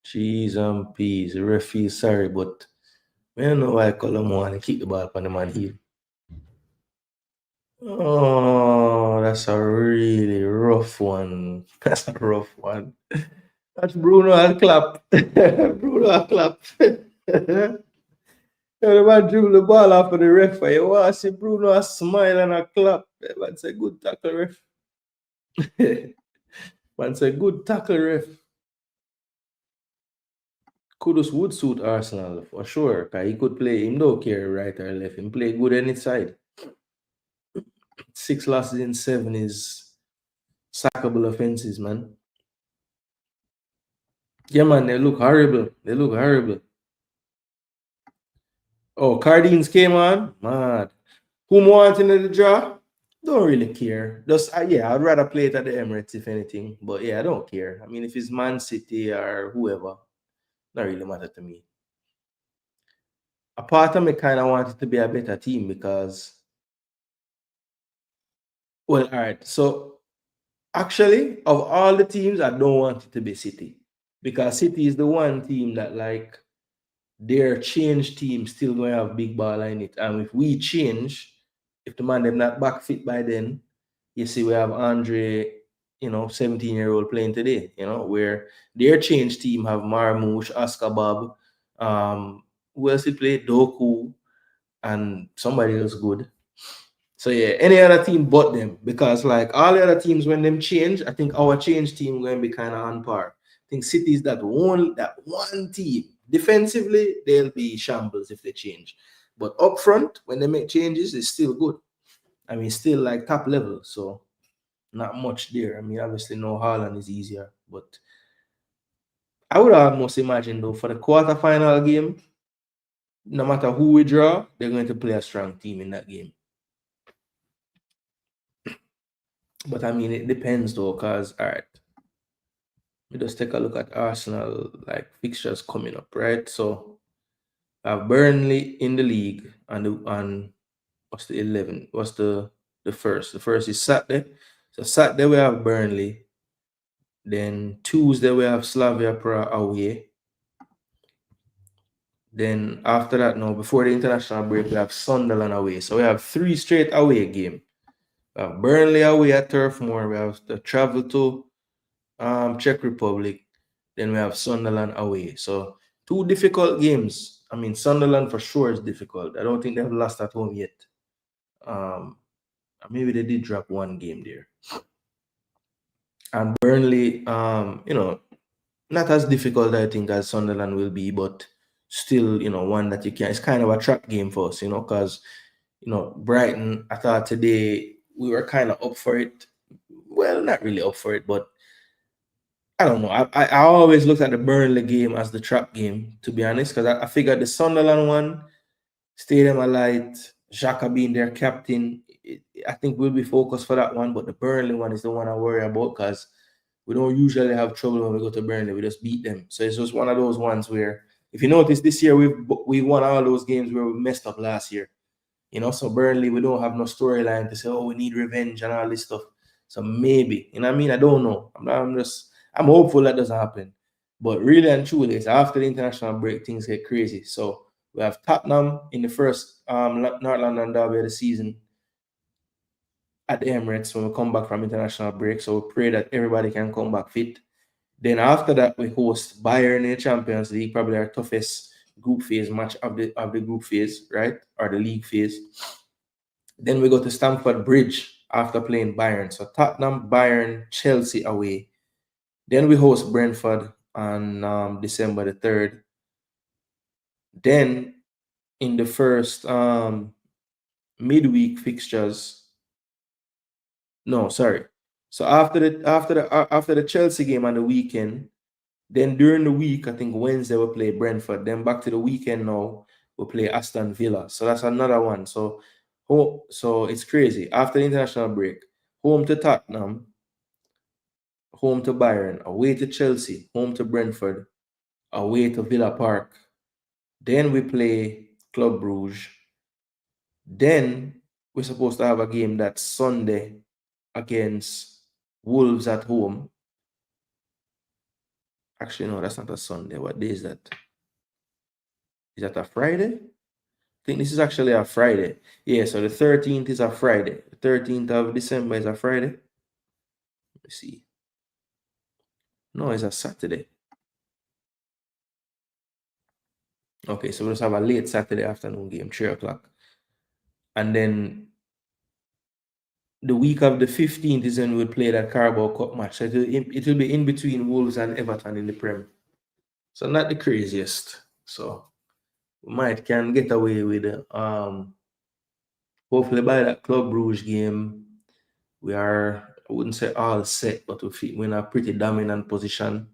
Cheese and peas. The ref feels sorry, but I don't know why Colomwani kick the ball on the man here. Oh, that's a really rough one. That's a rough one. That's Bruno and clap. Bruno and clap. The man dribble the ball off of the ref. You want to see Bruno a smile and a clap. That's a good tackle, ref. That's a good tackle, ref. Kudus would suit Arsenal for sure. Because he could play. Him don't care right or left. Him play good any side. 6 losses in 7 is sackable offenses, man. Yeah, man, they look horrible. They look horrible. Oh, Cardines came on? Mad. Whom wanting the draw? Don't really care. Just yeah, I'd rather play it at the Emirates if anything. But yeah, I don't care. I mean, if it's Man City or whoever, not really matter to me. A part of me kind of want it to be a better team because, well, all right. So actually, of all the teams, I don't want it to be City because City is the one team that like their change team still going to have big ball in it. And if we change, if the man them not back fit by then, you see we have Andre, 17-year-old playing today, where their change team have Marmoush, Oscar Bob, Who else he played? Doku and somebody else good. So yeah, any other team but them, because like all the other teams when them change, I think our change team going to be kind of on par. I think City's that one team. Defensively, they'll be shambles if they change. But up front, when they make changes, it's still good. I mean, still like top level. So not much there. I mean, obviously no Haaland is easier. But I would almost imagine though for the quarterfinal game, no matter who we draw, they're going to play a strong team in that game. But I mean, it depends though, because all right, we just take a look at Arsenal like fixtures coming up, right? So I have Burnley in the league, and what's the 11? What's the first? The first is Saturday. So Saturday we have Burnley. Then Tuesday we have Slavia Prague away. Then after that, now before the international break, we have Sunderland away. So we have 3 straight away games. We have Burnley away at Turf Moor. We have the travel to Czech Republic. Then we have Sunderland away. So 2 difficult games. I mean, Sunderland for sure is difficult. I don't think they've lost at home yet. Maybe they did drop 1 game there. And Burnley, not as difficult, I think, as Sunderland will be, but still, one that you can. It's kind of a trap game for us, because, Brighton, I thought today we were kind of up for it. Well, not really up for it, but I don't know. I always looked at the Burnley game as the trap game, to be honest, because I figured the Sunderland one, Stadium Alight, Xhaka being their captain, I think we'll be focused for that one, but the Burnley one is the one I worry about because we don't usually have trouble when we go to Burnley. We just beat them. So it's just one of those ones where, if you notice, this year we won all those games where we messed up last year. So Burnley, we don't have no storyline to say, oh, we need revenge and all this stuff. So maybe, I mean? I don't know. I'm hopeful that doesn't happen. But really and truly, it's after the international break, things get crazy. So we have Tottenham in the first North London derby of the season at the Emirates when we come back from international break. So we pray that everybody can come back fit. Then after that, we host Bayern in the Champions League, probably our toughest group phase match of the group phase, right? Or the league phase. Then we go to Stamford Bridge after playing Bayern. So Tottenham, Bayern, Chelsea away. Then we host Brentford on December the 3rd. Then in the first midweek fixtures, no, sorry. So after the Chelsea game on the weekend, then during the week, I think Wednesday we'll play Brentford. Then back to the weekend now, we'll play Aston Villa. So that's another one. So it's crazy. After the international break, home to Tottenham, home to Bayern, away to Chelsea, home to Brentford, away to Villa Park. Then we play Club Brugge. Then we're supposed to have a game that's Sunday against Wolves at home. Actually, no, that's not a Sunday. What day is that? Is that a Friday? I think this is actually a Friday. Yeah, so the 13th is a Friday. The 13th of December is a Friday. Let me see. No, it's a Saturday. Okay, so we'll just have a late Saturday afternoon game, 3 o'clock. And then the week of the 15th is when we'll play that Carabao Cup match. So it will be in between Wolves and Everton in the Prem. So not the craziest. So we can get away with hopefully by that Club Brugge game, we are, I wouldn't say all set, but we're in a pretty dominant position.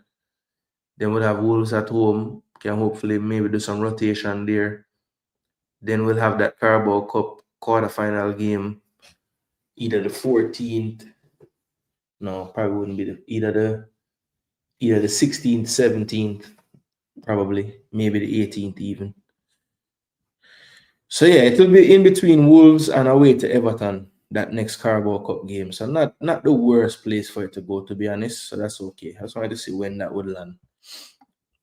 Then we'll have Wolves at home. Can hopefully maybe do some rotation there. Then we'll have that Carabao Cup quarterfinal game, either the 14th. No, probably wouldn't be either the 16th, 17th, probably, maybe the 18th even. So yeah, it will be in between Wolves and away to Everton, that next Carabao Cup game. So not the worst place for it to go, to be honest. So that's okay. I just wanted to see when that would land.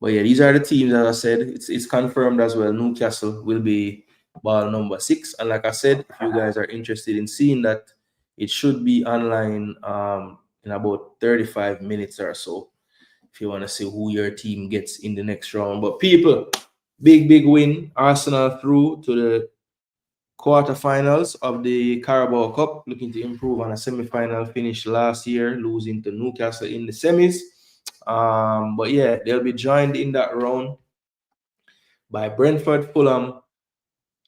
But yeah, these are the teams, as I said. It's confirmed as well. Newcastle will be ball number 6. And like I said, if you guys are interested in seeing that, it should be online in about 35 minutes or so, if you want to see who your team gets in the next round. But people, Big win. Arsenal through to the quarterfinals of the Carabao Cup, looking to improve on a semi-final finish last year, losing to Newcastle in the semis. But yeah, they'll be joined in that round by Brentford, Fulham,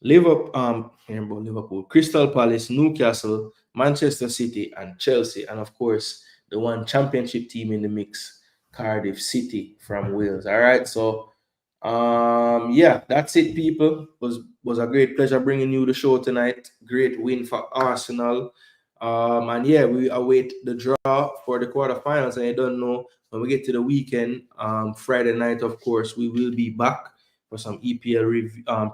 Liverpool, Crystal Palace, Newcastle, Manchester City, and Chelsea, and of course the one championship team in the mix, Cardiff City from Wales. All right, so yeah, that's it, people. Was a great pleasure bringing you the show tonight. Great win for Arsenal. And yeah, we await the draw for the quarterfinals. And I don't know when we get to the weekend, Friday night, of course, we will be back for some EPL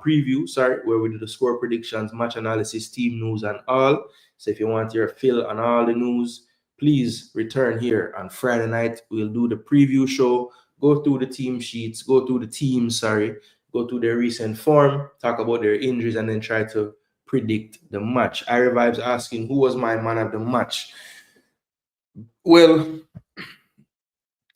preview, where we do the score predictions, match analysis, team news, and all. So if you want your fill on all the news, please return here on Friday night. We'll do the preview show, go through the team sheets, go through the teams, go through their recent form, talk about their injuries, and then try to predict the match. I Revives asking who was my man of the match. Well,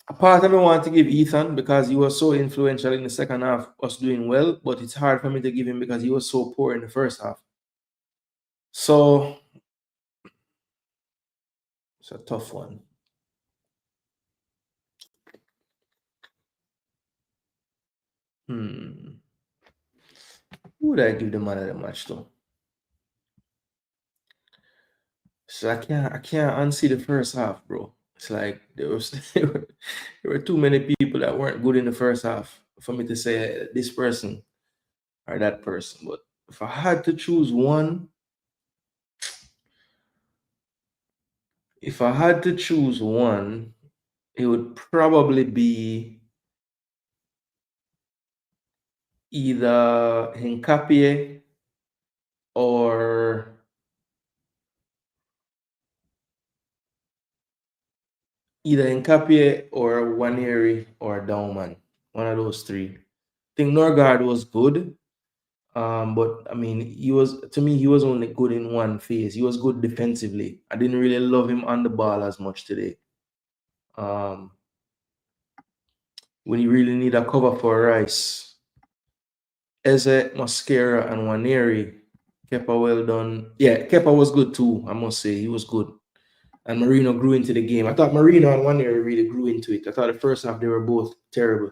a part of me want to give Ethan because he was so influential in the second half, us doing well, but it's hard for me to give him because he was so poor in the first half. So it's a tough one. Who would I give the man of the match to? So I can't unsee the first half, bro. It's like there were too many people that weren't good in the first half for me to say this person or that person. But if I had to choose one, it would probably be either Hincapie or Waneri or Dauman. One of those three. I think Norgard was good. But I mean, he was only good in one phase. He was good defensively. I didn't really love him on the ball as much today. When you really need a cover for Rice, Eze, Mosquera, and Waneri, Kepa well done. Yeah, Kepa was good too. I must say he was good. And Marino grew into the game. I thought Marino and Waneri really grew into it. I thought the first half they were both terrible.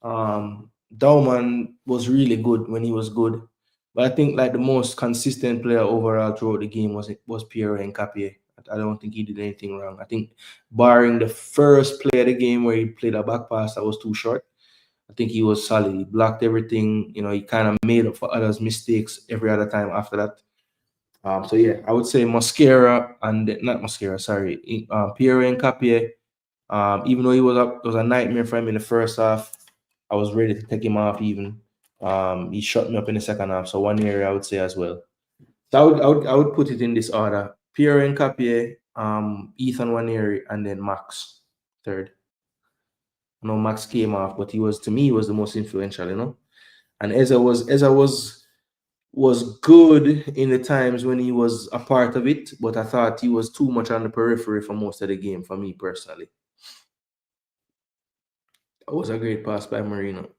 Dauman was really good when he was good. But I think like the most consistent player overall throughout the game was Pierre Nkapie. I don't think he did anything wrong. I think barring the first play of the game where he played a back pass that was too short, I think he was solid. He blocked everything. He kind of made up for others' mistakes every other time after that. So yeah, I would say Mosquera and not Mosquera, sorry, Pierre Nkapie. Even though it was a nightmare for him in the first half, I was ready to take him off even. He shut me up in the second half. So one area I would say as well. So I would put it in this order: Pierre Nkapie, Ethan Waneri, and then Max third. I know Max came off, but he was the most influential, And Eza was good in the times when he was a part of it, but I thought he was too much on the periphery for most of the game for me personally. That was a great pass by Marino.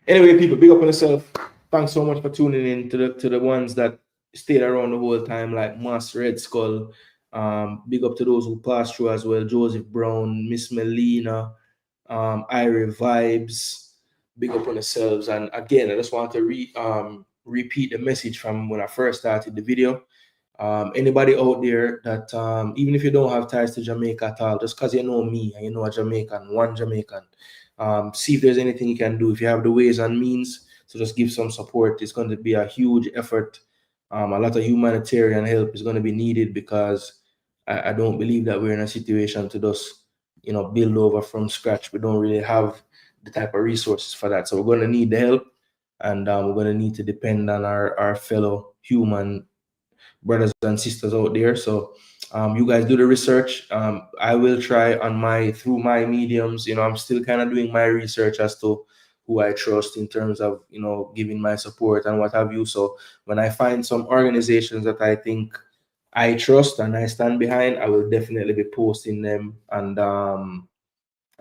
Anyway, people, big up on yourself. Thanks so much for tuning in to the ones that stayed around the whole time, like Mas Red Skull. Big up to those who passed through as well. Joseph Brown, Miss Melina, Irie Vibes. Big up on yourselves. And again, I just want to repeat the message from when I first started the video. Anybody out there that even if you don't have ties to Jamaica at all, just because you know me and you know a Jamaican, one Jamaican, see if there's anything you can do. If you have the ways and means, so just give some support. It's going to be a huge effort. A lot of humanitarian help is going to be needed because I don't believe that we're in a situation to just build over from scratch. We don't really have the type of resources for that, so we're going to need the help, and we're going to need to depend on our fellow human brothers and sisters out there. So you guys do the research. I will try through my mediums. I'm still kind of doing my research as to who I trust in terms of giving my support and what have you. So when I find some organizations that I think I trust and I stand behind, I will definitely be posting them and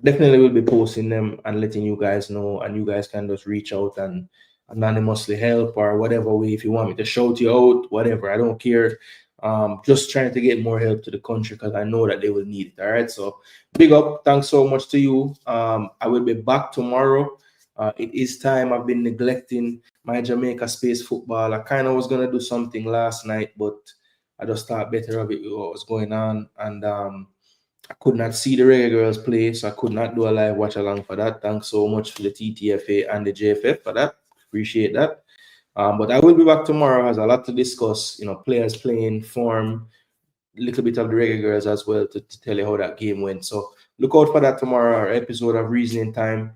definitely will be posting them and letting you guys know, and you guys can just reach out and anonymously help or whatever way. If you want me to shout you out, whatever, I don't care. Just trying to get more help to the country because I know that they will need it. All right, so big up, thanks so much to you. I will be back tomorrow. It is time. I've been neglecting my Jamaica space football. I kind of was gonna do something last night, but I just thought better of it with what was going on, and I could not see the Reggae Girls play, so I could not do a live watch along for that. Thanks so much for the TTFA and the JFF for that. Appreciate that. But I will be back tomorrow. Has a lot to discuss. You know, players playing, form, little bit of the Reggae Girls as well to tell you how that game went. So look out for that tomorrow. Our episode of Reasoning Time.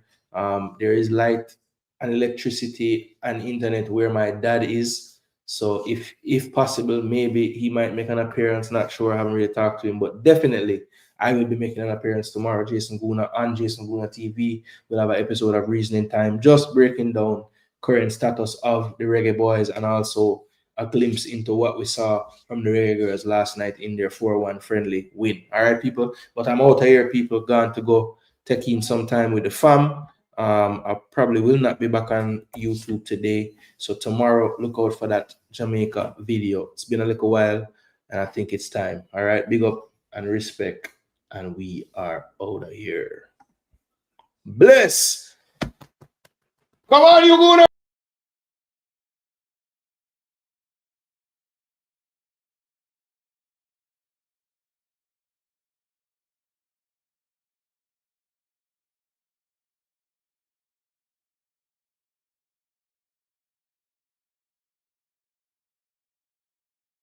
There is light and electricity and internet where my dad is. So if possible, maybe he might make an appearance. Not sure. I haven't really talked to him, but definitely I will be making an appearance tomorrow. Jason Gooner on Jason Gooner TV. We'll have an episode of Reasoning Time, just breaking down current status of the Reggae Boys and also a glimpse into what we saw from the Reggae Girls last night in their 4-1 friendly win. All right, people. But I'm out of here, people. Gone to go take in some time with the fam. I probably will not be back on YouTube today. So tomorrow, look out for that Jamaica video. It's been a little while, and I think it's time. All right, big up and respect. And we are out of here. Bless. Come on, you Gooner.